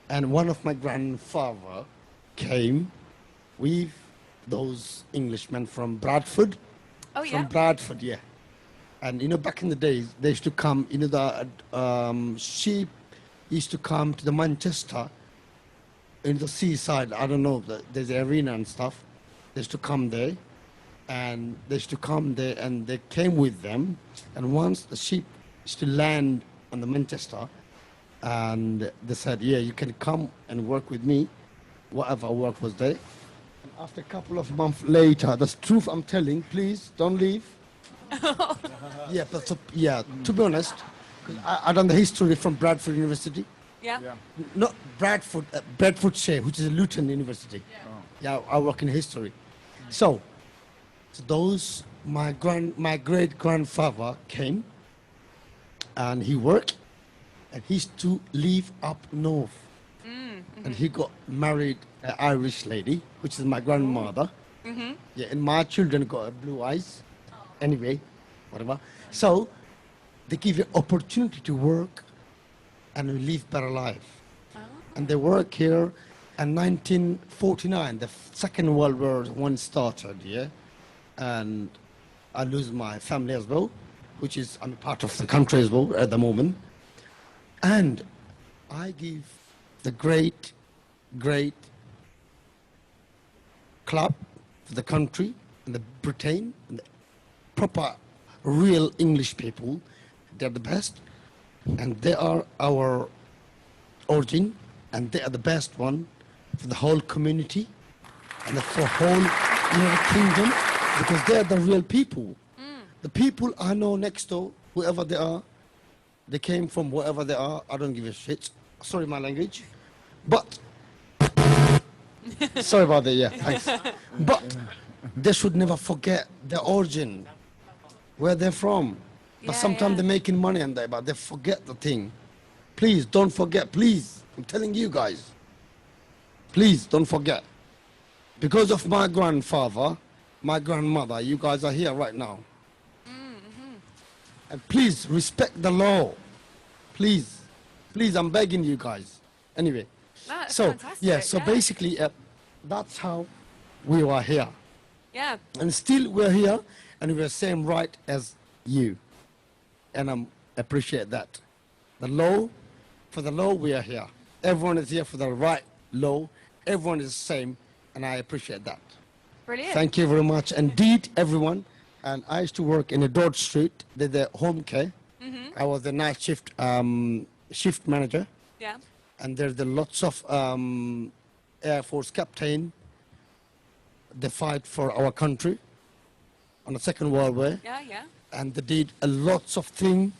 And one of my grandfather came with those Englishmen from Bradford. Oh, From yeah. Bradford, yeah. And, you know, back in the days, they used to come, you know, the sheep used to come to the Manchester, in the seaside, I don't know, there's an arena and stuff. They used to come there, and they used to come there, and they came with them. And once the sheep used to land on the Manchester, and they said, yeah, you can come and work with me, whatever work was there. And after a couple of months later, that's truth I'm telling, please don't leave. Yeah, but to be honest, 'cause I done the history from Bradford University. Yeah. Not Bradford, Bedfordshire, which is a Luton University. Yeah, I work in history. So those, my great grandfather came, and he worked, and he used to live up north. And he got married an Irish lady, which is my grandmother. Yeah, and my children got blue eyes. Anyway, whatever. So they give you opportunity to work and live better life. And they work here. In 1949, the Second World War one started, yeah. And I lose my family as well, which is, I'm part of the country as well at the moment. And I give the great club for the country and the Britain and the proper real English people. They're the best, and they are our origin, and they are the best one for the whole community and for whole United Kingdom, because they're the real people. The people I know next door, whoever they are, they came from wherever they are, I don't give a shit. Sorry my language. But, sorry about that, yeah, thanks. But they should never forget their origin, where they're from. But sometimes they're making money and that, but they forget the thing. Please don't forget, please. I'm telling you guys. Please don't forget. Because of my grandfather, my grandmother, you guys are here right now. And please respect the law. Please. Please, I'm begging you guys. Anyway. That's So, fantastic, yeah, so basically, that's how we were here. Yeah. And still we're here, and we're same right as you. And I appreciate that. The law, for the law, we are here. Everyone is here for the right law. Everyone is the same, and I appreciate that. Brilliant. Thank you very much indeed, everyone. And I used to work in a Dodge Street, the home care. I was the night shift manager. Yeah. And there's lots of Air Force captain. They fight for our country on the Second World War. Yeah, yeah. And they did lots of things,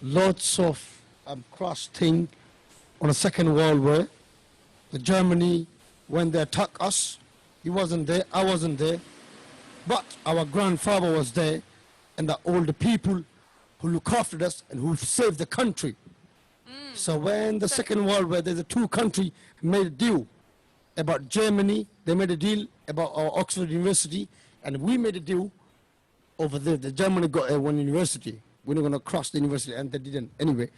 lots of crush thing on the Second World War. The Germany, when they attacked us, he wasn't there, I wasn't there. But our grandfather was there, and all the people who look after us and who saved the country. So when the Second World War, there's a two country made a deal about Germany. They made a deal about our Oxford University, and we made a deal over there. The Germany got one university. We're not going to cross the university, and they didn't. Anyway,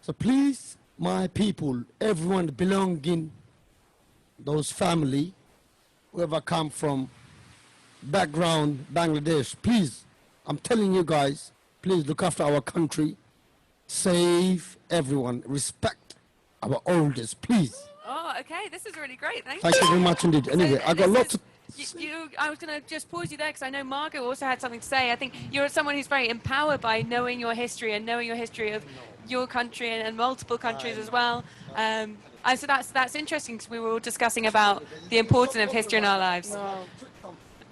so please, my people, everyone belonging, those family, whoever come from background Bangladesh, please, I'm telling you guys, please look after our country, save everyone, respect our elders, please. Oh, okay. This is really great. Thank Thank you very much indeed. Anyway, I got lots of... I was going to just pause you there because I know Margot also had something to say. I think you're someone who's very empowered by knowing your history and knowing your history of your country and multiple countries as well. And so that's interesting because we were all discussing about the importance of history in our lives.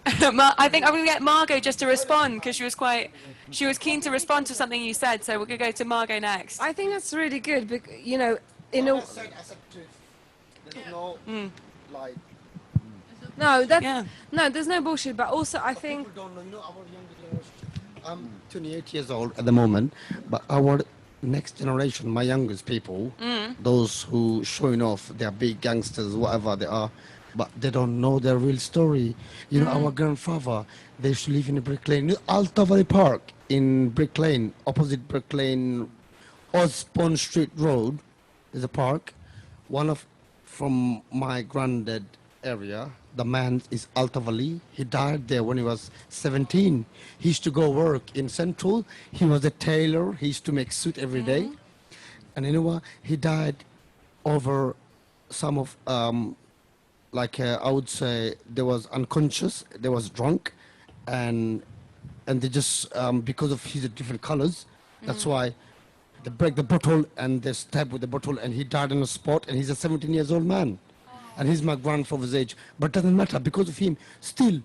I think I'm going to get Margot just to respond because she was keen to respond to something you said. So we're going to go to Margot next. I think that's really good. Because, you know, in a There's no, like... No, no, there's no bullshit. But also, I think I'm 28 years old at the moment, but our next generation, my youngest people, those who showing off, they're big gangsters, whatever they are, but they don't know their real story. You know, our grandfather, they used to live in a Brick Lane. You know, Alta Valley Park in Brick Lane, opposite Brick Lane, Osborne Street Road, is a park. One of, from my granddad area, the man is Alta Valley. He died there when he was 17. He used to go work in Central. He was a tailor. He used to make suit every day. And you know what? He died over some of, I would say, there was unconscious, there was drunk, and they just, because of his different colors, that's why they break the bottle and they stab with the bottle, and he died on the spot, and he's a 17 years old man. And he's my grandfather's age. But it doesn't matter, because of him, still,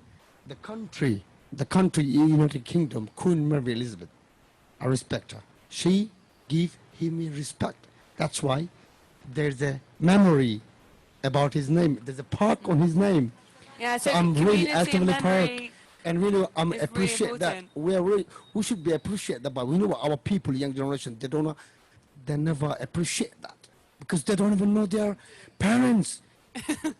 the country, United Kingdom, Queen Mary Elizabeth, I respect her. She gave him respect. That's why there's a memory about his name. There's a park on his name. Yeah, so I'm really actively park, memory and really I'm is appreciate really that. important. We should be appreciate that, but we know our people, young generation, they never appreciate that because they don't even know their parents.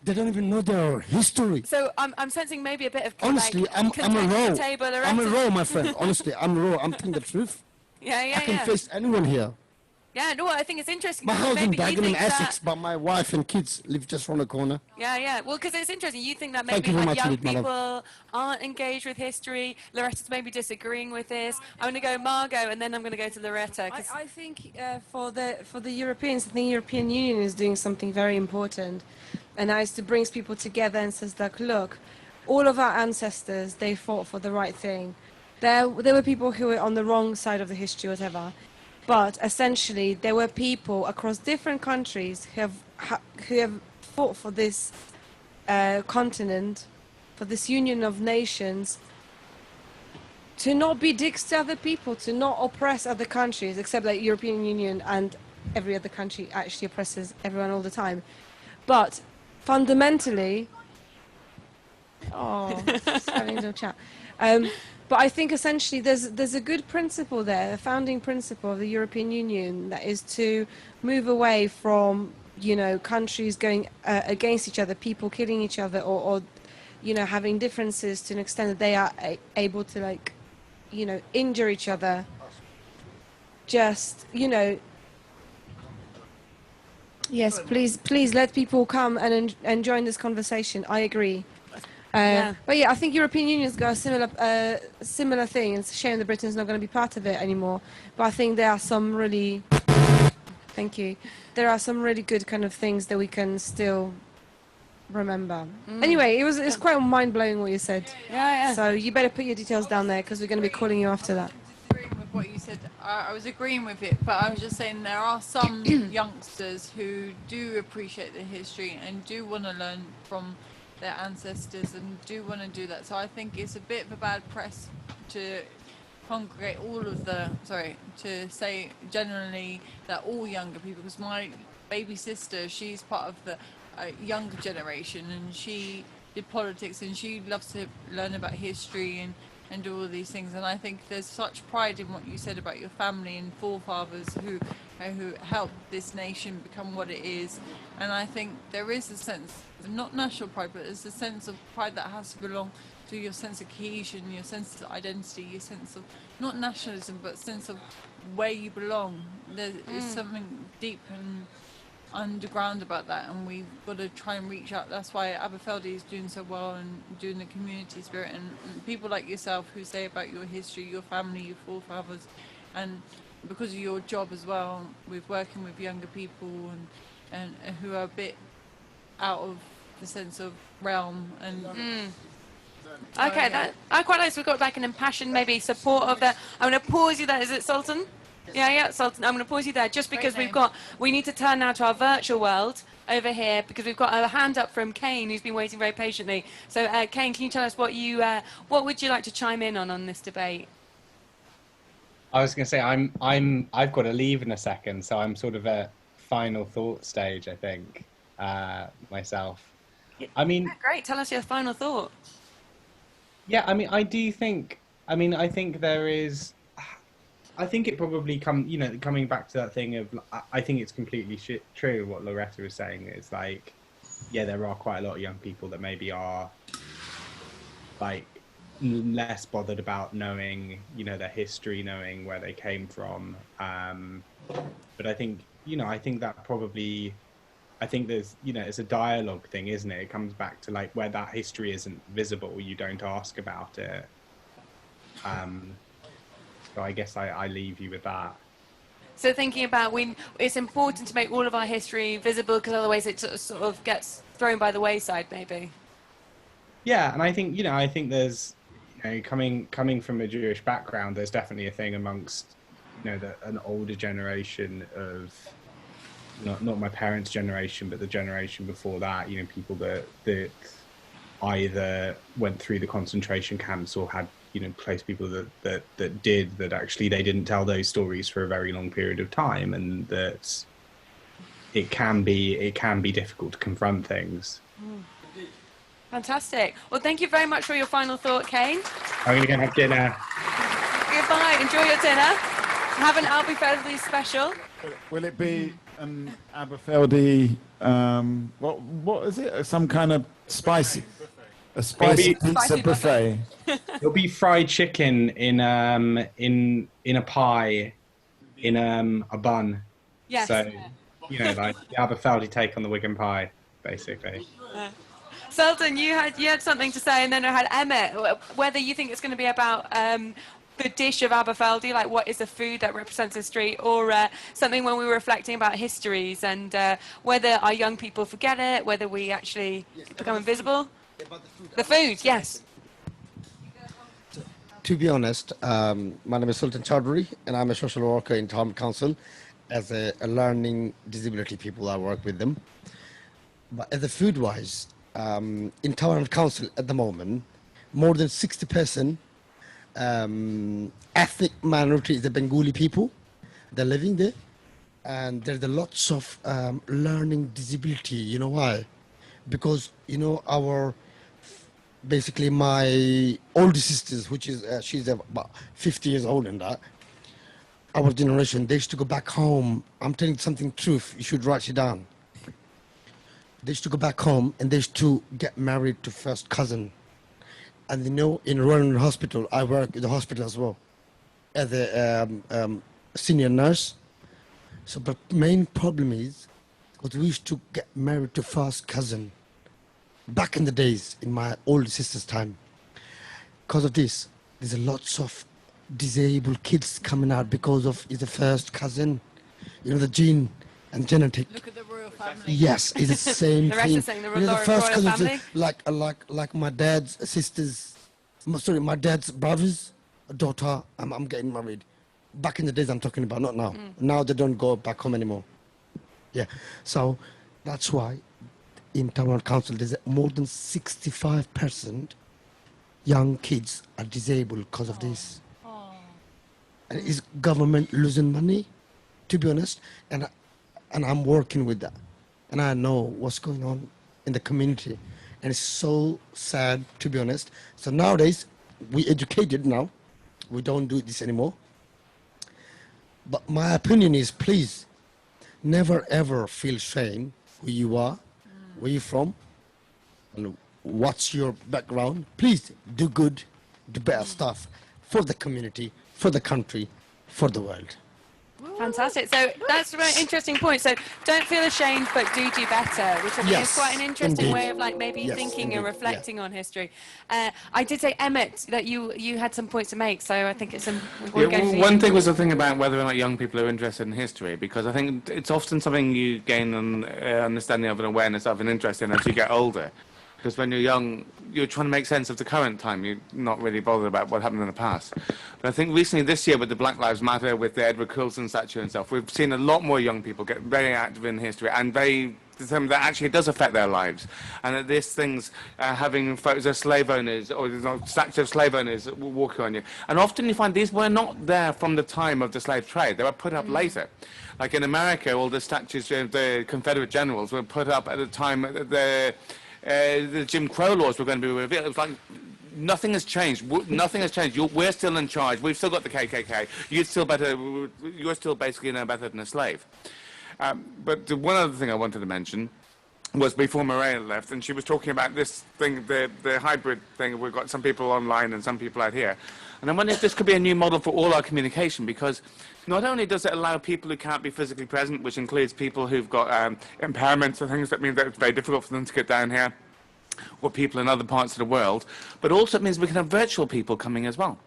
They don't even know their history. So I'm sensing maybe a bit of Honestly, like, I'm a contention raw. table I'm a erected. raw, my friend. Honestly, I'm raw. I'm telling the truth. Yeah, I can face anyone here. Yeah, no, I think it's interesting. My house in maybe you Dagenham, think that- Essex, but my wife and kids live just around the corner. Yeah. Well, because it's interesting. You think that Thank maybe you very like much young indeed, my love. people aren't engaged with history. Loretta's maybe disagreeing with this. I'm going to go Margot, and then I'm going to go to Loretta. I think for the Europeans, I think European Union is doing something very important, and that is to bring people together and says like, look, all of our ancestors, they fought for the right thing. There were people who were on the wrong side of the history, whatever. But essentially, there were people across different countries who have fought for this continent, for this union of nations, to not be dicks to other people, to not oppress other countries, except that European Union and every other country actually oppresses everyone all the time. But fundamentally, just having a little chat. But I think essentially there's a good principle there, a founding principle of the European Union, that is to move away from, countries going against each other, people killing each other, or having differences to an extent that they are able to injure each other. Just, yes, please let people come and join this conversation. I agree. But yeah, I think European Union's got a similar thing. It's a shame that Britain's not going to be part of it anymore. But I think there are some really, thank you, there are some really good kind of things that we can still remember. Anyway, it's quite mind-blowing what you said. Yeah. So you better put your details down there because we're going to be calling you after that. Agreeing with what you said, I was agreeing with it, but I was just saying there are some youngsters who do appreciate the history and do want to learn from their ancestors and do want to do that. So I think it's a bit of a bad press to congregate to say generally that all younger people, because my baby sister, she's part of the younger generation, and she did politics and she loves to learn about history and do all these things. And I think there's such pride in what you said about your family and forefathers who helped this nation become what it is. And I think there is a sense, not national pride, but there's a sense of pride that has to belong to your sense of cohesion, your sense of identity, your sense of, not nationalism, but sense of where you belong. There is something deep and underground about that, and we've got to try and reach out. That's why Aberfeldy is doing so well and doing the community spirit, and people like yourself who say about your history, your family, your forefathers, and because of your job as well with working with younger people and who are a bit out of the sense of realm and Okay, that I quite like. So we've got like an impassioned maybe support of that. I'm going to pause you there. Is it Sultan? Yeah, Sultan. I'm going to pause you there just because we need to turn now to our virtual world over here because we've got a hand up from Kane who's been waiting very patiently. So Kane, can you tell us what would you like to chime in on this debate? I was going to say I've got to leave in a second, so I'm sort of at final thought stage, I think, myself. I mean, great. Tell us your final thought. Yeah, I mean, I think there is. I think it probably coming back to that thing of, I think it's completely true what Loretta was saying is like, yeah, there are quite a lot of young people that maybe are like less bothered about knowing, you know, their history, knowing where they came from. But I think, you know, I think that probably, I think there's, you know, it's a dialogue thing, isn't it? It comes back to like where that history isn't visible, you don't ask about it. So I guess I leave you with that. So thinking about it's important to make all of our history visible because otherwise it sort of gets thrown by the wayside, maybe. Yeah, and I think, you know, I think there's, you know, coming from a Jewish background, there's definitely a thing amongst, you know, an older generation of, not my parents' generation, but the generation before that, you know, people that either went through the concentration camps or had, you know, close people that actually they didn't tell those stories for a very long period of time, and that it can be difficult to confront things. Fantastic. Well, thank you very much for your final thought, Kane. I'm going to go have dinner. Goodbye. Enjoy your dinner. Have an Aberfeldy special. Will it be an Aberfeldy? What is it? Some kind of spicy, a spicy pizza buffet. It'll be fried chicken in a pie, in a bun. Yes. So, you know, like the Aberfeldy take on the Wigan pie, basically. Sultan, you had something to say, and then I had Emmett. Whether you think it's going to be about the dish of Aberfeldy, like what is the food that represents the street, or something when we were reflecting about histories and whether our young people forget it, whether we actually become invisible. The food, yes. To be honest, my name is Sultan Chowdhury, and I'm a social worker in Town Council. As a learning disability people, I work with them. But as a food-wise, in Town Council at the moment, more than 60% ethnic minority is the Bengali people. They're living there, and there's a lots of learning disability. You know why? Because, you know, basically my older sisters, which is she's about 50 years old, and that our generation, they used to go back home. I'm telling you something truth. You should write it down. They used to go back home and they used to get married to first cousin. And you know, in Royal Hospital, I work in the hospital as well as a senior nurse. So, but main problem is, because we used to get married to first cousin back in the days, in my older sister's time. Because of this, there's a lots of disabled kids coming out because of the first cousin, you know, the gene and genetic. Look at the royal family. Yes, it's the same The rest thing. are saying the You know, the first royal cousins, family? like my dad's sisters, my dad's brother's daughter. I'm getting married. Back in the days, I'm talking about, not now. Now they don't go back home anymore. Yeah, so that's why in Town Council there's more than 65% young kids are disabled because of this. And is government losing money? To be honest, and I'm working with that, and I know what's going on in the community, and it's so sad, to be honest. So nowadays, we educated now, we don't do this anymore. But my opinion is, please, never ever feel shame who you are, where you're from, and what's your background. Please do good, do better stuff for the community, for the country, for the world. Fantastic. So that's a very interesting point. So don't feel ashamed, but do better, which I think Yes, is quite an interesting indeed. way of like maybe Yes, thinking indeed, and reflecting on history. I did say, Emmett, that you had some points to make, so I think it's some. One thing was the thing about whether or not young people are interested in history, because I think it's often something you gain an understanding of, an awareness of, an interest in as you get older. Because when you're young, you're trying to make sense of the current time. You're not really bothered about what happened in the past. But I think recently this year with the Black Lives Matter, with the Edward Colston statue and stuff, we've seen a lot more young people get very active in history and very determined that actually it does affect their lives. And that this thing's having photos of slave owners or statues of slave owners walking on you. And often you find these were not there from the time of the slave trade. They were put up later. Like in America, all the statues of the Confederate generals were put up at the time the Jim Crow laws were going to be revealed. It was like nothing has changed. Nothing has changed. We're still in charge. We've still got the KKK. You're still basically no better than a slave. But one other thing I wanted to mention was before Maria left, and she was talking about this thing, the hybrid thing. We've got some people online and some people out here. And I wonder if this could be a new model for all our communication, because not only does it allow people who can't be physically present, which includes people who've got impairments and things, that means that it's very difficult for them to get down here, or people in other parts of the world, but also it means we can have virtual people coming as well.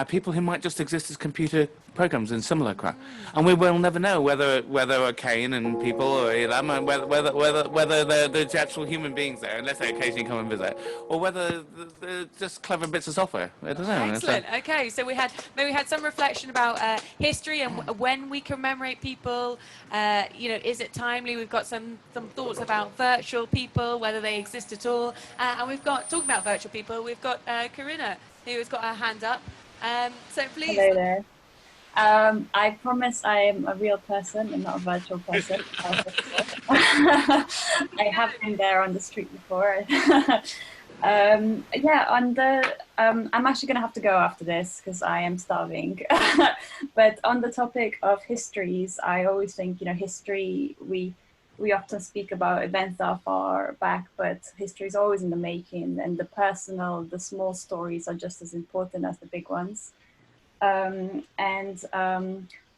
People who might just exist as computer programs and similar crap. And we will never know whether Kane and people or Elam, and whether they're actual human beings there, unless they occasionally come and visit, or whether they're just clever bits of software. I don't know. Excellent. Okay, so we had some reflection about history and when we commemorate people. Is it timely? We've got some thoughts about virtual people, whether they exist at all. And we've got, talking about virtual people, we've got Karina, who has got her hand up. So please. Hello there. I promise I am a real person and not a virtual person. I have been there on the street before. I'm actually going to have to go after this because I am starving. But on the topic of histories, I always think, history, we often speak about events that are far back, but history is always in the making, and the personal, the small stories are just as important as the big ones. I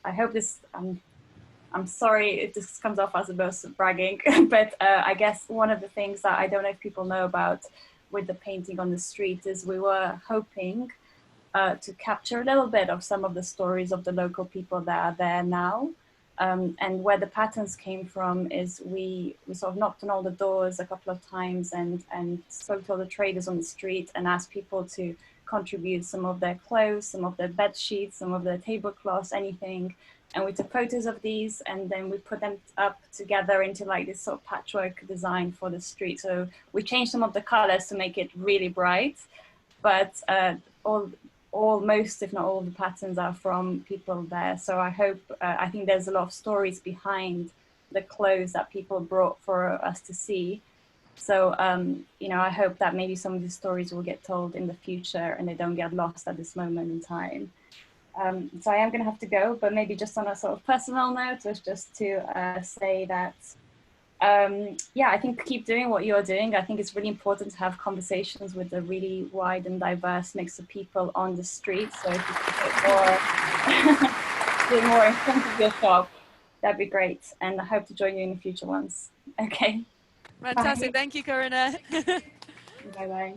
hope this, I'm sorry if this comes off as a burst of bragging, but I guess one of the things that I don't know if people know about with the painting on the street is we were hoping to capture a little bit of some of the stories of the local people that are there now. And where the patterns came from is we sort of knocked on all the doors a couple of times and spoke to all the traders on the street and asked people to contribute some of their clothes, some of their bed sheets, some of their tablecloths, anything. And we took photos of these and then we put them up together into like this sort of patchwork design for the street. So we changed some of the colors to make it really bright, but most, if not all, the patterns are from people there. So I hope, I think there's a lot of stories behind the clothes that people brought for us to see. So, I hope that maybe some of these stories will get told in the future and they don't get lost at this moment in time. So I am going to have to go, but maybe just on a sort of personal note, was just to say that, I think keep doing what you're doing. I think it's really important to have conversations with a really wide and diverse mix of people on the street. So if you could do more in front of your shop, that'd be great. And I hope to join you in the future ones. Okay. Fantastic. Bye. Thank you, Karina. Bye-bye.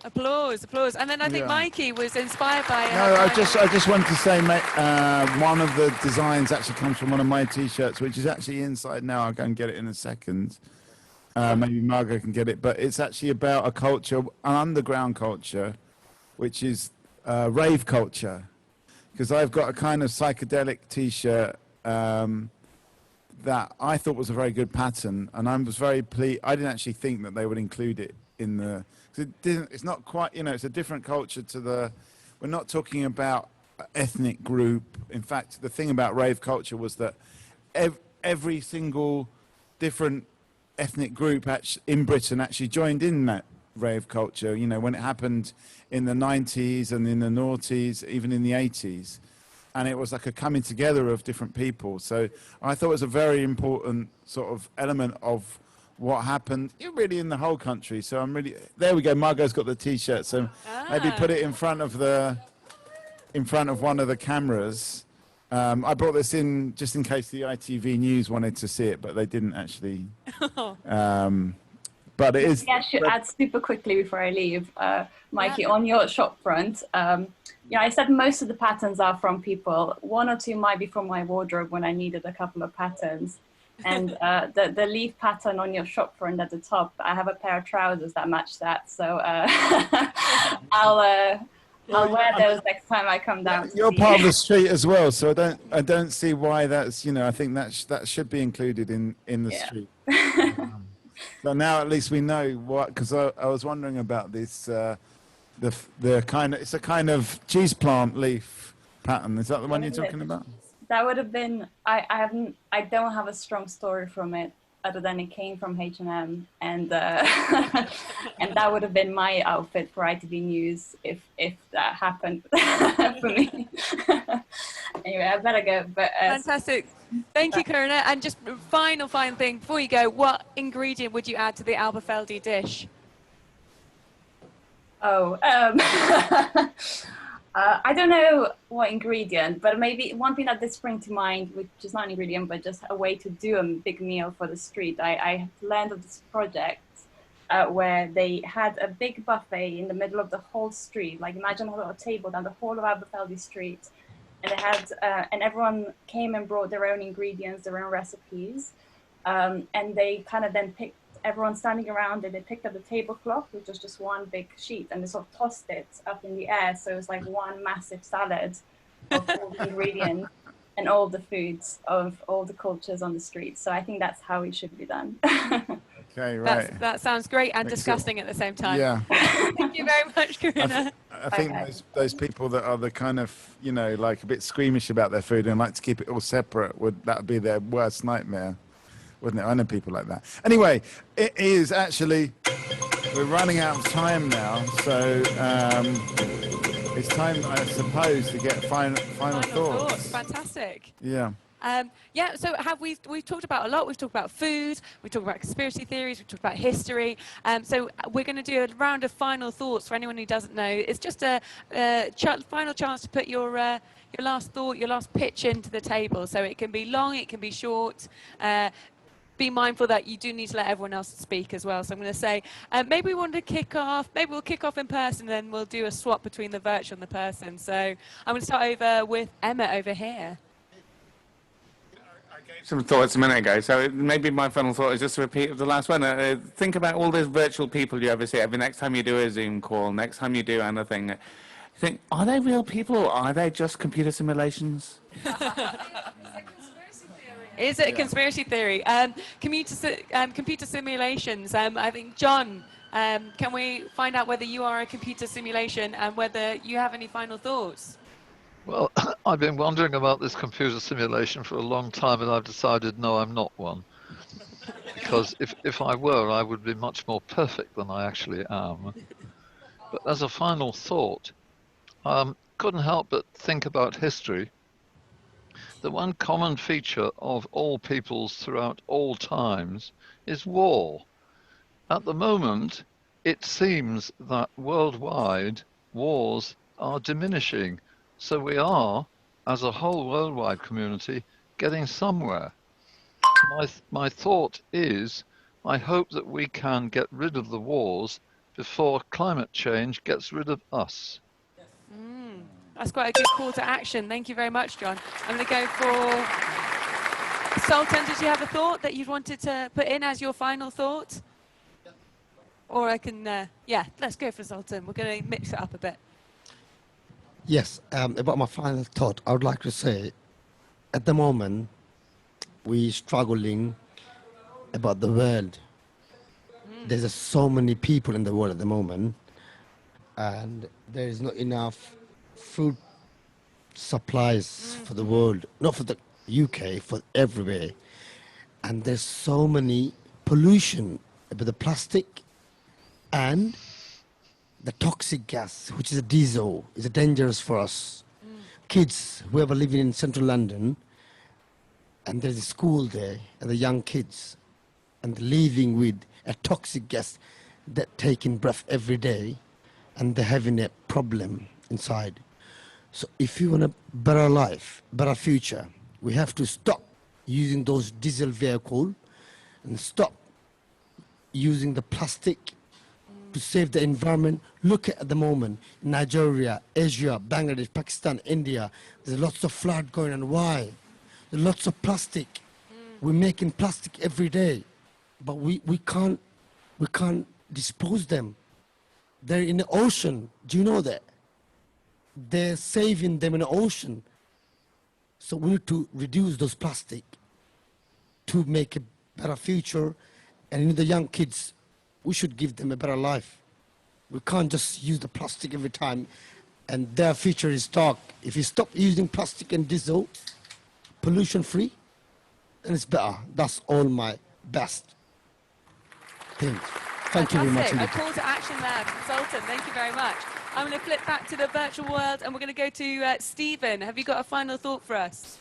Applause. And then I think Mikey was inspired by... No, I just wanted to say, mate, one of the designs actually comes from one of my T-shirts, which is actually inside now. I'll go and get it in a second. Maybe Margot can get it. But it's actually about a culture, an underground culture, which is rave culture. Because I've got a kind of psychedelic T-shirt that I thought was a very good pattern. And I was very pleased. I didn't actually think that they would include it in the... It's not quite, it's a different culture to we're not talking about ethnic group. In fact, the thing about rave culture was that every single different ethnic group in Britain actually joined in that rave culture, when it happened in the 90s and in the noughties, even in the 80s. And it was like a coming together of different people. So I thought it was a very important sort of element of what happened really in the whole country. So there we go. Margot's got the T-shirt. So maybe put it in front of one of the cameras. I brought this in just in case the ITV News wanted to see it, but they didn't actually. But it is. Yeah, I should add super quickly before I leave, Mikey, on your shop front. I said most of the patterns are from people. One or two might be from my wardrobe when I needed a couple of patterns. And the leaf pattern on your shop front at the top, I have a pair of trousers that match that. So I'll wear those next time I come down. You're part of the street as well, so I don't see why that's, I think that should be included in the street. So now at least we know what, because I was wondering about this, it's a kind of cheese plant leaf pattern. Is that the one you're talking about? That would have been, I don't have a strong story from it other than it came from H&M and that would have been my outfit for ITV News if that happened for me. Anyway, I better go. But fantastic. Thank you, Karina. And just final thing before you go, what ingredient would you add to the Aberfeldy dish? Oh, I don't know what ingredient, but maybe one thing that did spring to mind, which is not an ingredient, but just a way to do a big meal for the street. I learned of this project where they had a big buffet in the middle of the whole street. Like imagine a little table down the whole of Aberfeldy Street, and they had and everyone came and brought their own ingredients, their own recipes, and they kind of then picked. Everyone standing around and they picked up the tablecloth, which was just one big sheet, and they sort of tossed it up in the air. So it was like one massive salad of all the ingredients and all the foods of all the cultures on the street. So I think that's how it should be done. Okay, right. That sounds great and Makes disgusting at the same time. Yeah. Thank you very much, Karina. I think those people that are the kind of, you know, like a bit squeamish about their food and like to keep it all separate, that would be their worst nightmare, wouldn't it? I know people like that. Anyway, it is actually, we're running out of time now, so it's time, I suppose, to get final thoughts. Fantastic. Yeah. Yeah, so we've talked about a lot. We've talked about food, we've talked about conspiracy theories, we've talked about history. So we're going to do a round of final thoughts for anyone who doesn't know. It's just a final chance to put your last thought, your last pitch into the table. So it can be long, it can be short. Be mindful that you do need to let everyone else speak as well. So I'm going to say, maybe we want to kick off, maybe we'll kick off in person, then we'll do a swap between the virtual and the person. So I'm going to start over with Emma over here. Some thoughts a minute ago, so maybe my final thought is just a repeat of the last one. Think about all those virtual people you ever see. Every next time you do a Zoom call, next time you do anything, think, are they real people or are they just computer simulations? Is it a conspiracy theory? Computer simulations. I think, John, can we find out whether you are a computer simulation and whether you have any final thoughts? Well, I've been wondering about this computer simulation for a long time, and I've decided, no, I'm not one. Because if I were, I would be much more perfect than I actually am. But as a final thought, couldn't help but think about history. The one common feature of all peoples throughout all times is war. At the moment, it seems that worldwide wars are diminishing. So we are, as a whole worldwide community, getting somewhere. My thought is, I hope that we can get rid of the wars before climate change gets rid of us. That's quite a good call to action. Thank you very much, John. I'm going to go for Sultan. Did you have a thought that you wanted to put in as your final thought? Or I can, yeah, let's go for Sultan. We're going to mix it up a bit. Yes, about my final thought, I would like to say, at the moment, we're struggling about the world. There's just so many people in the world at the moment, and there is not enough food supplies for the world, not for the UK, for everywhere. And there's so many pollution about the plastic and the toxic gas, which is a diesel, is dangerous for us. Kids, whoever living in central London, and there's a school there, and the young kids, and living with a toxic gas that taking breath every day, and they're having a problem inside. So if you want a better life, better future, we have to stop using those diesel vehicles and stop using the plastic to save the environment. Look at the moment, Nigeria, Asia, Bangladesh, Pakistan, India, there's lots of flood going on. Why? There's lots of plastic. We're making plastic every day, but we can't dispose them. They're in the ocean. Do you know that? They're saving them in the ocean. So we need to reduce those plastic to make a better future. And the young kids, we should give them a better life. We can't just use the plastic every time and their future is dark. If you stop using plastic and diesel, pollution free, then it's better. That's all my best things. Thank you very much. A call to action there, Sultan. Thank you very much. I'm going to flip back to the virtual world and we're going to go to Stephen. Have you got a final thought for us?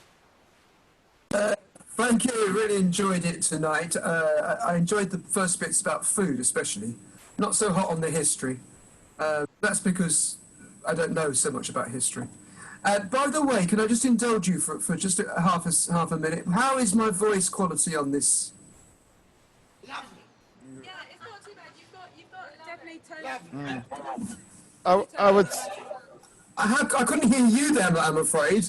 Thank you. Really enjoyed it tonight. I enjoyed the first bits about food, especially. Not so hot on the history. That's because I don't know so much about history. By the way, can I just indulge you for just half a minute? How is my voice quality on this? I would. I couldn't hear you there, I'm afraid.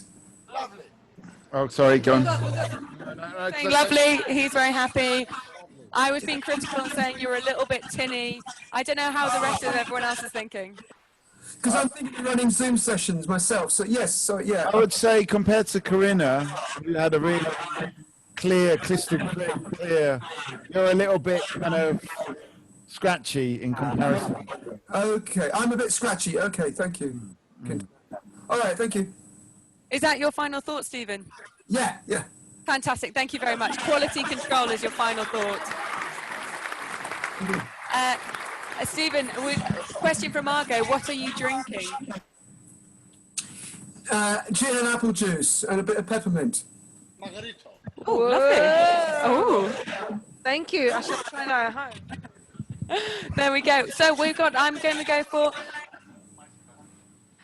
Oh, sorry, go on. Saying lovely, he's very happy. I was being critical and saying you were a little bit tinny. I don't know how the rest of everyone else is thinking. Because I'm thinking of running Zoom sessions myself, so yes, so yeah. I would say compared to Corinna, who had a really clear, crystal clear, you're a little bit kind of scratchy in comparison. Okay, I'm a bit scratchy. Okay, thank you. All right, thank you. Is that your final thought, Stephen? Yeah. Fantastic, thank you very much. Quality control is your final thought. Stephen, question from Margot, what are you drinking? Gin and apple juice and a bit of peppermint. Oh, lovely. Oh, thank you. I shall try that at home. There we go. So I'm going to go for,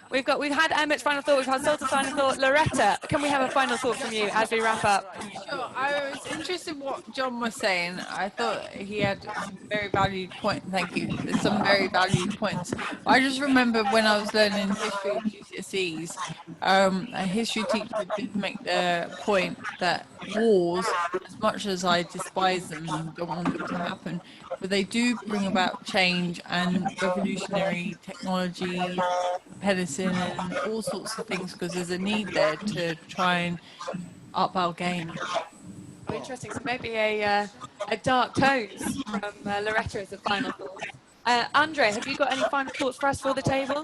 we've had Emmett's final thought, we've had Salter's final thought. Loretta, can we have a final thought from you as we wrap up? Sure. I was interested in what John was saying. I thought he had some very valued points. Thank you. There's some very valued points. I just remember when I was learning history at GCSEs, a history teacher did make the point that wars, as much as I despise them and don't want them to happen, but they do bring about change and revolutionary technology, medicine, and all sorts of things, because there's a need there to try and up our game. Oh, interesting. So maybe a dark tones from Loretta as a final thought. Andre, have you got any final thoughts for us for the table?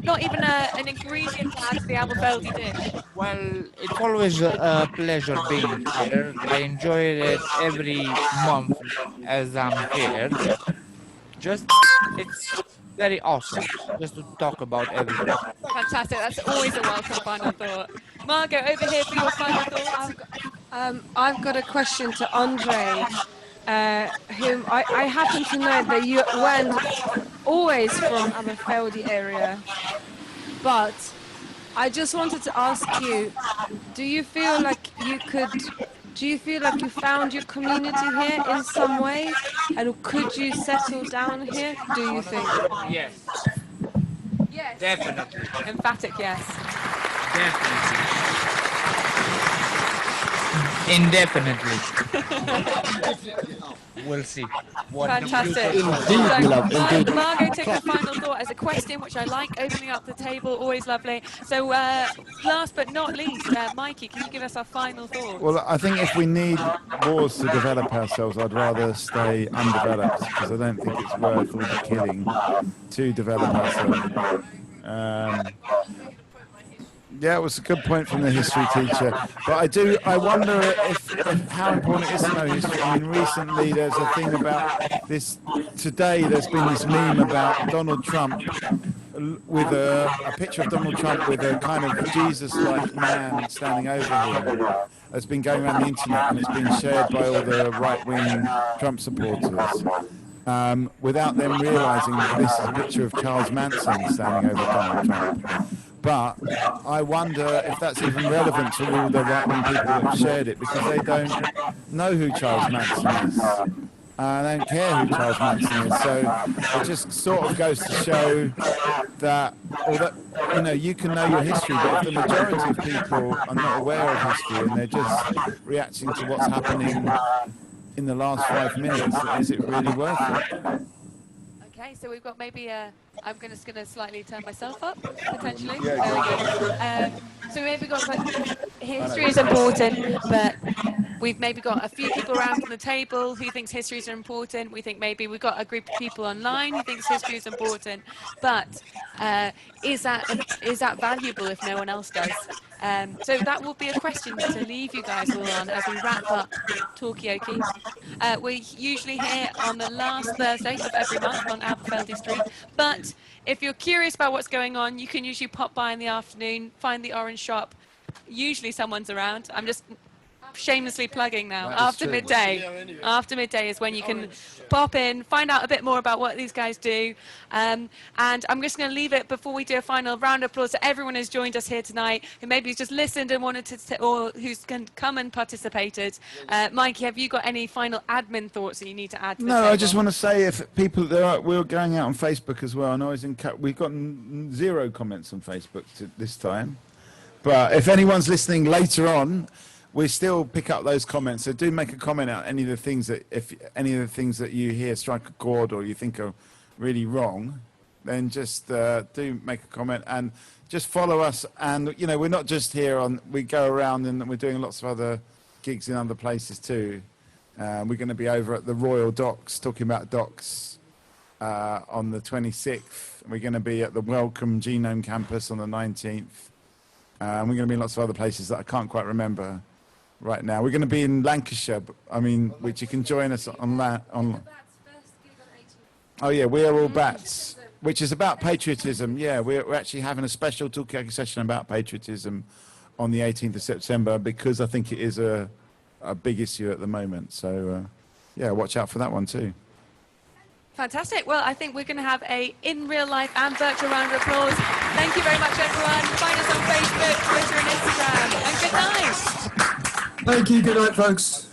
Not even an ingredient to add to the Aberfeldy dish. Well, it's always a pleasure being here. I enjoy it every month as I'm here. It's very awesome just to talk about everything. Fantastic. That's always a welcome final thought. Margot, over here for your final thoughts. I've got a question to Andre, whom I happen to know that you weren't always from Aberfeldy area, but I just wanted to ask you, do you feel like you found your community here in some way, and could you settle down here, do you think? Yes. Yes. Definitely. Emphatic yes. Definitely. Indefinitely. We'll see. Fantastic. Indeed. Margot takes the final thought as a question, which I like, opening up the table, always lovely. So last but not least, Mikey, can you give us our final thoughts? Well, I think if we need wars to develop ourselves, I'd rather stay undeveloped, because I don't think it's worth all the killing to develop ourselves. Yeah, it was a good point from the history teacher. But I wonder if how important it is to know history. I mean, recently there's a thing about this. Today there's been this meme about Donald Trump with a picture of Donald Trump with a kind of Jesus-like man standing over him. It's been going around the internet and it's been shared by all the right-wing Trump supporters. Without them realising that this is a picture of Charles Manson standing over Donald Trump. But I wonder if that's even relevant to all the right-wing people that have shared it, because they don't know who Charles Manson is. They don't care who Charles Manson is. So it just sort of goes to show that, you can know your history, but if the majority of people are not aware of history and they're just reacting to what's happening in the last 5 minutes, is it really worth it? Okay, so we've got maybe I'm just going to slightly turn myself up, potentially. There we go. So maybe got history is important, but we've maybe got a few people around from the table who thinks histories are important. We think maybe we've got a group of people online who thinks history is important. But is that valuable if no one else does? So that will be a question to leave you guys all on as we wrap up Talkaoke. We're usually here on the last Thursday of every month on Aberfeldy Street. But if you're curious about what's going on, you can usually pop by in the afternoon, find the orange shop. Usually someone's around. I'm just shamelessly plugging now. That is After true. midday. After midday is when you can pop in, find out a bit more about what these guys do. And I'm just going to leave it before we do a final round of applause to everyone who's joined us here tonight, who maybe has just listened and wanted to, or who's come and participated. Mikey, have you got any final admin thoughts that you need to add to the No, table? I just want to say if people, we're going out on Facebook as well. And I was we've got 0 comments on Facebook this time. But if anyone's listening later on, we still pick up those comments. So do make a comment out any of the things that, if any of the things that you hear strike a chord or you think are really wrong, then just do make a comment and just follow us. And, you know, we're not just here we go around and we're doing lots of other gigs in other places too. We're going to be over at the Royal Docks, talking about docks on the 26th. We're going to be at the Wellcome Genome Campus on the 19th. We're going to be in lots of other places that I can't quite remember right now. We're going to be in Lancashire, which you can join us on that. Oh yeah, We Are All Bats, which is about patriotism. Yeah, we're actually having a special Talkaoke session about patriotism on the 18th of September because I think it is a big issue at the moment. So yeah, watch out for that one too. Fantastic. Well, I think we're going to have a in real life and virtual round of applause. Thank you very much, everyone. Find us on Facebook, Twitter, and Instagram. And good night. Thank you. Good night, folks.